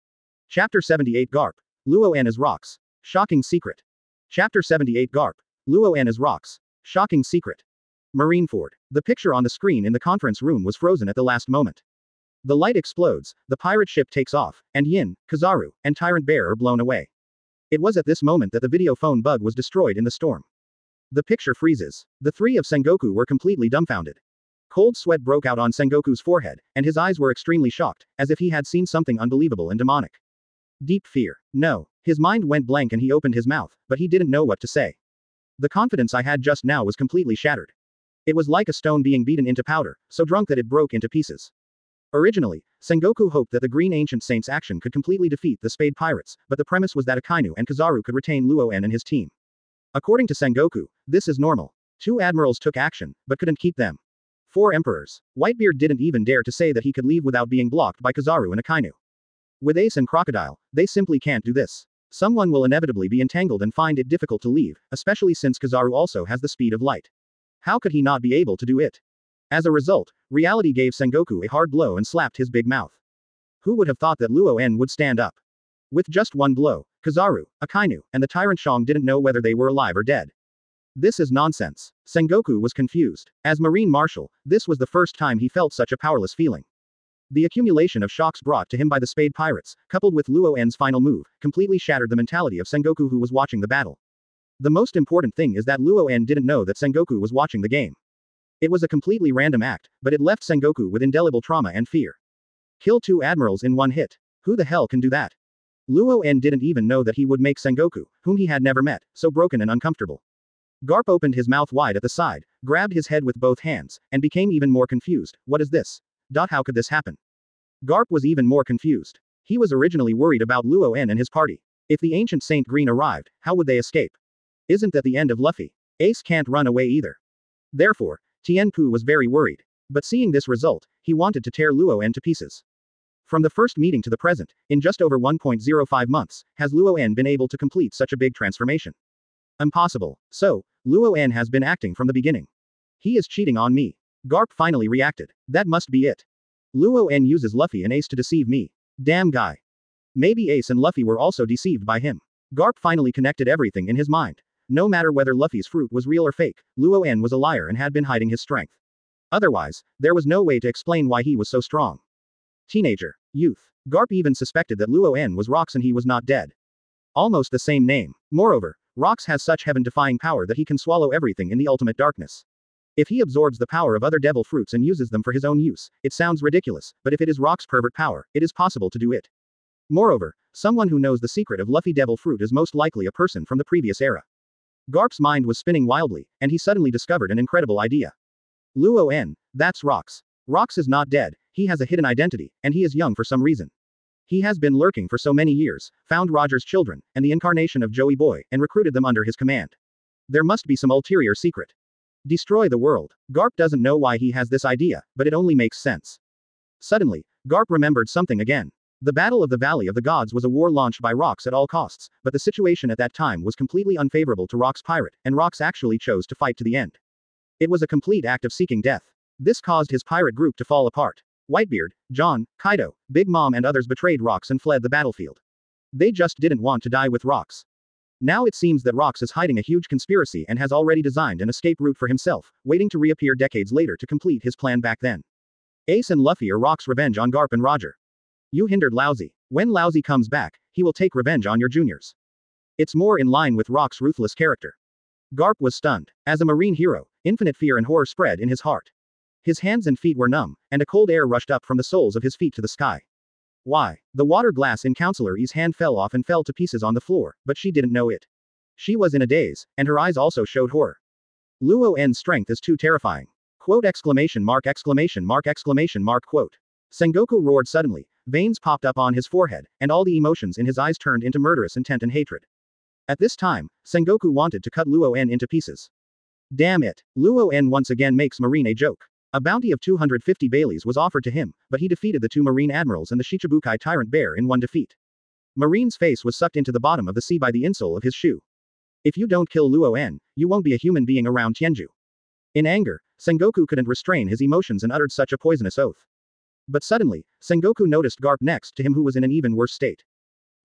Chapter 78 Garp. Luo En as rocks. Shocking secret. Chapter 78 Garp. Luo En as rocks. Shocking secret. Marineford. The picture on the screen in the conference room was frozen at the last moment. The light explodes, the pirate ship takes off, and Yin, Kizaru, and Tyrant Bear are blown away. It was at this moment that the video phone bug was destroyed in the storm. The picture freezes. The 3 of Sengoku were completely dumbfounded. Cold sweat broke out on Sengoku's forehead, and his eyes were extremely shocked, as if he had seen something unbelievable and demonic. Deep fear. No. His mind went blank and he opened his mouth, but he didn't know what to say. The confidence I had just now was completely shattered. It was like a stone being beaten into powder, so drunk that it broke into pieces. Originally, Sengoku hoped that the Green Ancient Saint's action could completely defeat the Spade Pirates, but the premise was that Akainu and Kizaru could retain Luo En and his team. According to Sengoku, this is normal. 2 admirals took action, but couldn't keep them. 4 emperors. Whitebeard didn't even dare to say that he could leave without being blocked by Kizaru and Akainu. With Ace and Crocodile, they simply can't do this. Someone will inevitably be entangled and find it difficult to leave, especially since Kizaru also has the speed of light. How could he not be able to do it? As a result, reality gave Sengoku a hard blow and slapped his big mouth. Who would have thought that Luo En would stand up? With just one blow, Kizaru, Akainu, and the Tyrant Shang didn't know whether they were alive or dead. This is nonsense. Sengoku was confused. As Marine Marshal, this was the first time he felt such a powerless feeling. The accumulation of shocks brought to him by the Spade Pirates, coupled with Luo En's final move, completely shattered the mentality of Sengoku who was watching the battle. The most important thing is that Luo En didn't know that Sengoku was watching the game. It was a completely random act, but it left Sengoku with indelible trauma and fear. Kill 2 admirals in one hit. Who the hell can do that? Luo En didn't even know that he would make Sengoku, whom he had never met, so broken and uncomfortable. Garp opened his mouth wide at the side, grabbed his head with both hands, and became even more confused. What is this? How could this happen? Garp was even more confused. He was originally worried about Luo En and his party. If the ancient Saint Green arrived, how would they escape? Isn't that the end of Luffy? Ace can't run away either. Therefore, Tianpu was very worried. But seeing this result, he wanted to tear Luo En to pieces. From the first meeting to the present, in just over 1.05 months, has Luo En been able to complete such a big transformation? Impossible. So, Luo En has been acting from the beginning. He is cheating on me. Garp finally reacted. That must be it. Luo En uses Luffy and Ace to deceive me. Damn guy. Maybe Ace and Luffy were also deceived by him. Garp finally connected everything in his mind. No matter whether Luffy's fruit was real or fake, Luo En was a liar and had been hiding his strength. Otherwise, there was no way to explain why he was so strong. Teenager. Youth. Garp even suspected that Luo En was Rocks and he was not dead. Almost the same name. Moreover, Rocks has such heaven-defying power that he can swallow everything in the ultimate darkness. If he absorbs the power of other devil fruits and uses them for his own use, it sounds ridiculous, but if it is Rock's pervert power, it is possible to do it. Moreover, someone who knows the secret of Luffy devil fruit is most likely a person from the previous era. Garp's mind was spinning wildly, and he suddenly discovered an incredible idea. Luo En, that's Rocks. Rocks is not dead, he has a hidden identity, and he is young for some reason. He has been lurking for so many years, found Roger's children, and the incarnation of Joey Boy, and recruited them under his command. There must be some ulterior secret. Destroy the world. Garp doesn't know why he has this idea, but it only makes sense. Suddenly, Garp remembered something again. The Battle of the Valley of the Gods was a war launched by Rocks at all costs, but the situation at that time was completely unfavorable to Rocks' pirate, and Rocks actually chose to fight to the end. It was a complete act of seeking death. This caused his pirate group to fall apart. Whitebeard, John, Kaido, Big Mom and others betrayed Rocks and fled the battlefield. They just didn't want to die with Rocks. Now it seems that Rocks is hiding a huge conspiracy and has already designed an escape route for himself, waiting to reappear decades later to complete his plan back then. Ace and Luffy are Rocks' revenge on Garp and Roger. You hindered Lousy. When Lousy comes back, he will take revenge on your juniors. It's more in line with Rocks' ruthless character. Garp was stunned. As a marine hero, infinite fear and horror spread in his heart. His hands and feet were numb, and a cold air rushed up from the soles of his feet to the sky. Why? The water glass in Counselor E's hand fell off and fell to pieces on the floor, but she didn't know it. She was in a daze, and her eyes also showed horror. Luo En's strength is too terrifying. Quote exclamation mark exclamation mark exclamation mark quote. Sengoku roared suddenly, veins popped up on his forehead, and all the emotions in his eyes turned into murderous intent and hatred. At this time, Sengoku wanted to cut Luo En into pieces. Damn it. Luo En once again makes Marine a joke. A bounty of 250 Baileys was offered to him, but he defeated the 2 Marine admirals and the Shichibukai tyrant bear in one defeat. Marine's face was sucked into the bottom of the sea by the insole of his shoe. If you don't kill Luo En, you won't be a human being around Tianju. In anger, Sengoku couldn't restrain his emotions and uttered such a poisonous oath. But suddenly, Sengoku noticed Garp next to him, who was in an even worse state.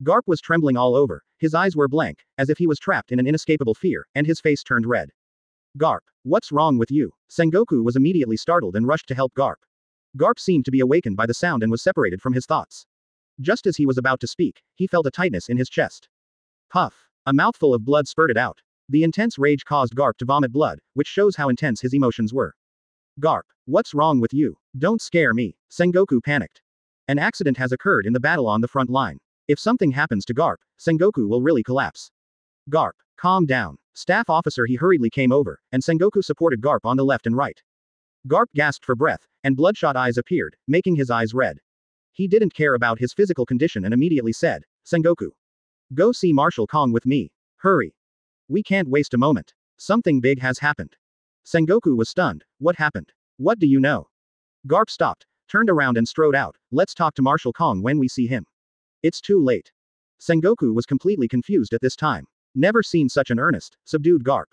Garp was trembling all over, his eyes were blank, as if he was trapped in an inescapable fear, and his face turned red. Garp, what's wrong with you? Sengoku was immediately startled and rushed to help Garp. Garp seemed to be awakened by the sound and was separated from his thoughts. Just as he was about to speak, he felt a tightness in his chest. Puff. A mouthful of blood spurted out. The intense rage caused Garp to vomit blood, which shows how intense his emotions were. Garp, what's wrong with you? Don't scare me. Sengoku panicked. An accident has occurred in the battle on the front line. If something happens to Garp, Sengoku will really collapse. Garp, calm down. Staff officer he hurriedly came over, and Sengoku supported Garp on the left and right. Garp gasped for breath, and bloodshot eyes appeared, making his eyes red. He didn't care about his physical condition and immediately said, Sengoku, go see Marshal Kong with me. Hurry. We can't waste a moment. Something big has happened. Sengoku was stunned. What happened? What do you know? Garp stopped, turned around and strode out. Let's talk to Marshal Kong when we see him. It's too late. Sengoku was completely confused at this time. Never seen such an earnest, subdued Garp.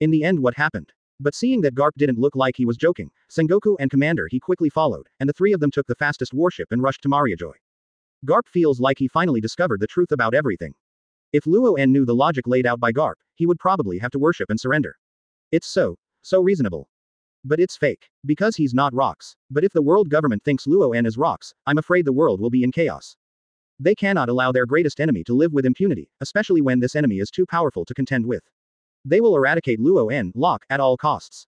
In the end, what happened? But seeing that Garp didn't look like he was joking, Sengoku and Commander he quickly followed, and the 3 of them took the fastest warship and rushed to Mariajoy. Garp feels like he finally discovered the truth about everything. If Luo En knew the logic laid out by Garp, he would probably have to worship and surrender. It's so reasonable. But it's fake. Because he's not rocks. But if the world government thinks Luo En is rocks, I'm afraid the world will be in chaos. They cannot allow their greatest enemy to live with impunity, especially when this enemy is too powerful to contend with. They will eradicate Luo En, Locke, at all costs.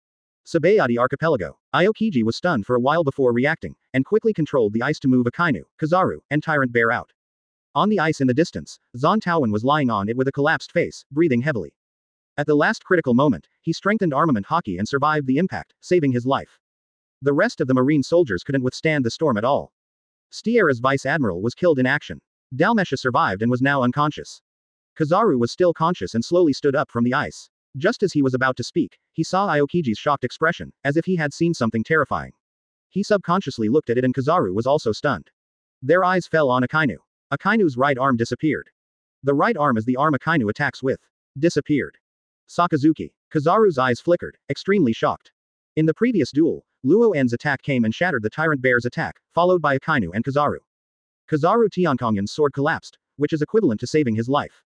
Sabayati Archipelago. Aokiji was stunned for a while before reacting, and quickly controlled the ice to move Akainu, Kizaru, and Tyrant Bear out. On the ice in the distance, Zon Taowen was lying on it with a collapsed face, breathing heavily. At the last critical moment, he strengthened armament hockey and survived the impact, saving his life. The rest of the marine soldiers couldn't withstand the storm at all. Stiera's vice admiral was killed in action. Dalmesha survived and was now unconscious. Kizaru was still conscious and slowly stood up from the ice. Just as he was about to speak, he saw Aokiji's shocked expression, as if he had seen something terrifying. He subconsciously looked at it and Kizaru was also stunned. Their eyes fell on Akainu. Akainu's right arm disappeared. The right arm is the arm Akainu attacks with. Disappeared. Sakazuki. Kizaru's eyes flickered, extremely shocked. In the previous duel, Luo En's attack came and shattered the Tyrant Bear's attack, followed by Akainu and Kizaru. Kizaru Tiankongyan's sword collapsed, which is equivalent to saving his life.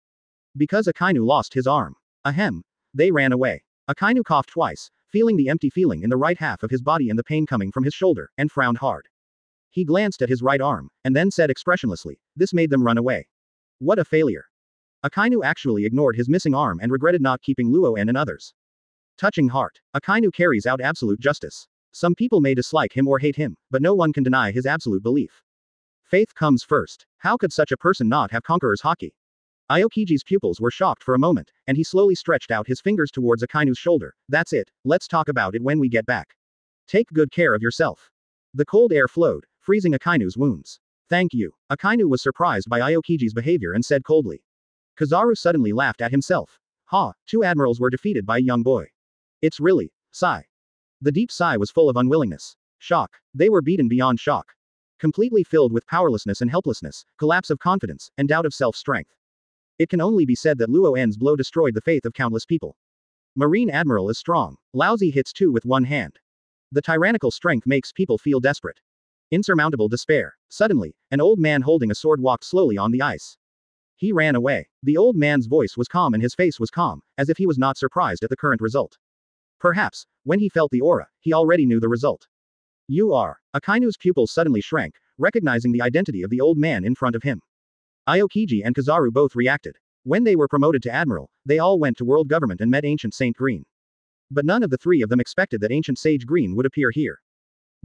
Because Akainu lost his arm. Ahem. They ran away. Akainu coughed twice, feeling the empty feeling in the right half of his body and the pain coming from his shoulder, and frowned hard. He glanced at his right arm, and then said expressionlessly, this made them run away. What a failure. Akainu actually ignored his missing arm and regretted not keeping Luo En and others. Touching heart. Akainu carries out absolute justice. Some people may dislike him or hate him, but no one can deny his absolute belief. Faith comes first. How could such a person not have conqueror's haki? Aokiji's pupils were shocked for a moment, and he slowly stretched out his fingers towards Akainu's shoulder. That's it, let's talk about it when we get back. Take good care of yourself. The cold air flowed, freezing Akainu's wounds. Thank you. Akainu was surprised by Aokiji's behavior and said coldly. Kizaru suddenly laughed at himself. Ha, 2 admirals were defeated by a young boy. It's really, sigh. The deep sigh was full of unwillingness. Shock. They were beaten beyond shock. Completely filled with powerlessness and helplessness, collapse of confidence, and doubt of self-strength. It can only be said that Luo En's blow destroyed the faith of countless people. Marine Admiral is strong. Lousy hits 2 with one hand. The tyrannical strength makes people feel desperate. Insurmountable despair. Suddenly, an old man holding a sword walked slowly on the ice. He ran away. The old man's voice was calm and his face was calm, as if he was not surprised at the current result. Perhaps, when he felt the aura, he already knew the result. You are. Akainu's pupils suddenly shrank, recognizing the identity of the old man in front of him. Aokiji and Kizaru both reacted. When they were promoted to admiral, they all went to world government and met Ancient Saint Green. But none of the 3 of them expected that Ancient Sage Green would appear here.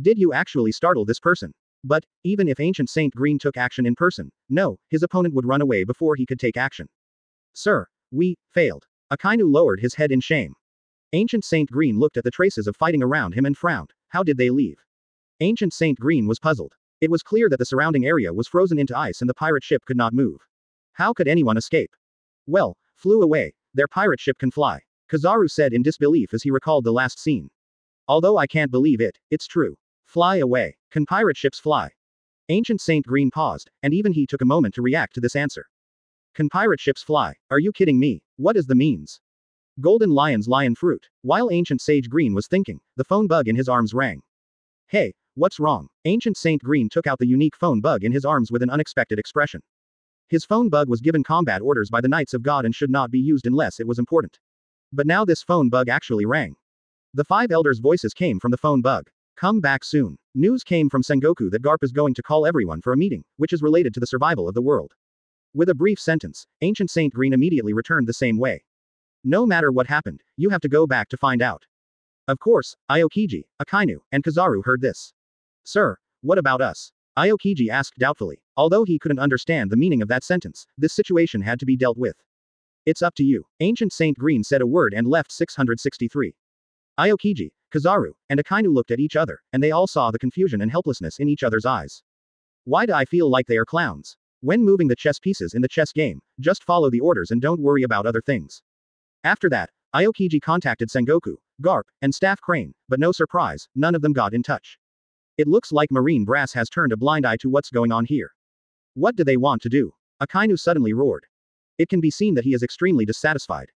Did you actually startle this person? But, even if Ancient Saint Green took action in person, no, his opponent would run away before he could take action. Sir, we failed. Akainu lowered his head in shame. Ancient Saint Green looked at the traces of fighting around him and frowned. How did they leave? Ancient Saint Green was puzzled. It was clear that the surrounding area was frozen into ice and the pirate ship could not move. How could anyone escape? Well, flew away. Their pirate ship can fly. Kizaru said in disbelief as he recalled the last scene. Although I can't believe it, it's true. Fly away. Can pirate ships fly? Ancient Saint Green paused, and even he took a moment to react to this answer. Can pirate ships fly? Are you kidding me? What is the means? Golden Lion's lion fruit. While Ancient Sage Green was thinking, the phone bug in his arms rang. Hey, what's wrong? Ancient Saint Green took out the unique phone bug in his arms with an unexpected expression. His phone bug was given combat orders by the Knights of God and should not be used unless it was important. But now this phone bug actually rang. The 5 elders' voices came from the phone bug. Come back soon. News came from Sengoku that Garp is going to call everyone for a meeting, which is related to the survival of the world. With a brief sentence, Ancient Saint Green immediately returned the same way. No matter what happened, you have to go back to find out. Of course, Aokiji, Akainu, and Kizaru heard this. Sir, what about us? Aokiji asked doubtfully. Although he couldn't understand the meaning of that sentence, this situation had to be dealt with. It's up to you. Ancient Saint Green said a word and left 663. Aokiji, Kizaru, and Akainu looked at each other, and they all saw the confusion and helplessness in each other's eyes. Why do I feel like they are clowns? When moving the chess pieces in the chess game, just follow the orders and don't worry about other things. After that, Aokiji contacted Sengoku, Garp, and Staff Crane, but no surprise, none of them got in touch. It looks like Marine Brass has turned a blind eye to what's going on here. What do they want to do? Akainu suddenly roared. It can be seen that he is extremely dissatisfied.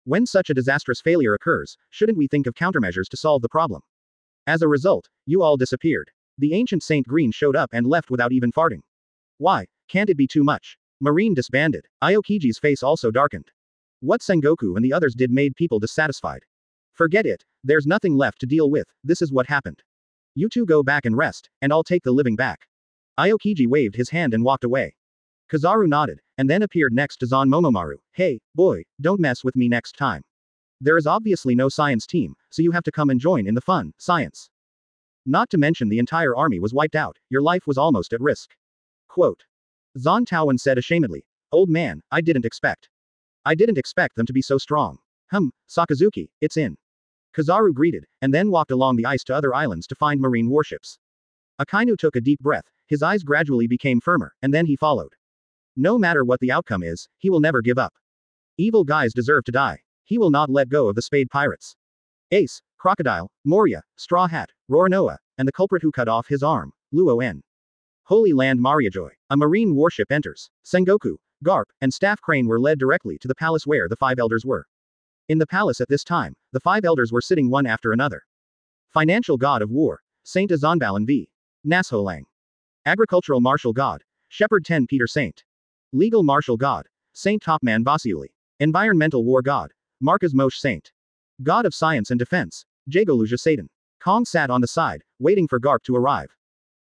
When such a disastrous failure occurs, shouldn't we think of countermeasures to solve the problem? As a result, you all disappeared. The Ancient Saint Green showed up and left without even farting. Why, can't it be too much? Marine disbanded. Aokiji's face also darkened. What Sengoku and the others did made people dissatisfied. Forget it, there's nothing left to deal with, this is what happened. You two go back and rest, and I'll take the living back. Aokiji waved his hand and walked away. Kizaru nodded, and then appeared next to Zan Momomaru. Hey, boy, don't mess with me next time. There is obviously no science team, so you have to come and join in the fun, science. Not to mention the entire army was wiped out, your life was almost at risk. Quote. Zan Taowen said ashamedly. Old man, I didn't expect them to be so strong. Sakazuki, it's in. Kizaru greeted, and then walked along the ice to other islands to find marine warships. Akainu took a deep breath, his eyes gradually became firmer, and then he followed. No matter what the outcome is, he will never give up. Evil guys deserve to die. He will not let go of the Spade Pirates. Ace, Crocodile, Moria, Straw Hat, Roronoa, and the culprit who cut off his arm, Luo En. Holy Land Mariajoy. A marine warship enters. Sengoku, Garp, and Staff Crane were led directly to the palace where the 5 elders were. In the palace at this time, the 5 elders were sitting one after another. Financial God of War, Saint Azanbalan V. Nasholang. Agricultural Martial God, Shepherd 10 Peter Saint. Legal Martial God, Saint Topman Vasiuli. Environmental War God, Marcus Moshe Saint. God of Science and Defense, Jagoluja Satan. Kong sat on the side, waiting for Garp to arrive.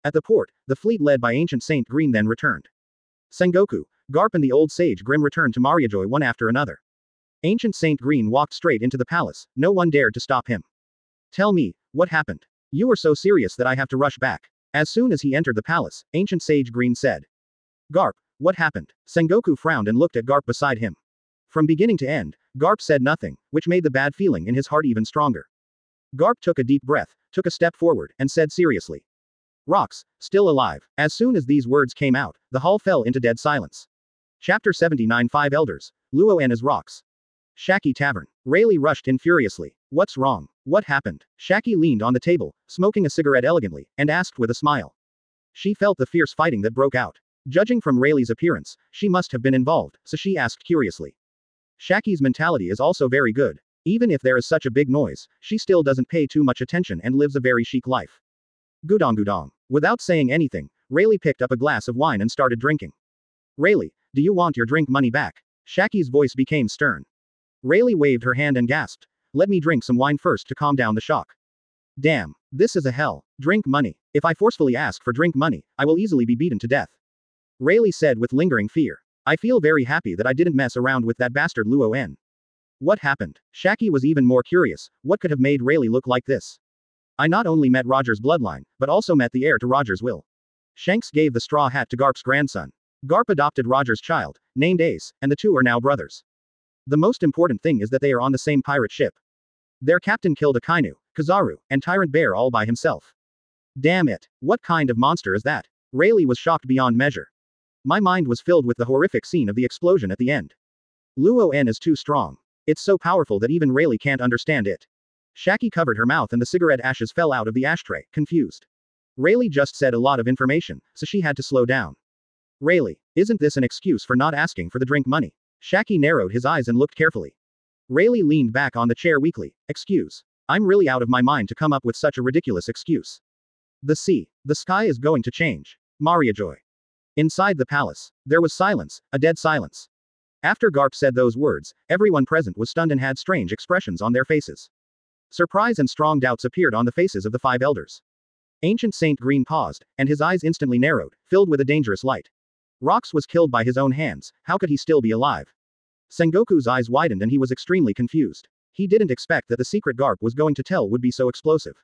At the port, the fleet led by Ancient Saint Green then returned. Sengoku, Garp and the old sage Grim returned to Mariajoy one after another. Ancient Saint Green walked straight into the palace, no one dared to stop him. Tell me, what happened? You are so serious that I have to rush back. As soon as he entered the palace, Ancient Sage Green said. Garp, what happened? Sengoku frowned and looked at Garp beside him. From beginning to end, Garp said nothing, which made the bad feeling in his heart even stronger. Garp took a deep breath, took a step forward, and said seriously. Rocks, still alive. As soon as these words came out, the hall fell into dead silence. Chapter 79 5 Elders, Luo En as Rocks. Shaki Tavern. Rayleigh rushed in furiously. What's wrong? What happened? Shaki leaned on the table, smoking a cigarette elegantly, and asked with a smile. She felt the fierce fighting that broke out. Judging from Rayleigh's appearance, she must have been involved, so she asked curiously. Shaki's mentality is also very good. Even if there is such a big noise, she still doesn't pay too much attention and lives a very chic life. Gudong gudong. Without saying anything, Rayleigh picked up a glass of wine and started drinking. Rayleigh, do you want your drink money back? Shaki's voice became stern. Rayleigh waved her hand and gasped. Let me drink some wine first to calm down the shock. Damn, this is a hell. Drink money. If I forcefully ask for drink money, I will easily be beaten to death. Rayleigh said with lingering fear. I feel very happy that I didn't mess around with that bastard Luo En. What happened? Shaki was even more curious. What could have made Rayleigh look like this? I not only met Roger's bloodline, but also met the heir to Roger's will. Shanks gave the straw hat to Garp's grandson. Garp adopted Roger's child, named Ace, and the two are now brothers. The most important thing is that they are on the same pirate ship. Their captain killed Akainu, Kizaru, and Tyrant Bear all by himself. Damn it, what kind of monster is that? Rayleigh was shocked beyond measure. My mind was filled with the horrific scene of the explosion at the end. Luo En is too strong. It's so powerful that even Rayleigh can't understand it. Shaki covered her mouth and the cigarette ashes fell out of the ashtray, confused. Rayleigh just said a lot of information, so she had to slow down. Rayleigh, isn't this an excuse for not asking for the drink money? Shaki narrowed his eyes and looked carefully. Rayleigh leaned back on the chair weakly. Excuse. I'm really out of my mind to come up with such a ridiculous excuse. The sea. The sky is going to change. Mariajoy. Inside the palace, there was silence, a dead silence. After Garp said those words, everyone present was stunned and had strange expressions on their faces. Surprise and strong doubts appeared on the faces of the five elders. Ancient Saint Green paused, and his eyes instantly narrowed, filled with a dangerous light. Rox was killed by his own hands, how could he still be alive? Sengoku's eyes widened and he was extremely confused. He didn't expect that the secret Garp was going to tell would be so explosive.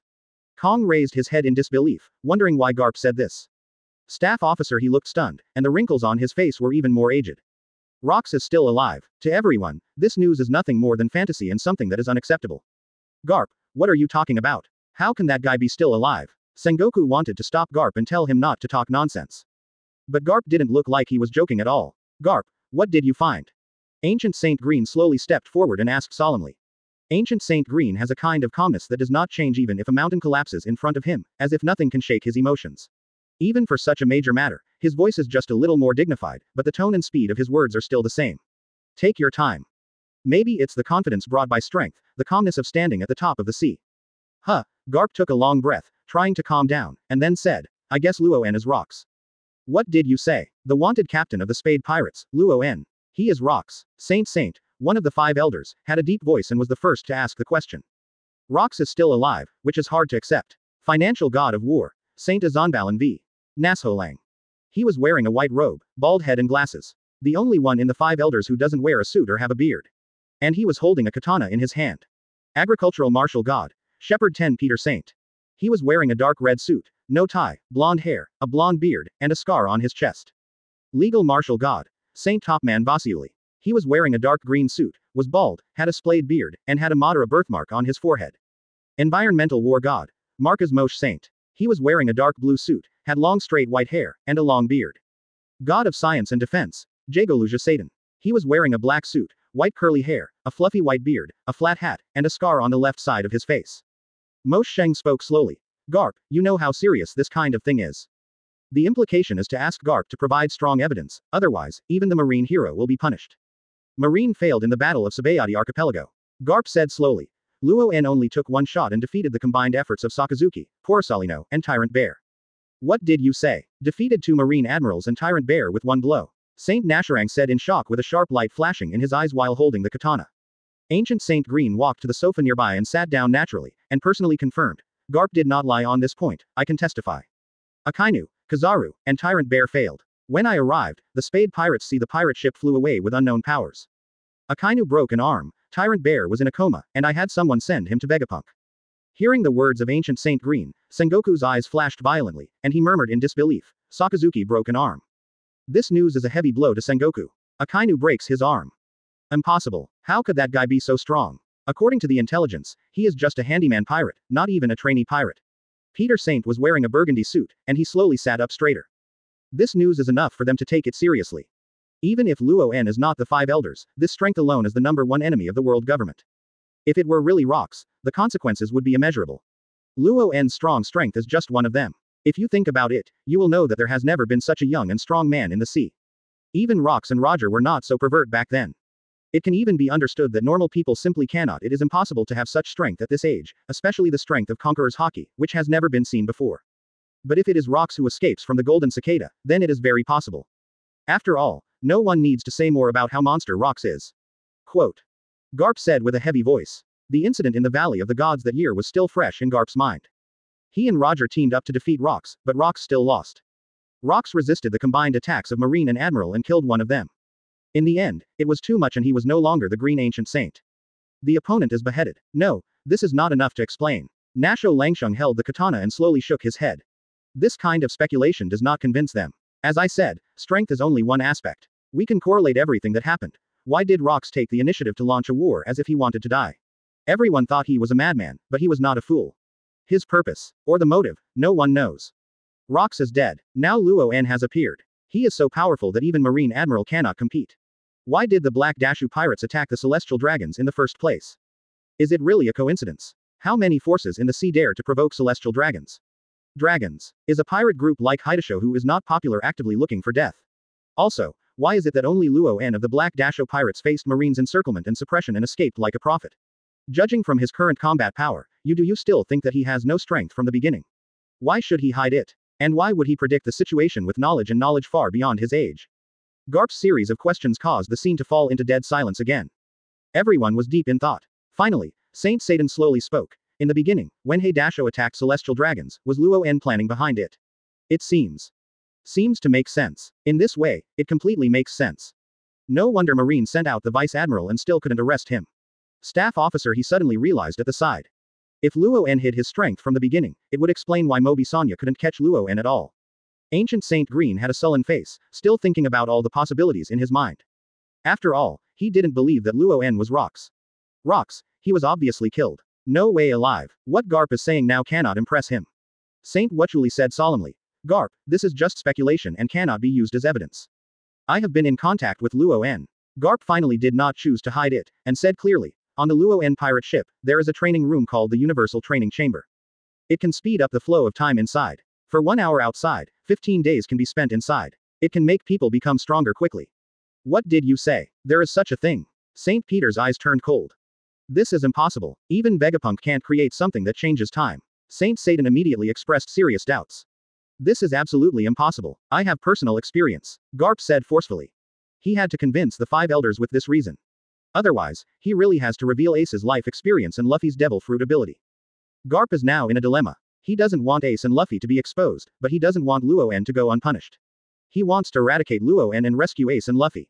Kong raised his head in disbelief, wondering why Garp said this. Staff officer he looked stunned, and the wrinkles on his face were even more aged. Rox is still alive. To everyone, this news is nothing more than fantasy and something that is unacceptable. Garp, what are you talking about? How can that guy be still alive? Sengoku wanted to stop Garp and tell him not to talk nonsense. But Garp didn't look like he was joking at all. Garp, what did you find? Ancient Saint Green slowly stepped forward and asked solemnly. Ancient Saint Green has a kind of calmness that does not change even if a mountain collapses in front of him, as if nothing can shake his emotions. Even for such a major matter, his voice is just a little more dignified, but the tone and speed of his words are still the same. Take your time. Maybe it's the confidence brought by strength, the calmness of standing at the top of the sea. Huh, Garp took a long breath, trying to calm down, and then said, I guess Luo En is Rox. What did you say? The wanted captain of the Spade Pirates, Luo En. He is Rox. Saint, one of the five elders, had a deep voice and was the first to ask the question. Rox is still alive, which is hard to accept. Financial god of war, Saint Azanbalan v. Nasholang. He was wearing a white robe, bald head and glasses. The only one in the five elders who doesn't wear a suit or have a beard. And he was holding a katana in his hand. Agricultural martial god, Shepherd 10 Peter Saint. He was wearing a dark red suit, no tie, blonde hair, a blonde beard, and a scar on his chest. Legal martial god, Saint Topman Vasiuli. He was wearing a dark green suit, was bald, had a splayed beard, and had a Madara birthmark on his forehead. Environmental war god, Marcus Moshe Saint. He was wearing a dark blue suit, had long straight white hair, and a long beard. God of science and defense, Jagoluja Satan. He was wearing a black suit, white curly hair, a fluffy white beard, a flat hat, and a scar on the left side of his face. Moshe Sheng spoke slowly. Garp, you know how serious this kind of thing is. The implication is to ask Garp to provide strong evidence, otherwise, even the marine hero will be punished. Marine failed in the Battle of Sabayati Archipelago. Garp said slowly. Luo En only took one shot and defeated the combined efforts of Sakazuki, Porosalino, and Tyrant Bear. What did you say? Defeated two marine admirals and Tyrant Bear with one blow. Saint Nasharang said in shock with a sharp light flashing in his eyes while holding the katana. Ancient Saint Green walked to the sofa nearby and sat down naturally, and personally confirmed. Garp did not lie on this point, I can testify. Akainu, Kizaru, and Tyrant Bear failed. When I arrived, the Spade Pirates see the pirate ship flew away with unknown powers. Akainu broke an arm, Tyrant Bear was in a coma, and I had someone send him to Vegapunk. Hearing the words of Ancient Saint Green, Sengoku's eyes flashed violently, and he murmured in disbelief, Sakazuki broke an arm. This news is a heavy blow to Sengoku. Akainu breaks his arm. Impossible. How could that guy be so strong? According to the intelligence, he is just a handyman pirate, not even a trainee pirate. Peter Saint was wearing a burgundy suit, and he slowly sat up straighter. This news is enough for them to take it seriously. Even if Luo En is not the five elders, this strength alone is the #1 enemy of the world government. If it were really Rox, the consequences would be immeasurable. Luo En's strong strength is just one of them. If you think about it, you will know that there has never been such a young and strong man in the sea. Even Rox and Roger were not so pervert back then. It can even be understood that normal people simply cannot. It is impossible to have such strength at this age, especially the strength of Conqueror's Haki, which has never been seen before. But if it is Rox who escapes from the Golden Cicada, then it is very possible. After all, no one needs to say more about how monster Rox is. Quote. Garp said with a heavy voice. The incident in the Valley of the Gods that year was still fresh in Garp's mind. He and Roger teamed up to defeat Rox, but Rox still lost. Rox resisted the combined attacks of Marine and Admiral and killed one of them. In the end, it was too much and he was no longer the Green Ancient Saint. The opponent is beheaded. No, this is not enough to explain. Nasho Langsheng held the katana and slowly shook his head. This kind of speculation does not convince them. As I said, strength is only one aspect. We can correlate everything that happened. Why did Rox take the initiative to launch a war as if he wanted to die? Everyone thought he was a madman, but he was not a fool. His purpose, or the motive, no one knows. Rox is dead. Now Luo En has appeared. He is so powerful that even Marine Admiral cannot compete. Why did the Black Dashu pirates attack the Celestial Dragons in the first place? Is it really a coincidence? How many forces in the sea dare to provoke Celestial Dragons? Dragons is a pirate group like Haidasho who is not popular actively looking for death. Also, why is it that only Luo En of the Black Dasho pirates faced Marine's encirclement and suppression and escaped like a prophet? Judging from his current combat power, do you still think that he has no strength from the beginning? Why should he hide it? And why would he predict the situation with knowledge and knowledge far beyond his age? Garp's series of questions caused the scene to fall into dead silence again. Everyone was deep in thought. Finally, Saint Satan slowly spoke. In the beginning, when Haidasho attacked Celestial Dragons, was Luo En planning behind it? It seems to make sense. In this way, it completely makes sense. No wonder Marine sent out the Vice Admiral and still couldn't arrest him. Staff officer, he suddenly realized at the side. If Luo En hid his strength from the beginning, it would explain why Mobi Sonya couldn't catch Luo En at all. Ancient Saint Green had a sullen face, still thinking about all the possibilities in his mind. After all, he didn't believe that Luo En was Rox. Rox, he was obviously killed. No way alive. What Garp is saying now cannot impress him. Saint Wuchuli said solemnly. Garp, this is just speculation and cannot be used as evidence. I have been in contact with Luo En. Garp finally did not choose to hide it, and said clearly, on the Luo En pirate ship, there is a training room called the Universal Training Chamber. It can speed up the flow of time inside. For 1 hour outside, 15 days can be spent inside. It can make people become stronger quickly. What did you say? There is such a thing. Saint Peter's eyes turned cold. This is impossible. Even Vegapunk can't create something that changes time. Saint Satan immediately expressed serious doubts. This is absolutely impossible. I have personal experience, Garp said forcefully. He had to convince the 5 elders with this reason. Otherwise, he really has to reveal Ace's life experience and Luffy's devil fruit ability. Garp is now in a dilemma. He doesn't want Ace and Luffy to be exposed, but he doesn't want Luo En to go unpunished. He wants to eradicate Luo En and rescue Ace and Luffy.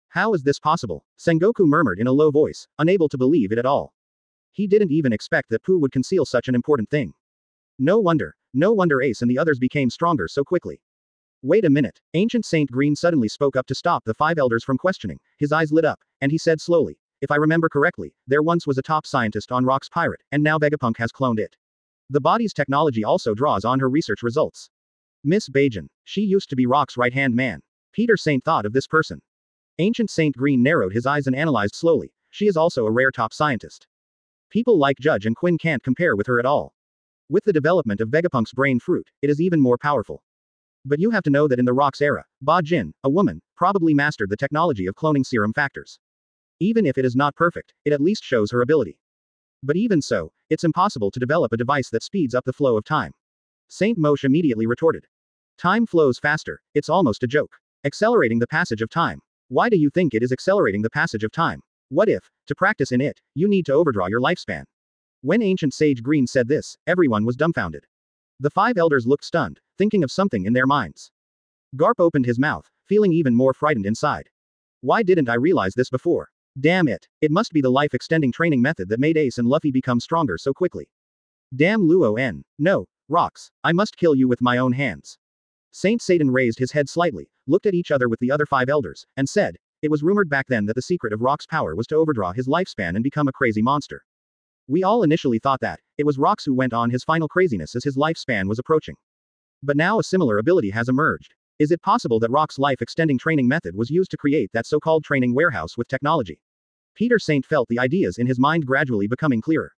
How is this possible? Sengoku murmured in a low voice, unable to believe it at all. He didn't even expect that Pooh would conceal such an important thing. No wonder Ace and the others became stronger so quickly. Wait a minute. Ancient Saint Green suddenly spoke up to stop the 5 elders from questioning. His eyes lit up, and he said slowly, if I remember correctly, there once was a top scientist on Rock's pirate, and now Vegapunk has cloned it. The body's technology also draws on her research results. Miss Bajan. She used to be Rock's right-hand man. Peter Saint thought of this person. Ancient Saint Green narrowed his eyes and analyzed slowly. She is also a rare top scientist. People like Judge and Quinn can't compare with her at all. With the development of Vegapunk's brain fruit, it is even more powerful. But you have to know that in the Rock's era, Ba Jin, a woman, probably mastered the technology of cloning serum factors. Even if it is not perfect, it at least shows her ability. But even so, it's impossible to develop a device that speeds up the flow of time. Saint Moshe immediately retorted. Time flows faster, it's almost a joke. Accelerating the passage of time. Why do you think it is accelerating the passage of time? What if, to practice in it, you need to overdraw your lifespan? When Ancient Sage Green said this, everyone was dumbfounded. The 5 elders looked stunned, thinking of something in their minds. Garp opened his mouth, feeling even more frightened inside. Why didn't I realize this before? Damn it. It must be the life-extending training method that made Ace and Luffy become stronger so quickly. Damn Luo En. No, Rox, I must kill you with my own hands. Saint Satan raised his head slightly, looked at each other with the other 5 elders, and said, it was rumored back then that the secret of Rock's power was to overdraw his lifespan and become a crazy monster. We all initially thought that it was Rox who went on his final craziness as his lifespan was approaching. But now a similar ability has emerged. Is it possible that Rock's life-extending training method was used to create that so-called training warehouse with technology? Peter Saint felt the ideas in his mind gradually becoming clearer.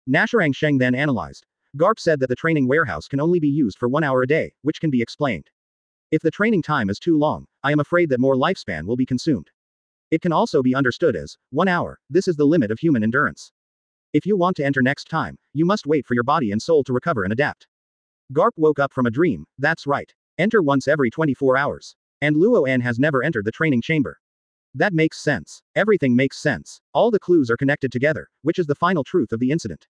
Nasharang Sheng then analyzed. Garp said that the training warehouse can only be used for 1 hour a day, which can be explained. If the training time is too long, I am afraid that more lifespan will be consumed. It can also be understood as 1 hour, this is the limit of human endurance. If you want to enter next time, you must wait for your body and soul to recover and adapt. Garp woke up from a dream, that's right. Enter once every 24 hours. And Luo En has never entered the training chamber. That makes sense. Everything makes sense. All the clues are connected together, which is the final truth of the incident.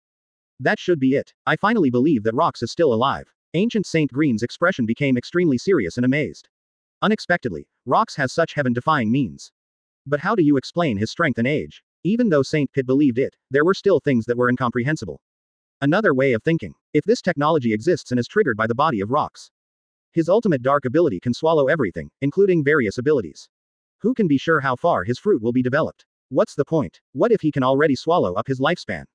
That should be it. I finally believe that Rox is still alive. Ancient Saint Green's expression became extremely serious and amazed. Unexpectedly, Rox has such heaven-defying means. But how do you explain his strength and age? Even though Saint Pit believed it, there were still things that were incomprehensible. Another way of thinking. If this technology exists and is triggered by the body of rocks, his ultimate dark ability can swallow everything, including various abilities. Who can be sure how far his fruit will be developed? What's the point? What if he can already swallow up his lifespan?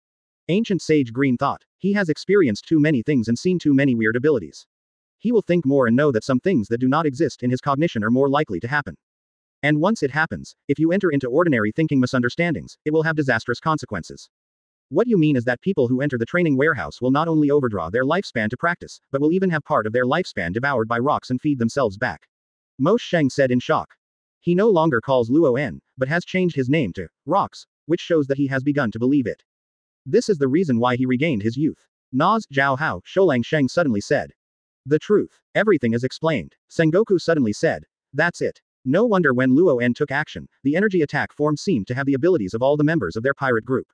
Ancient Sage Green thought. He has experienced too many things and seen too many weird abilities. He will think more and know that some things that do not exist in his cognition are more likely to happen. And once it happens, if you enter into ordinary thinking misunderstandings, it will have disastrous consequences. What you mean is that people who enter the training warehouse will not only overdraw their lifespan to practice, but will even have part of their lifespan devoured by rocks and feed themselves back. Mo Sheng said in shock. He no longer calls Luo En, but has changed his name to Rocks, which shows that he has begun to believe it. This is the reason why he regained his youth. Naz Zhao Hao, Shoulang Sheng suddenly said. The truth. Everything is explained. Sengoku suddenly said. That's it. No wonder when Luo En took action, the energy attack form seemed to have the abilities of all the members of their pirate group.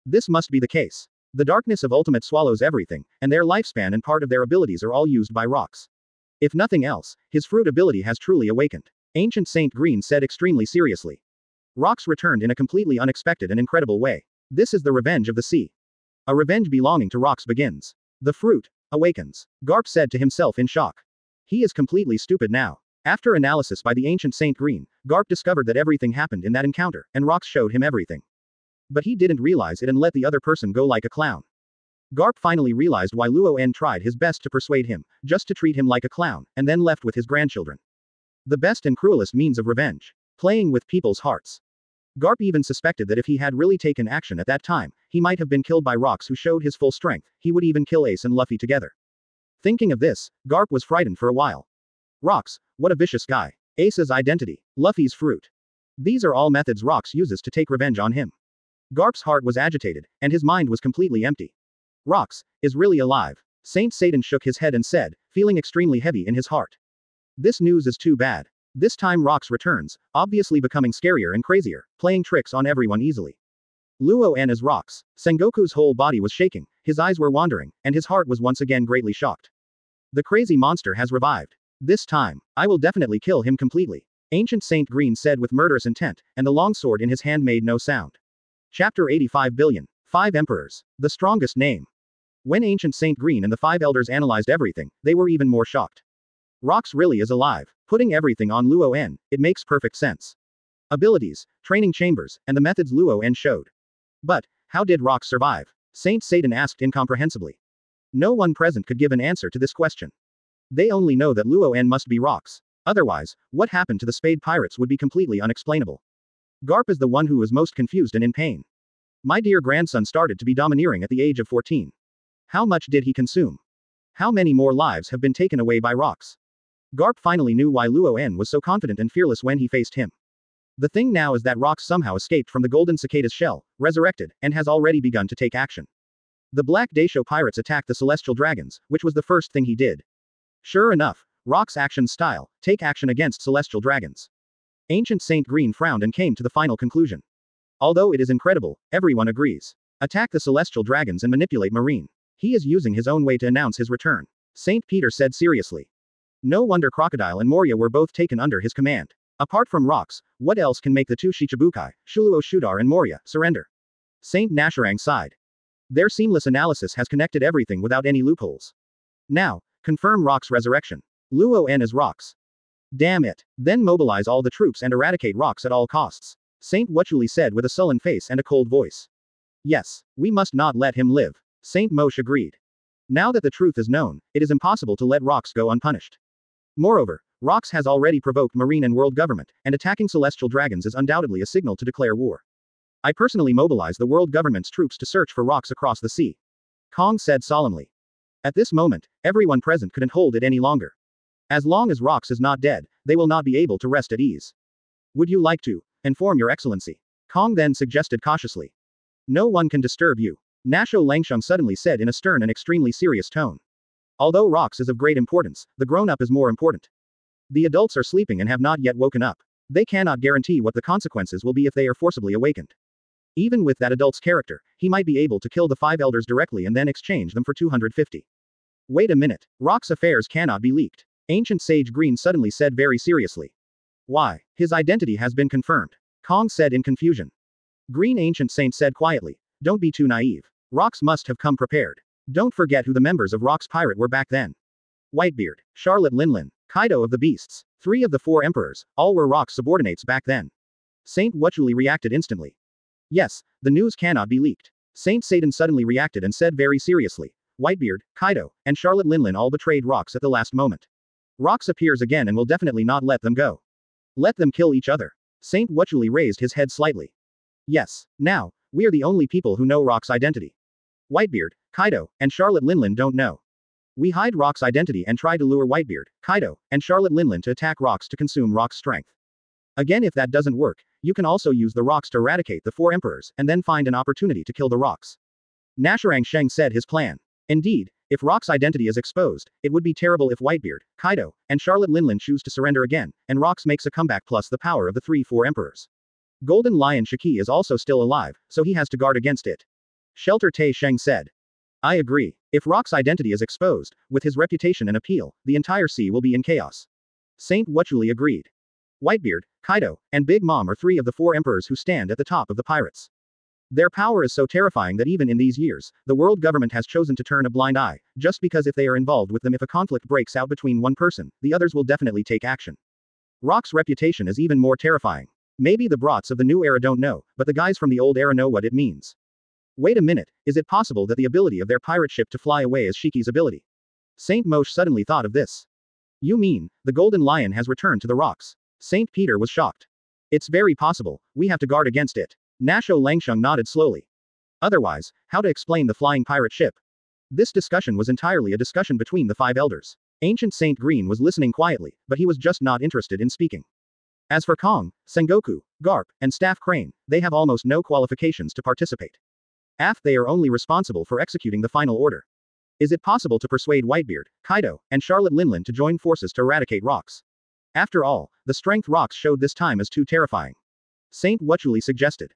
This must be the case. The darkness of Ultimate swallows everything, and their lifespan and part of their abilities are all used by rocks. If nothing else, his fruit ability has truly awakened. Ancient Saint Green said extremely seriously. Rocks returned in a completely unexpected and incredible way. This is the revenge of the sea. A revenge belonging to rocks begins. The fruit awakens. Garp said to himself in shock. He is completely stupid now. After analysis by the Ancient Saint Green, Garp discovered that everything happened in that encounter, and rocks showed him everything. But he didn't realize it and let the other person go like a clown. Garp finally realized why Luo En tried his best to persuade him, just to treat him like a clown, and then left with his grandchildren. The best and cruelest means of revenge. Playing with people's hearts. Garp even suspected that if he had really taken action at that time, he might have been killed by rocks who showed his full strength. He would even kill Ace and Luffy together. Thinking of this, Garp was frightened for a while. Rocks, what a vicious guy. Ace's identity. Luffy's fruit. These are all methods Rocks uses to take revenge on him. Garp's heart was agitated, and his mind was completely empty. Rocks is really alive. Saint Satan shook his head and said, feeling extremely heavy in his heart. This news is too bad. This time Rocks returns, obviously becoming scarier and crazier, playing tricks on everyone easily. Luo En is Rocks. Sengoku's whole body was shaking, his eyes were wandering, and his heart was once again greatly shocked. The crazy monster has revived. This time, I will definitely kill him completely. Ancient Saint Green said with murderous intent, and the long sword in his hand made no sound. Chapter 85 Billion. 5 Emperors. The strongest name. When Ancient Saint Green and the 5 elders analyzed everything, they were even more shocked. Rocks really is alive. Putting everything on Luo En, it makes perfect sense. Abilities, training chambers, and the methods Luo En showed. But, how did Rocks survive? Saint Satan asked incomprehensibly. No one present could give an answer to this question. They only know that Luo En must be Rocks. Otherwise, what happened to the Spade Pirates would be completely unexplainable. Garp is the one who was most confused and in pain. My dear grandson started to be domineering at the age of 14. How much did he consume? How many more lives have been taken away by Rocks? Garp finally knew why Luo En was so confident and fearless when he faced him. The thing now is that Rocks somehow escaped from the Golden Cicada's shell, resurrected, and has already begun to take action. The Black Daisho pirates attacked the Celestial Dragons, which was the first thing he did. Sure enough, Rocks' action style, take action against Celestial Dragons. Ancient Saint Green frowned and came to the final conclusion. Although it is incredible, everyone agrees. Attack the Celestial Dragons and manipulate Marine. He is using his own way to announce his return. Saint Peter said seriously. No wonder Crocodile and Moria were both taken under his command. Apart from Rocks, what else can make the 2 Shichibukai, Shuluo Shudar and Moria, surrender? Saint Nasharang sighed. Their seamless analysis has connected everything without any loopholes. Now, confirm Rocks' resurrection. Luo En is Rocks. Damn it. Then mobilize all the troops and eradicate Rocks at all costs. Saint Wuchuli said with a sullen face and a cold voice. Yes, we must not let him live. Saint Moshe agreed. Now that the truth is known, it is impossible to let Rocks go unpunished. Moreover, Rocks has already provoked Marine and world government, and attacking Celestial Dragons is undoubtedly a signal to declare war. I personally mobilize the world government's troops to search for Rocks across the sea. Kong said solemnly. At this moment, everyone present couldn't hold it any longer. As long as Rocks is not dead, they will not be able to rest at ease. Would you like to inform your excellency? Kong then suggested cautiously. No one can disturb you. Nasho Langsheng suddenly said in a stern and extremely serious tone. Although Rocks is of great importance, the grown-up is more important. The adults are sleeping and have not yet woken up. They cannot guarantee what the consequences will be if they are forcibly awakened. Even with that adult's character, he might be able to kill the 5 elders directly and then exchange them for 250. Wait a minute. Rocks' affairs cannot be leaked. Ancient Sage Green suddenly said very seriously. Why? His identity has been confirmed. Kong said in confusion. Green Ancient Saint said quietly. Don't be too naive. Rocks must have come prepared. Don't forget who the members of Rock's Pirate were back then. Whitebeard, Charlotte Linlin, Kaido of the Beasts, 3 of the 4 emperors, all were Rock's subordinates back then. Saint Wuchuli reacted instantly. Yes, the news cannot be leaked. Saint Satan suddenly reacted and said very seriously, Whitebeard, Kaido, and Charlotte Linlin all betrayed Rox at the last moment. Rox appears again and will definitely not let them go. Let them kill each other. Saint Wuchuli raised his head slightly. Yes, now, we are the only people who know Rock's identity. Whitebeard, Kaido, and Charlotte Linlin don't know. We hide Rock's identity and try to lure Whitebeard, Kaido, and Charlotte Linlin to attack Rox to consume Rock's strength. Again, if that doesn't work, you can also use the Rox to eradicate the 4 emperors and then find an opportunity to kill the Rox. Nashorang Sheng said his plan. Indeed, if Rock's identity is exposed, it would be terrible if Whitebeard, Kaido, and Charlotte Linlin choose to surrender again, and Rox makes a comeback plus the power of the 3-4 emperors. Golden Lion Shiki is also still alive, so he has to guard against it. Shelter Tay Sheng said. I agree. If Rock's identity is exposed, with his reputation and appeal, the entire sea will be in chaos. Saint Wuchuli agreed. Whitebeard, Kaido, and Big Mom are 3 of the 4 emperors who stand at the top of the pirates. Their power is so terrifying that even in these years, the world government has chosen to turn a blind eye, just because if they are involved with them, if a conflict breaks out between one person, the others will definitely take action. Rock's reputation is even more terrifying. Maybe the brats of the new era don't know, but the guys from the old era know what it means. Wait a minute, is it possible that the ability of their pirate ship to fly away is Shiki's ability? Saint Moshe suddenly thought of this. You mean, the Golden Lion has returned to the rocks? Saint Peter was shocked. It's very possible, we have to guard against it. Nasho Langsheng nodded slowly. Otherwise, how to explain the flying pirate ship? This discussion was entirely a discussion between the 5 elders. Ancient Saint Green was listening quietly, but he was just not interested in speaking. As for Kong, Sengoku, Garp, and Staff Crane, they have almost no qualifications to participate. They are only responsible for executing the final order. Is it possible to persuade Whitebeard, Kaido, and Charlotte Linlin to join forces to eradicate Rox? After all, the strength Rox showed this time is too terrifying. Saint Wuchuli suggested.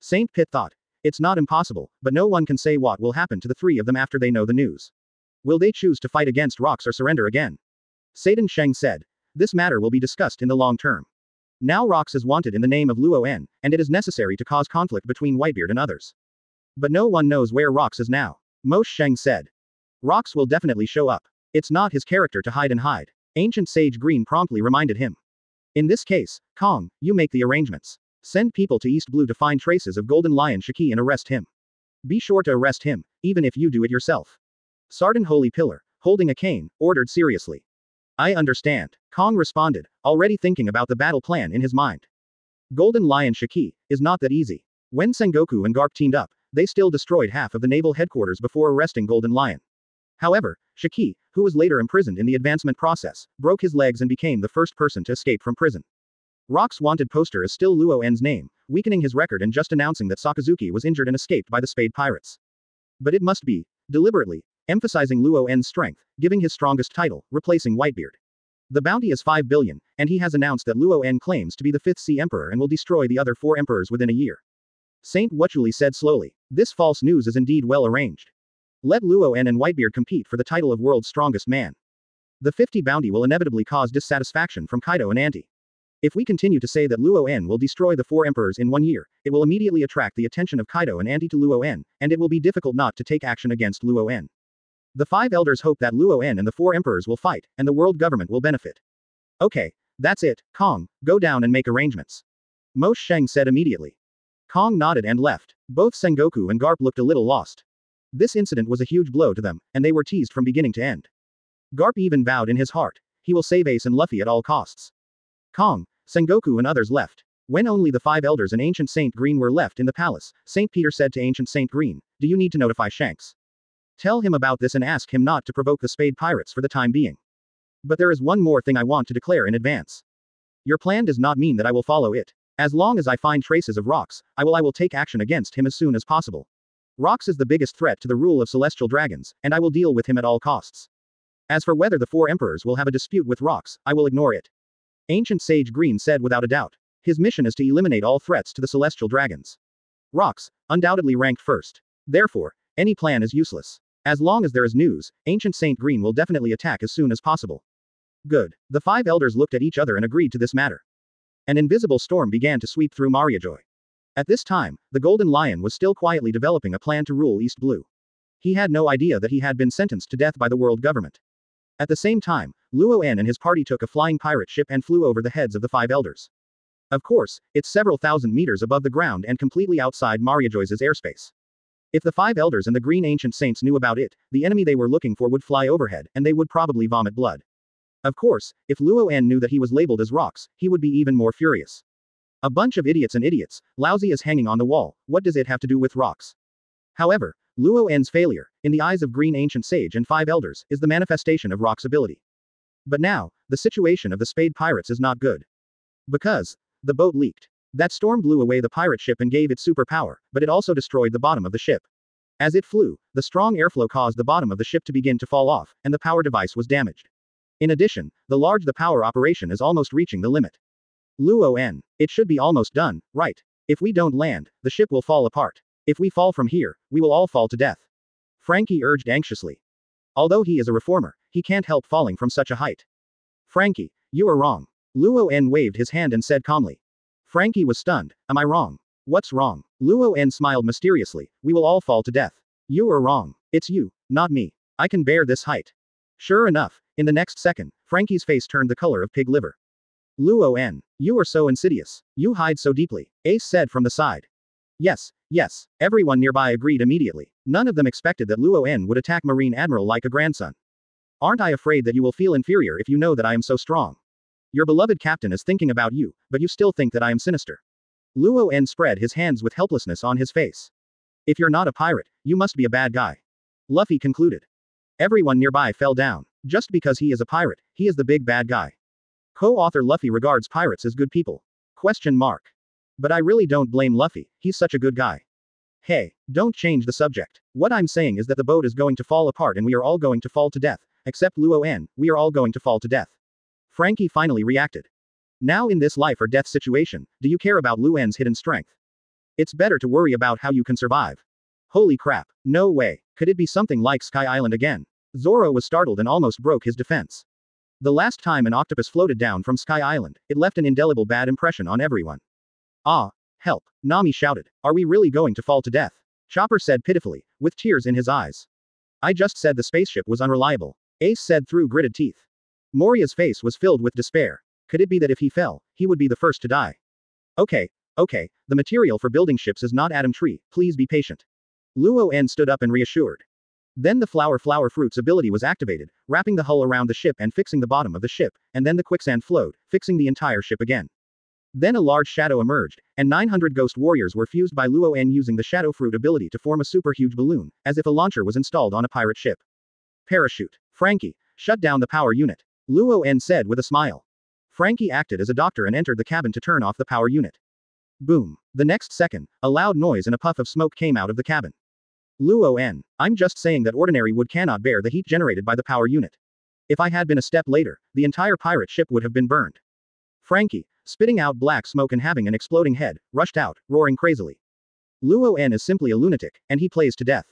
Saint Pit thought. It's not impossible, but no one can say what will happen to the 3 of them after they know the news. Will they choose to fight against Rox or surrender again? Satan Sheng said. This matter will be discussed in the long term. Now Rox is wanted in the name of Luo En, and it is necessary to cause conflict between Whitebeard and others. But no one knows where Rox is now. Moshe Sheng said. Rox will definitely show up. It's not his character to hide and hide. Ancient Sage Green promptly reminded him. In this case, Kong, you make the arrangements. Send people to East Blue to find traces of Golden Lion Shiki and arrest him. Be sure to arrest him, even if you do it yourself. Sardin Holy Pillar, holding a cane, ordered seriously. I understand. Kong responded, already thinking about the battle plan in his mind. Golden Lion Shiki is not that easy. When Sengoku and Garp teamed up, they still destroyed half of the naval headquarters before arresting Golden Lion. However, Shiki, who was later imprisoned in the advancement process, broke his legs and became the first person to escape from prison. Rock's wanted poster is still Luo En's name, weakening his record and just announcing that Sakazuki was injured and escaped by the Spade Pirates. But it must be, deliberately, emphasizing Luo En's strength, giving his strongest title, replacing Whitebeard. The bounty is 5 billion, and he has announced that Luo En claims to be the 5th Sea Emperor and will destroy the other 4 emperors within a year. Saint Wuchuli said slowly, this false news is indeed well arranged. Let Luo En and Whitebeard compete for the title of world's strongest man. The 50 bounty will inevitably cause dissatisfaction from Kaido and Anti. If we continue to say that Luo En will destroy the 4 emperors in 1 year, it will immediately attract the attention of Kaido and Anti to Luo En, and it will be difficult not to take action against Luo En. The 5 elders hope that Luo En and the 4 emperors will fight, and the world government will benefit. Okay, that's it, Kong, go down and make arrangements. Moshe Sheng said immediately. Kong nodded and left. Both Sengoku and Garp looked a little lost. This incident was a huge blow to them, and they were teased from beginning to end. Garp even vowed in his heart, he will save Ace and Luffy at all costs. Kong, Sengoku and others left. When only the 5 elders and Ancient Saint Green were left in the palace, Saint Peter said to Ancient Saint Green, do you need to notify Shanks? Tell him about this and ask him not to provoke the Spade Pirates for the time being. But there is one more thing I want to declare in advance. Your plan does not mean that I will follow it. As long as I find traces of Rox, I will take action against him as soon as possible. Rox is the biggest threat to the rule of celestial dragons, and I will deal with him at all costs. As for whether the 4 emperors will have a dispute with Rox, I will ignore it. Ancient Sage Green said without a doubt. His mission is to eliminate all threats to the celestial dragons. Rox, undoubtedly ranked first. Therefore, any plan is useless. As long as there is news, Ancient Saint Green will definitely attack as soon as possible. Good. The 5 elders looked at each other and agreed to this matter. An invisible storm began to sweep through Mariajoy. At this time, the Golden Lion was still quietly developing a plan to rule East Blue. He had no idea that he had been sentenced to death by the world government. At the same time, Luo En and his party took a flying pirate ship and flew over the heads of the 5 elders. Of course, it's several thousand meters above the ground and completely outside Mariajoy's airspace. If the 5 elders and the green ancient saints knew about it, the enemy they were looking for would fly overhead, and they would probably vomit blood. Of course, if Luo En knew that he was labeled as rocks, he would be even more furious. A bunch of idiots and idiots, lousy as hanging on the wall, what does it have to do with rocks? However, Luo En's failure, in the eyes of green ancient sage and 5 elders, is the manifestation of Rock's ability. But now, the situation of the Spade pirates is not good. Because the boat leaked. That storm blew away the pirate ship and gave it superpower, but it also destroyed the bottom of the ship. As it flew, the strong airflow caused the bottom of the ship to begin to fall off, and the power device was damaged. In addition, the power operation is almost reaching the limit. Luo En, it should be almost done, right? If we don't land, the ship will fall apart. If we fall from here, we will all fall to death. Frankie urged anxiously. Although he is a reformer, he can't help falling from such a height. Frankie, you are wrong. Luo En waved his hand and said calmly. Frankie was stunned. Am I wrong? What's wrong? Luo En smiled mysteriously. We will all fall to death. You are wrong. It's you, not me. I can bear this height. Sure enough, in the next second, Frankie's face turned the color of pig liver. Luo En, you are so insidious. You hide so deeply, Ace said from the side. Yes, yes, everyone nearby agreed immediately. None of them expected that Luo En would attack Marine Admiral like a grandson. Aren't I afraid that you will feel inferior if you know that I am so strong? Your beloved captain is thinking about you, but you still think that I am sinister. Luo En spread his hands with helplessness on his face. If you're not a pirate, you must be a bad guy. Luffy concluded. Everyone nearby fell down. Just because he is a pirate, he is the big bad guy. Co-author Luffy regards pirates as good people. Question mark. But I really don't blame Luffy, he's such a good guy. Hey, don't change the subject. What I'm saying is that the boat is going to fall apart and we are all going to fall to death. Except Luo En, we are all going to fall to death. Frankie finally reacted. Now in this life or death situation, do you care about Luo En's hidden strength? It's better to worry about how you can survive. Holy crap, no way, could it be something like Sky Island again? Zoro was startled and almost broke his defense. The last time an octopus floated down from Sky Island, it left an indelible bad impression on everyone. Ah, help, Nami shouted. Are we really going to fall to death? Chopper said pitifully, with tears in his eyes. I just said the spaceship was unreliable, Ace said through gritted teeth. Moria's face was filled with despair. Could it be that if he fell, he would be the first to die? Okay, the material for building ships is not Atom Tree, please be patient. Luo En stood up and reassured. Then the flower fruit's ability was activated, wrapping the hull around the ship and fixing the bottom of the ship, and then the quicksand flowed, fixing the entire ship again. Then a large shadow emerged, and 900 ghost warriors were fused by Luo En using the shadow fruit ability to form a super huge balloon, as if a launcher was installed on a pirate ship. Parachute. Frankie, shut down the power unit. Luo En said with a smile. Frankie acted as a doctor and entered the cabin to turn off the power unit. Boom. The next second, a loud noise and a puff of smoke came out of the cabin. Luo En, I'm just saying that ordinary wood cannot bear the heat generated by the power unit. If I had been a step later, the entire pirate ship would have been burned. Frankie, spitting out black smoke and having an exploding head, rushed out, roaring crazily. Luo En is simply a lunatic, and he plays to death.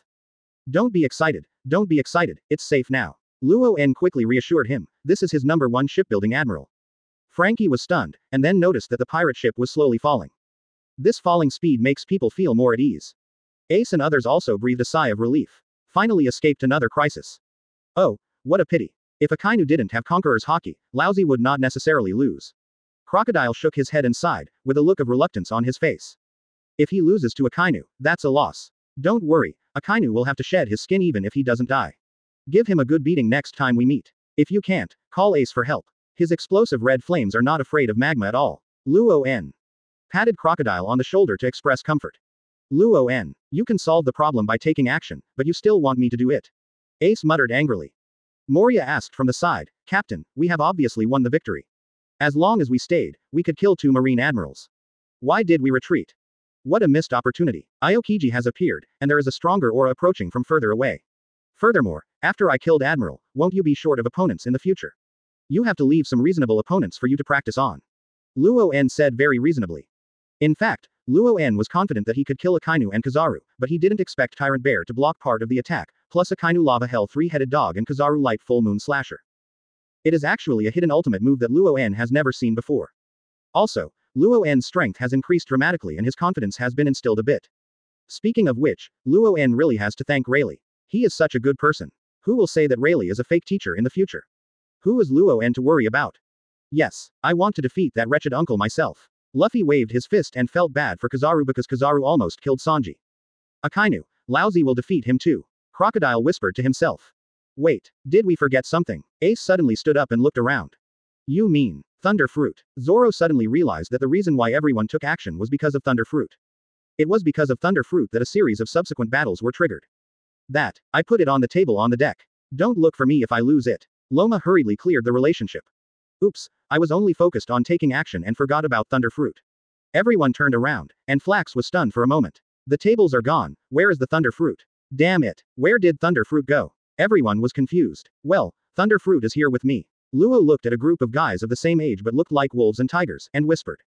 Don't be excited, it's safe now. Luo En quickly reassured him, this is his #1 shipbuilding admiral. Frankie was stunned, and then noticed that the pirate ship was slowly falling. This falling speed makes people feel more at ease. Ace and others also breathed a sigh of relief. Finally escaped another crisis. Oh, what a pity. If Akainu didn't have Conqueror's Haki, Lousy would not necessarily lose. Crocodile shook his head and sighed, with a look of reluctance on his face. If he loses to Akainu, that's a loss. Don't worry, Akainu will have to shed his skin even if he doesn't die. Give him a good beating next time we meet. If you can't, call Ace for help. His explosive red flames are not afraid of magma at all. Luo En patted Crocodile on the shoulder to express comfort. Luo En, you can solve the problem by taking action, but you still want me to do it. Ace muttered angrily. Moria asked from the side, Captain, we have obviously won the victory. As long as we stayed, we could kill 2 Marine admirals. Why did we retreat? What a missed opportunity. Aokiji has appeared, and there is a stronger aura approaching from further away. Furthermore, after I killed Admiral, won't you be short of opponents in the future? You have to leave some reasonable opponents for you to practice on. Luo En said very reasonably. In fact, Luo En was confident that he could kill Akainu and Kizaru, but he didn't expect Tyrant Bear to block part of the attack, plus Akainu Lava Hell 3-headed dog and Kizaru Light Full Moon Slasher. It is actually a hidden ultimate move that Luo En has never seen before. Also, Luo En's strength has increased dramatically and his confidence has been instilled a bit. Speaking of which, Luo En really has to thank Rayleigh. He is such a good person. Who will say that Rayleigh is a fake teacher in the future? Who is Luo En to worry about? Yes, I want to defeat that wretched uncle myself. Luffy waved his fist and felt bad for Kizaru because Kizaru almost killed Sanji. Akainu, Laozi will defeat him too. Crocodile whispered to himself. Wait, did we forget something? Ace suddenly stood up and looked around. You mean, Thunder Fruit? Zoro suddenly realized that the reason why everyone took action was because of Thunder Fruit. It was because of Thunder Fruit that a series of subsequent battles were triggered. That, I put it on the table on the deck. Don't look for me if I lose it. Loma hurriedly cleared the relationship. Oops, I was only focused on taking action and forgot about Thunder Fruit. Everyone turned around, and Flax was stunned for a moment. The tables are gone, where is the Thunder Fruit? Damn it, where did Thunder Fruit go? Everyone was confused. Well, Thunder Fruit is here with me. Luo looked at a group of guys of the same age but looked like wolves and tigers, and whispered.